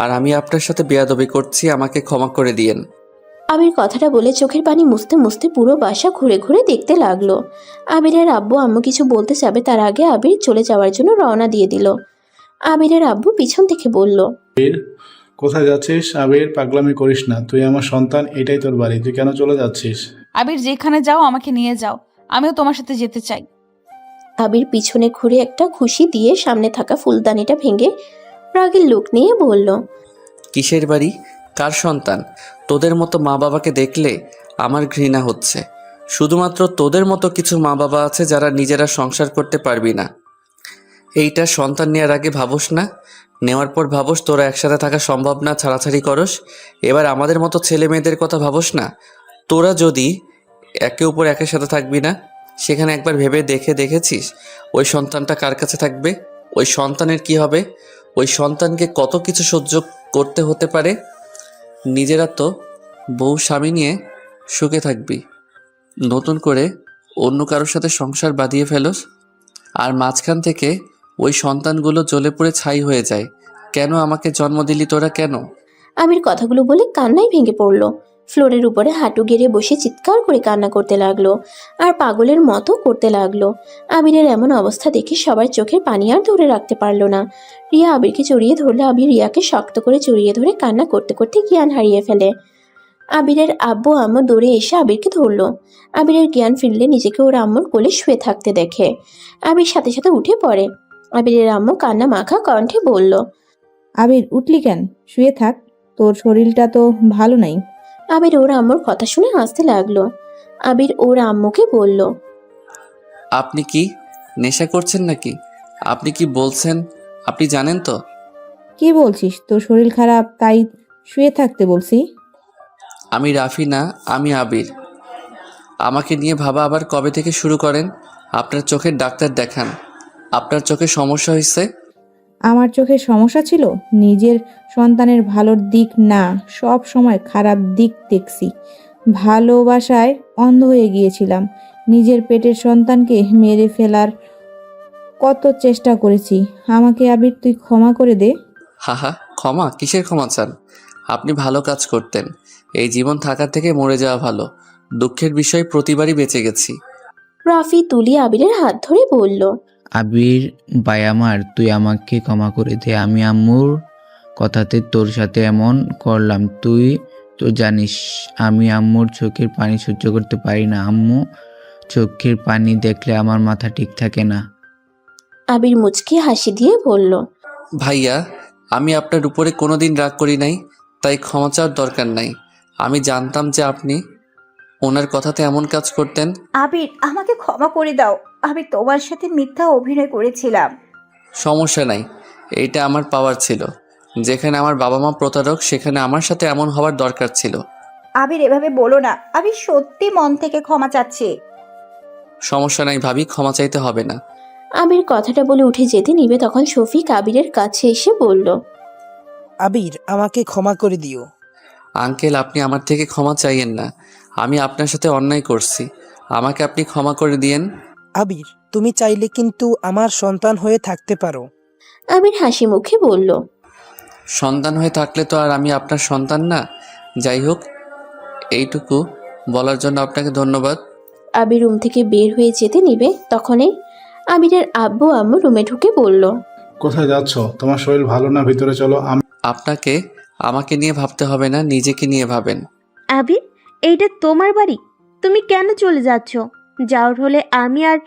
আর আমি আপনার সাথে বেয়াদবি করছি, আমাকে ক্ষমা করে দিয়েন। আবির কথাটা বলে চোখের পানি মুছতে মুছতে পুরো বাসা ঘুরে ঘুরে দেখতে লাগলো। আবিরের আব্বু আম্মু কিছু বলতে যাবে তার আগে আবির চলে যাওয়ার জন্য রওনা দিয়ে দিল। আবিরের আব্বু পিছন থেকে বলল, কোথায় যাচ্ছিস? আবির, পাগলামি করিস না, তুই আমার সন্তান, এটাই তোর বাড়ি, তুই কেন চলে যাচ্ছিস? আবির, যেখানে যাও আমাকে নিয়ে যাও, আমিও তোমার সাথে যেতে চাই। আবির পিছনে ঘুরে একটা ঘুষি দিয়ে সামনে থাকা ফুলদানিটা ভেঙে রাগের লুক নিয়ে বলল, কিসের বাড়ি? কার সন্তান? তোদের মতো মা বাবাকে দেখলে আমার ঘৃণা হচ্ছে। শুধুমাত্র তোদের মতো কিছু মা বাবা আছে যারা নিজেরা সংসার করতে পারবি না। এইটা সন্তান নেওয়ার আগে ভাবস না, নেওয়ার পর ভাবস তোরা একসাথে থাকা সম্ভব না, ছাড়াছাড়ি করস। এবার আমাদের মতো ছেলে মেয়েদের কথা ভাবস না। তোরা যদি একে উপর একের সাথে থাকবি না, সেখানে একবার ভেবে দেখেছিস ওই সন্তানটা কার কাছে থাকবে? ওই সন্তানের কি হবে? ওই সন্তানকে কত কিছু সহ্য করতে হতে পারে। নিজেরা তো বউ স্বামী নিয়ে সুখে থাকবি, নতুন করে অন্য কারোর সাথে সংসার বাঁধিয়ে ফেলোস, আর মাঝখান থেকে ওই সন্তানগুলো জ্বলে পুড়ে ছাই হয়ে যায়। কেন আমাকে জন্ম দিলি তোরা, কেন? আবির কথাগুলো বলে কান্নায় ভেঙে পড়ল। ফ্লোরের উপরে হাঁটু গেড়ে বসে চিৎকার করে কান্না করতে লাগলো আর পাগলের মতো করতে লাগলো। আবিরের এমন অবস্থা দেখে সবার চোখের পানি আর ধরে রাখতে পারলো না। রিয়া আবিরকে জড়িয়ে ধরলে আবির রিয়াকে শক্ত করে জড়িয়ে ধরে কান্না করতে করতে জ্ঞান হারিয়ে ফেলে। আবিরের আব্বু আম্মু দৌড়ে এসে আবিরকে ধরলো। আবিরের জ্ঞান ফিরলে নিজেকে ওর আম্মুর কোলে শুয়ে থাকতে দেখে আবির সাথে সাথে উঠে পড়ে। আবিরের আম্মু কান্না মাখা কণ্ঠে বলল, আবির, উঠলি কেন? শুয়ে থাক, তোর শরীরটা তো ভালো নাই। আবির ওর আম্মুর কথা শুনে হাসতে লাগলো। আবির ওর আম্মুকে বলল, আপনি কি নেশা করছেন নাকি? আপনি কি বলছেন আপনি জানেন তো? কি বলছিস? তোর শরীর খারাপ তাই শুয়ে থাকতে বলছি? আমি রাফি না, আমি আবির। আমাকে নিয়ে ভাবা আবার কবে থেকে শুরু করেন? আপনার চোখের ডাক্তার দেখান। আপনার চোখে সমস্যা হয়েছে। আমার চোখে সমস্যা ছিল? নিজের সন্তানের ভালোর দিক না, সব সময় খারাপ দিক দেখছি। ভালোবাসায় অন্ধ হয়ে গিয়েছিলাম। নিজের পেটের সন্তানকে মেরে ফেলার কত চেষ্টা করেছি। আমাকে আবির তুই ক্ষমা করে দে। হাহা, ক্ষমা? কিসের ক্ষমা চান? আপনি ভালো কাজ করতেন। এই জীবন থাকার থেকে মরে যাওয়া ভালো। দুঃখের বিষয়, প্রতিবারই বেঁচে গেছি। রাফি তুলি আবিরের হাত ধরে বলল, আবির ভাই আমার, তুই আমাকে ক্ষমা করে দে। আমি আম্মুর কথাতে তোর সাথে এমন করলাম। তুই তো জানিস আমি আম্মুর চোখের পানি সহ্য করতে পারি না। আম্মু চোখের পানি দেখলে আমার মাথা ঠিক থাকে না। আবির মুচকি হাসি দিয়ে বলল, ভাইয়া, আমি আপনার উপরে কোনোদিন রাগ করি নাই, তাই ক্ষমা চাওয়ার দরকার নাই। আমি জানতাম যে আপনি ওনার কথাতে এমন কাজ করতেন। আবির, আমাকে ক্ষমা করে দাও। আমি তোমার সাথে মিথ্যা অভিনয় করেছিলাম। সমস্যা নাই, এইটা আমার পাওয়ার ছিল। যেখানে আমার বাবা মা প্রতারক, সেখানে আমার সাথে এমন হওয়ার দরকার ছিল। আবির, এভাবে বলো না। আমি সত্যি মন থেকে ক্ষমা চাচ্ছি। সমস্যা নাই ভাবি, ক্ষমা চাইতে হবে না। আবির কথাটা বলে উঠে যেতে নিবে তখন শফিক আবিরের কাছে এসে বলল, আবির, আমাকে ক্ষমা করে দিও। আঙ্কেল, আপনি আমার থেকে ক্ষমা চাইয়েন না। আমি আপনার সাথে অন্যায় করছি, আমাকে আপনি ক্ষমা করে দিয়েন। আবির, তুমি চাইলে কিন্তু আমার সন্তান হয়ে থাকতে পারো। আবির হাসি মুখে বলল, সন্তান হয়ে থাকলে তো আর আমি আপনার সন্তান না। যাই হোক, এইটুকু বলার জন্য আপনাকে ধন্যবাদ। আবির রুম থেকে বের হয়ে যেতে নিবে, তখনই আবিরের আব্বু আম্মু রুমে ঢুকে বলল, কোথায় যাচ্ছ? তোমার শরীর ভালো না, ভিতরে চলো। আপনাকে আমাকে নিয়ে ভাবতে হবে না, নিজেকে নিয়ে ভাবেন। আবির, এইটা তোমার বাড়ি, তুমি কেন চলে যাচ্ছ? যাওয়ার হলে আমি আর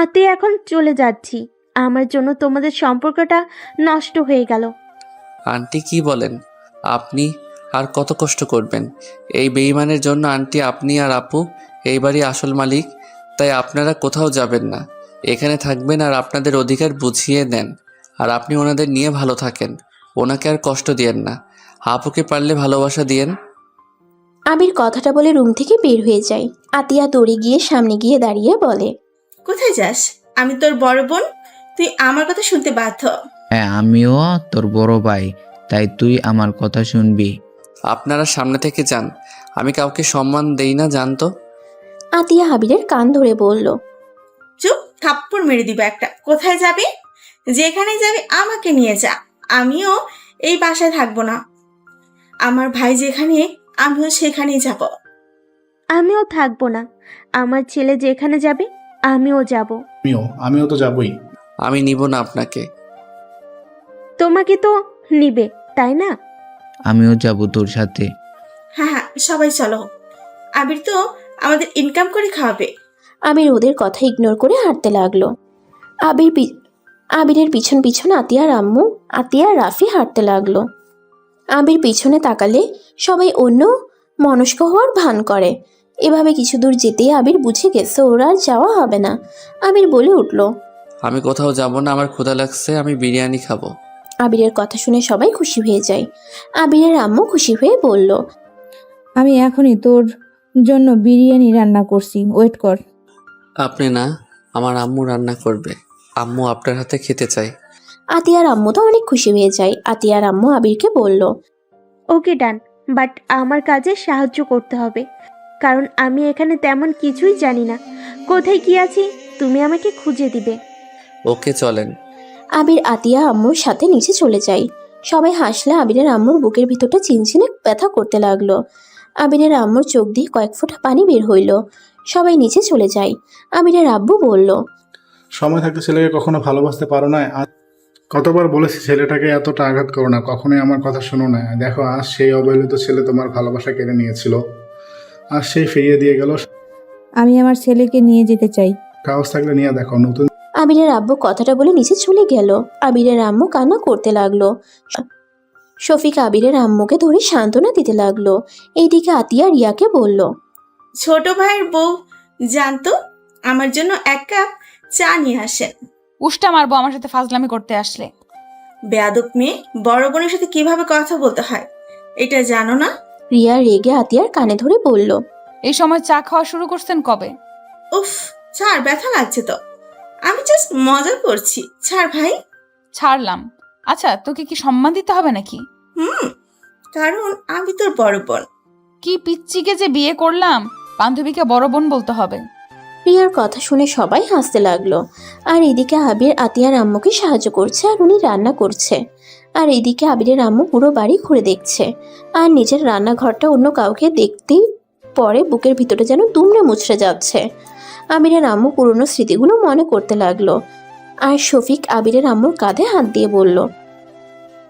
আতে এখন চলে যাচ্ছি। আমার জন্য তোমাদের সম্পর্কটা নষ্ট হয়ে গেল। আন্টি কি বলেন? আপনি আর কত কষ্ট করবেন? এই বেঈমানের জন্য আন্টি, আপনি আর আপু এই বাড়ি আসল মালিক। তাই আপনারা কোথাও যাবেন না, এখানে থাকবেন আর আপনাদের অধিকার বুঝিয়ে নেন। আর আপনি ওনাদের নিয়ে ভালো থাকেন, ওনাকে আর কষ্ট দিয়েন না। আপুকে পারলে ভালোবাসা দিয়েন। আবির কথাটা বলে রুম থেকে বের হয়ে যায়। আতিয়া দৌড়ে গিয়ে সামনে গিয়ে দাঁড়িয়ে বলে, কোথায় যাস? আমি তোর বড় বোন, তুই আমার কথা শুনতে বাধ্য। হ্যাঁ, আমিও তোর বড় ভাই, তাই তুই আমার কথা শুনবি। আপনারা সামনে থেকে যান, আমি কাউকে সম্মান দেই না, জানতো। আতিয়া আবিরের কান ধরে বলল, চুপ, থাপ্পড় মেরে দিব একটা। কোথায় যাবি? যেখানে যাবি আমাকে নিয়ে যা। আমিও এই বাসায় থাকবো না। আমার ভাই যেখানে, আমিও সেখানেই যাব। আমিও থাকবো না। আমার ছেলে যেখানে যাবে আমিও যাব। আমিও তো যাবই। আমি নিব না আপনাকে। তোমাকে তো নিবে, তাই না? আমিও যাব তোর সাথে। হ্যাঁ হ্যাঁ, সবাই চলো। আবির তো আমাদের ইনকাম করে খাওয়াবে। আবির ওদের কথা ইগনোর করে হাঁটতে লাগলো। আবিরের পিছন পিছন আতিয়ার আম্মু, আতিয়া আর রাফি হাঁটতে লাগলো। আবির পিছনে তাকালে সবাই অন্য মনস্ক হওয়ার ভান করে। এভাবে কিছু দূর যেতেই আবির বুঝে গেছে ওরা আর যাওয়া হবে না। আবির বলে উঠল, আমি কোথাও যাব না, আমার ক্ষুধা লাগছে, আমি বিরিয়ানি খাবো। আবিরের কথা শুনে সবাই খুশি হয়ে যায়। আবিরের আম্মু খুশি হয়ে বলল, আমি এখনই তোর জন্য বিরিয়ানি রান্না করছি, ওয়েট কর। আপনি না, আমার আম্মু রান্না করবে। আম্মু আপনার হাতে খেতে চাই। আতিয়ার আম্মু তো অনেক খুশি হয়ে যায়। আতিয়ার আম্মু আবিরকে বলল, ওকে ডান, বাট আমার কাজে সাহায্য করতে হবে, কারণ আমি এখানে তেমন কিছুই জানি না। কোথায় কি আছি তুমি আমাকে খুঁজে দিবে। ওকে, চলেন। আবির আতিয়া আম্মুর সাথে নিচে চলে যায়। সবাই হাসলে আবিরের আম্মুর বুকের ভিতরটা চিনচিনে ব্যথা করতে লাগলো। আবিরের আম্মুর চোখ দিয়ে কয়েক ফোঁটা পানি বের হইল। সবাই নিচে চলে যায়। আবিরের আব্বু বলল, সময় থাকতে ছেলেকে কখনো ভালোবাসতে পারো না। কতবার বলেছি ছেলেটাকে এতটা আঘাত করো না, কখনোই আমার কথা শোনো না। দেখো, আজ সেই অবহেলিত ছেলে তোমার ভালোবাসা কেড়ে নিয়েছিল, আর সেই ফিরিয়ে দিয়ে গেল। আমি আমার ছেলেকে নিয়ে যেতে চাই। কাগজ থাকলে নিয়ে দেখো। নতুন আবিরের আব্বু কথাটা বলে নিচে চলে গেল। আবিরের আম্মু কান্না করতে লাগলো। শফিক আবিরের আম্মুকে ধরে সান্ত্বনা দিতে লাগলো। এইদিকে আতিয়া রিয়াকে বলল, ছোট ভাইয়ের বউ জানতো, আমার জন্য এক কাপ চা নিয়ে আসেন। উষ্টা মারবো আমার সাথে ফাজলামি করতে আসলে। বেয়াদব মেয়ে, বড় বোনের সাথে কিভাবে কথা বলতে হয় এটা জানো না? রিয়া রেগে আতিয়ার কানে ধরে বলল, এই সময় চা খাওয়া শুরু করছেন কবে? উফ, ছাড়, ব্যথা লাগছে তো। আমি জাস্ট মজা করছি, ছাড় ভাই। ছাড়লাম। আচ্ছা, তোকে কি সম্মান দিতে হবে নাকি? কারণ আমি তোর বড় বোন। কি পিচ্চিকে যে বিয়ে করলাম, বান্ধবীকে বড় বোন বলতে হবে? রিয়ার কথা শুনে সবাই হাসতে লাগলো। আর এদিকে আবির আতিয়ার আম্মুকে সাহায্য করছে আর উনি রান্না করছে। আর এদিকে আবিরের আম্মু পুরো বাড়ি ঘুরে দেখছে। আর নিজের রান্নাঘরটা অন্য কাউকে দেখতেই পরে বুকের ভিতরে যেন দুমড়ে মুচড়ে যাচ্ছে। আবিরের আম্মু পুরনো স্মৃতিগুলো মনে করতে লাগলো। আর শফিক আবিরের আম্মুর কাঁধে হাত দিয়ে বলল,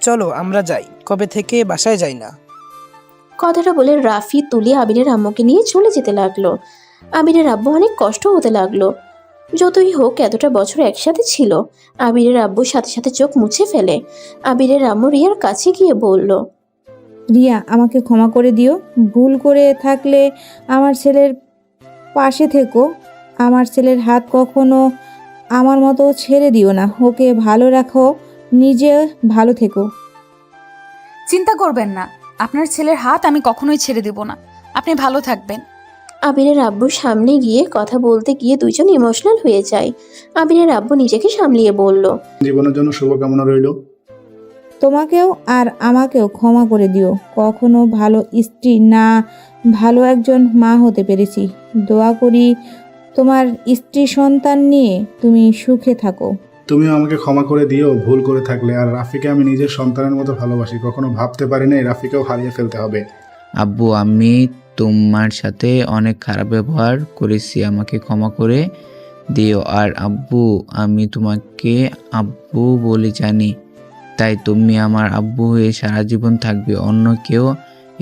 চলো আমরা যাই, কবে থেকে বাসায় যাই না। কথাটা বলে রাফি তুলে আবিরের আম্মুকে নিয়ে চলে যেতে লাগলো। আবিরের আব্বু অনেক কষ্ট হতে লাগলো। যতই হোক এতটা বছর একসাথে ছিল। আবিরের আব্বুর সাথে সাথে চোখ মুছে ফেলে। আবিরের আম্মু রিয়ার কাছে গিয়ে বলল, রিয়া, আমাকে ক্ষমা করে দিও। ভুল করে থাকলে আমার ছেলের পাশে থেকো। আমার ছেলের হাত কখনো আমার মতো ছেড়ে দিও না। ওকে ভালো রাখো, নিজে ভালো থেকো। চিন্তা করবেন না, আপনার ছেলের হাত আমি কখনোই ছেড়ে দেব না। আপনি ভালো থাকবেন। আবিরের আব্বুর সামনে গিয়ে কথা বলতে গিয়ে দুইজন ইমোশনাল হয়ে যায়। আবিরের আব্বু নিজেকে সামলিয়ে বলল, জীবনের জন্য শুভকামনা রইল। তোমাকেও আর আমাকেও ক্ষমা করে দিও। কখনো ভালো স্ত্রী না, ভালো একজন মা হতে পেরেছি। দোয়া করি তোমার স্ত্রী সন্তান নিয়ে তুমি সুখে থাকো। তুমিও আমাকে ক্ষমা করে দিও ভুল করে থাকলে। আর রাফিকে আমি নিজের সন্তানের মতো ভালোবাসি। কখনো ভাবতে পারিনি রাফিকেও হারিয়ে ফেলতে হবে। আব্বু, আমি তোমার সাথে অনেক খারাপ ব্যবহার করেছি, আমাকে ক্ষমা করে দিও। আর আব্বু, আমি তোমাকে আব্বু বলে জানি, তাই তুমি আমার আব্বু হয়ে সারা জীবন থাকবে। অন্য কেউ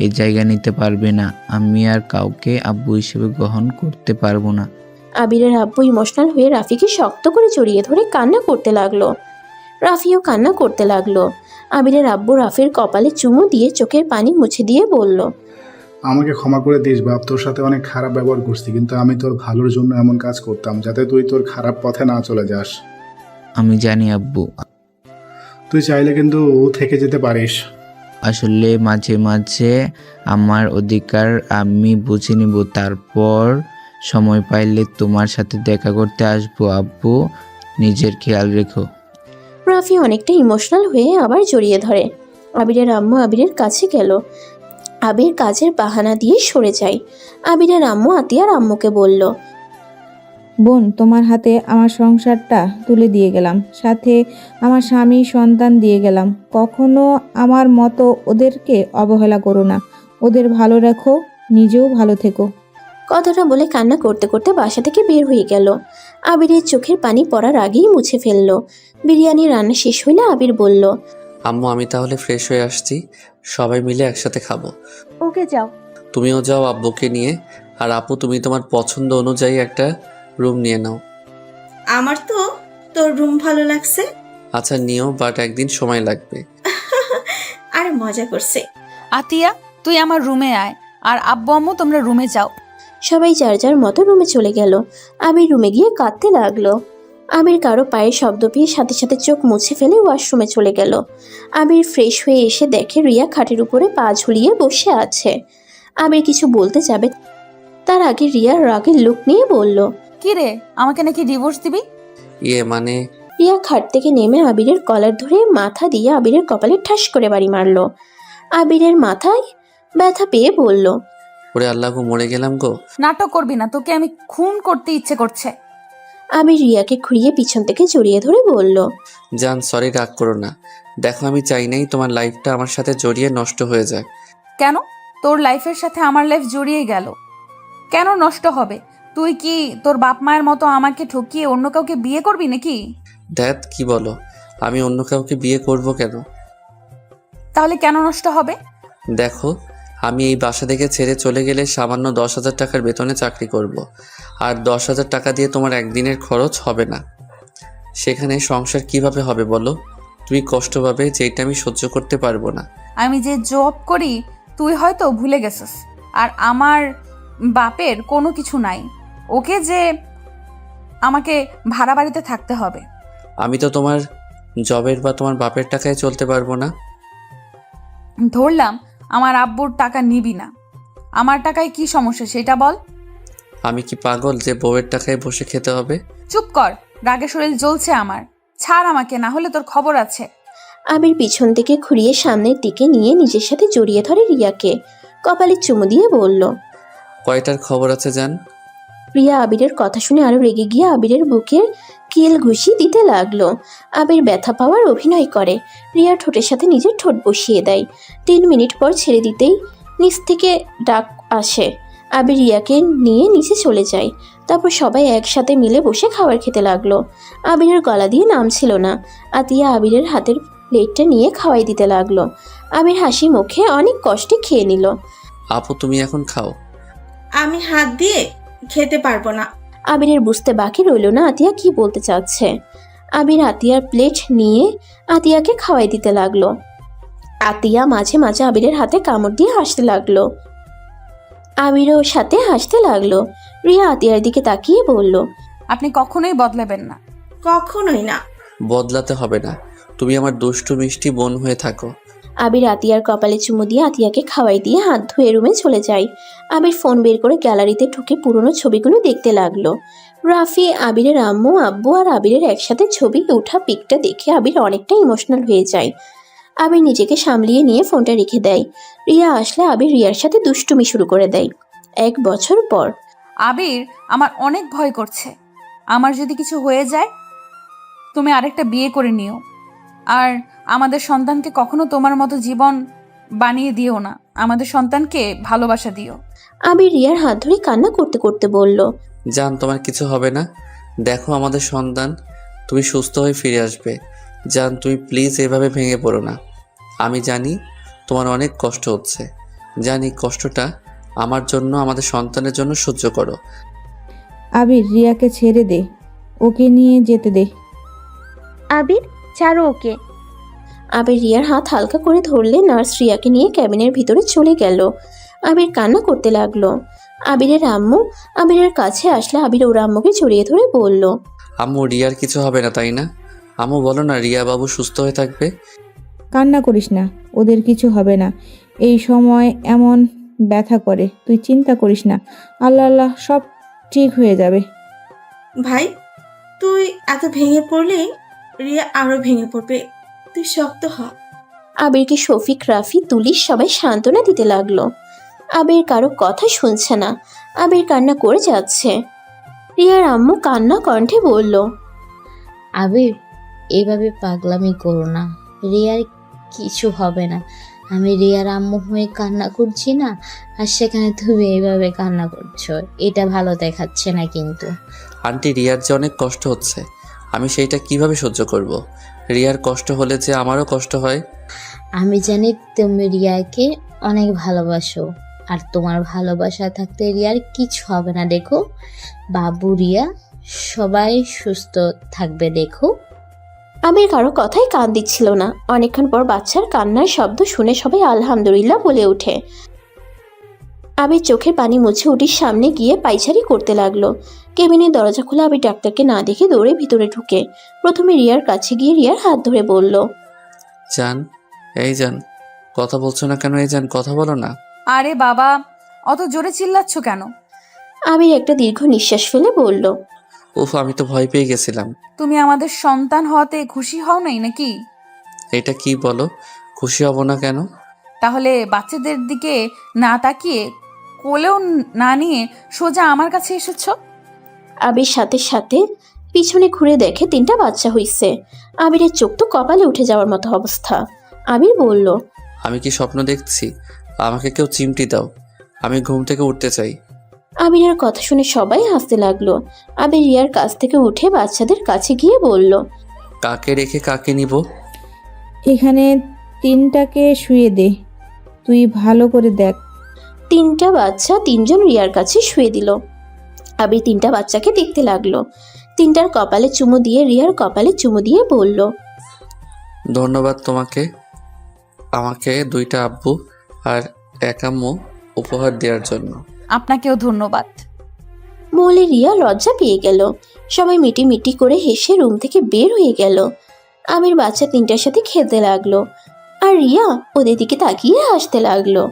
এই জায়গা নিতে পারবে না। আমি আর কাউকে আব্বু হিসেবে গ্রহণ করতে পারবো না। আবিরের আব্বু ইমোশনাল হয়ে রাফিকে শক্ত করে জড়িয়ে ধরে কান্না করতে লাগলো। রাফিও কান্না করতে লাগলো। আবিরের আব্বু রাফির কপালে চুমু দিয়ে চোখের পানি মুছে দিয়ে বলল, আমাকে ক্ষমা করে দিস বাপ, তোর সাথে অনেক খারাপ ব্যবহার করছি, কিন্তু আমি তোর ভালোর জন্য এমন কাজ করতাম যাতে তুই তোর খারাপ পথে না চলে যাস। আমি জানি আব্বু, তুই চাইলে কিন্তু থেকে যেতে পারিস। আসলে মাঝে মাঝে আমার অধিকার আমি বুঝে নিব, তারপর সময় পাইলে তোমার সাথে দেখা করতে আসবো। আব্বু, নিজের খেয়াল রেখো। রাফি অনেকটা ইমোশনাল হয়ে আবার জড়িয়ে ধরে। আবিরের আম্মু আবিরের কাছে গেল। আবির কাজের বাহানা দিয়ে সরে যায়। আবিরের আম্মু আতিয়ার আম্মুকে বলল, বোন, তোমার হাতে আমার সংসারটা তুলে দিয়ে গেলাম, সাথে আমার স্বামী সন্তান দিয়ে গেলাম। কখনো আমার মতো ওদেরকে অবহেলা করো না। ওদের ভালো রাখো, নিজেও ভালো থেকো। কথাটা বলে কান্না করতে করতে বাসা থেকে বের হয়ে গেল। আবিরের চোখের পানি পড়ার আগেই মুছে ফেললো। বিরিয়ানি রান্না শেষ হইলে আবির বলল, আম্মু, আমি তাহলে ফ্রেশ হয়ে আসছি, সবাই মিলে একসাথে খাবো। ওকে যাও। তুমিও যাও আব্বুকে নিয়ে। আর আপু, তুমি তোমার পছন্দ অনুযায়ী একটা রুম নিয়ে নাও। আমার তো তোর রুম ভালো লাগছে। আচ্ছা নিও, বাট একদিন সময় লাগবে। আরে মজা করছে। আতিয়া, তুই আমার রুমে আয়, আর আব্বু আম্মু তোমরা রুমে যাও। সবাই যার যার মতো রুমে চলে গেল। আবির রুমে গিয়ে কাঁদতে লাগলো। আবির কারো পায়ের শব্দ পেয়ে সাথে সাথে চোখ মুছে ফেলে ওয়াশরুমে চলে গেল। আবির ফ্রেশ হয়ে এসে দেখে রিয়া খাটের উপরে পা ঝুলিয়ে বসে আছে। আবির কিছু বলতে যাবে, তার আগে রিয়া রাগের লুক নিয়ে বলল, কি রে, আমাকে নাকি ডিভোর্স দিবি? মানে রিয়া খাট থেকে নেমে আবিরের কলার ধরে মাথা দিয়ে আবিরের কপালে ঠাস করে বাড়ি মারলো। আবিরের মাথায় ব্যথা পেয়ে বলল, ওরে আল্লাহ গো, মরে গেলাম গো। নাটক করবি না, তোকে আমি খুন করতে ইচ্ছে করছে। আবির রিয়াকে খুঁড়িয়ে পিছন থেকে জড়িয়ে ধরে বলল, জান, সরি, রাগ করো না। দেখো, আমি চাই নাই তোমার লাইফটা আমার সাথে জড়িয়ে নষ্ট হয়ে যাক। কেন? তোর লাইফের সাথে আমার লাইফ জড়িয়ে গেল, কেন নষ্ট হবে? তুই কি তোর বাপ মায়ের মতো আমাকে ঠকিয়ে অন্য কাউকে বিয়ে করবি নাকি? ড্যাড, কি বলো? আমি অন্য কাউকে বিয়ে করব কেন? তাহলে কেন নষ্ট হবে? দেখো, আমি এই বাসা থেকে ছেড়ে চলে গেলে সামান্য 10,000 টাকার বেতনে চাকরি করব। আর 10,000 টাকা দিয়ে তোমার একদিনের খরচ হবে না। সেখানে সংসার কিভাবে হবে বলো? তুমি কষ্ট পাবে, যেটা আমি সহ্য করতে পারবো না। আমি যে জব করি তুই হয়তো ভুলে গেছিস। আর আমার বাপের কোনো কিছু নাই, ওকে যে আমাকে ভাড়া বাড়িতে থাকতে হবে। আমি তো তোমার জবের বা তোমার বাপের টাকায় চলতে পারবো না। ধরলাম আমার আব্বুর টাকা নিবি না, আমার টাকায় কি সমস্যা সেটা বল। আমি কি পাগল যে বউয়ের টাকায় বসে খেতে হবে? চুপ কর, রাগে শরীর জ্বলছে আমার। ছাড় আমাকে, না হলে তোর খবর আছে। আবির পিছন থেকে ঘুরিয়ে সামনের দিকে নিয়ে নিজের সাথে জড়িয়ে ধরে রিয়াকে, কপালে চুমু দিয়ে বলল, কয়টার খবর আছে জান? রিয়া আবিরের কথা শুনে আরো রেগে গিয়ে আবিরের বুকের কিল ঘুষি দিতে লাগলো। আবির ব্যথা পাওয়ার অভিনয় করে। রিয়া ঠোঁটের সাথে নিজের ঠোঁট বসিয়ে দেয়। 3 মিনিট পর ছেড়ে দিতেই নিচ থেকে ডাক আসে। আবির রিয়াকে নিয়ে নিচে চলে যায়। তারপর সবাই একসাথে মিলে বসে খাবার খেতে লাগলো। আবিরের গলা দিয়ে নামছিল না। আতিয়া আবিরের হাতের প্লেটটা নিয়ে খাওয়াই দিতে লাগলো। আবির হাসি মুখে অনেক কষ্টে খেয়ে নিল। আপু, তুমি এখন খাও। আমি হাত দিয়ে খেতে পারবো না। আবিরের বুঝতে বাকি রইল না আতিয়া কি বলতে চাচ্ছে। আবির আতিয়ার প্লেট নিয়ে আতিয়াকে খাওয়াই দিতে লাগলো। আতিয়া মাঝে মাঝে আবিরের হাতে কামড় দিয়ে হাসতে লাগলো। আবিরও ওর সাথে হাসতে লাগলো। রিয়া আতিয়ার দিকে তাকিয়ে বলল, আপনি কখনোই বদলাবেন না। কখনোই না। বদলাতে হবে না, তুমি আমার দুষ্টু মিষ্টি বোন হয়ে থাকো। আবির আতিয়ার কপালে চুমু দিয়ে আতিয়াকে খাওয়াই দিয়ে হাত ধুয়ে রুমে চলে যায়। আবির ফোন বের করে গ্যালারিতে ঢুকে পুরনো ছবিগুলো দেখতে লাগলো। রাফি, আবিরের আম্মু, আব্বু আর আবিরের একসাথে ছবি ওঠা পিকটা দেখে আবির অনেকটা ইমোশনাল হয়ে যায়। আবির নিজেকে সামলিয়ে নিয়ে ফোনটা রেখে দেয়। রিয়া আসলে আবির রিয়ার সাথে দুষ্টুমি শুরু করে দেয়। 1 বছর পর। আবির, আমার অনেক ভয় করছে। আমার যদি কিছু হয়ে যায়, তুমি আরেকটা বিয়ে করে নিও। আর আমাদের সন্তানকে কখনো তোমার মতো জীবন বানিয়ে দিও না। আমাদের সন্তানকে ভালোবাসা দিও। আবির রিয়ার হাত ধরে কান্না করতে করতে বলল, জান, তোমার কিছু হবে না। দেখো আমাদের সন্তান, তুমি সুস্থ হয়ে ফিরে আসবে। জান, তুমি প্লিজ এভাবে ভেঙে পড়ো না। আমি জানি তোমার অনেক কষ্ট হচ্ছে, জানি কষ্টটা আমার জন্য, আমাদের সন্তানের জন্য সহ্য করো। আবির, রিয়াকে ছেড়ে দে, ওকে নিয়ে যেতে দে। আবির, ছাড়ো ওকে। আবির রিয়ার হাত হালকা করে ধরলে নার্স রিয়াকে নিয়ে ক্যাবিনের ভিতরে চলে গেল। আবির কান্না করতে লাগলো। আবিরের আম্মু আবিরের কাছে আসলে আবির ওর আম্মুকে জড়িয়ে ধরে বলল, আম্মু, রিয়ার কিছু হবে না তাই না? আম্মু বলো না, রিয়া বাবু সুস্থ হয়ে থাকবে। কান্না করিস না, ওদের কিছু হবে না। এই সময় এমন ব্যথা করে, তুই চিন্তা করিস না। আল্লাহ আল্লাহ, সব ঠিক হয়ে যাবে। ভাই, তুই এত ভেঙে পড়লে রিয়া আরো ভেঙে পড়বে। তুই শক্ত হ। আবিরকে শফিক, রাফি, তুলিশ সবাই সান্ত্বনা দিতে লাগলো। আবির কারো কথা শুনছে না। আবির কান্না করে যাচ্ছে। রিয়ার আম্মু কান্না কণ্ঠে বলল, আবির, এভাবে পাগলামি করো না। রিয়ার কিছু হবে না। আমি রিয়ার আম্মু হয়ে কান্না করছি না, আর সেখানে তুমি এইভাবে কান্না করছো, এটা ভালো দেখাচ্ছে না কিন্তু। আন্টি, রিয়ার যে অনেক কষ্ট হচ্ছে, আমি সেইটা কিভাবে সহ্য করব? রিয়ার কষ্ট হলে যে আমারও কষ্ট হয়। আমি জানি তুমি রিয়াকে অনেক ভালোবাসো, আর তোমার ভালোবাসা থাকতে রিয়ার কিছু হবে না। দেখো বাবু, রিয়া সবাই সুস্থ থাকবে। দেখো। আবির কারো কথাই কান দিচ্ছিল না। অনেকক্ষণ পর বাচ্চার কান্নার শব্দ শুনে সবাই আলহামদুলিল্লাহ বলে ওঠে। আবির চোখের পানি মুছে উটির সামনে গিয়ে পায়চারি করতে লাগলো। কেবিনের দরজা খোলা আবির ডাক্তারকে না দেখে দৌড়ে ভিতরে ঢুকে প্রথমে রিয়ার কাছে গিয়ে রিয়ার হাত ধরে বলল, জান, এই জান, কথা বলছো না কেন? এই জান, কথা বলো না। আরে বাবা, অত জোরে চিল্লাচ্ছ কেন? আবির একটা দীর্ঘ নিঃশ্বাস ফেলে বলল, উফ, আমি তো ভয় পেয়ে গেছিলাম। তুমি আমাদের সন্তান হওয়াতে খুশি হও নাই নাকি? এটা কি বলো? খুশি হব না কেন? তাহলে বাচ্চাদের দিকে না তাকিয়ে, কোলেও না নিয়ে সোজা আমার কাছে এসেছো? আবির সাথে সাথে পিছনে ঘুরে দেখে 3টা বাচ্চা হইছে। আবিরের চোখ তো কপালে উঠে যাওয়ার মতো অবস্থা। আবির বলল, আমি কি স্বপ্ন দেখছি? আমাকে কেউ চিমটি দাও, আমি ঘুম থেকে উঠতে চাই। আবিরের কথা শুনে সবাই হাসতে লাগলো। আবির রিয়ার কাছ থেকে উঠে বাচ্চাদের কাছে গিয়ে বলল, কাকে রেখে কাকে নিব? এখানে 3টাকে শুয়ে দে, তুই ভালো করে দেখ। 3টা বাচ্চা 3জন রিয়ার কাছে শুয়ে দিল। আবির 3টা বাচ্চাকে দেখতে লাগলো। 3টার কপালে চুমু দিয়ে রিয়ার কপালে চুমু দিয়ে বলল, ধন্যবাদ তোমাকে, আমাকে 2টা আব্বু আর 1 আম্মু উপহার দেওয়ার জন্য। আপনাকেও ধন্যবাদ। বলে রিয়া লজ্জা পেয়ে গেল। সবাই মিটি মিটি করে হেসে রুম থেকে বের হয়ে গেল। আবির বাচ্চা 3টার সাথে খেলতে লাগলো, আর রিয়া ওদের দিকে তাকিয়ে হাসতে লাগলো।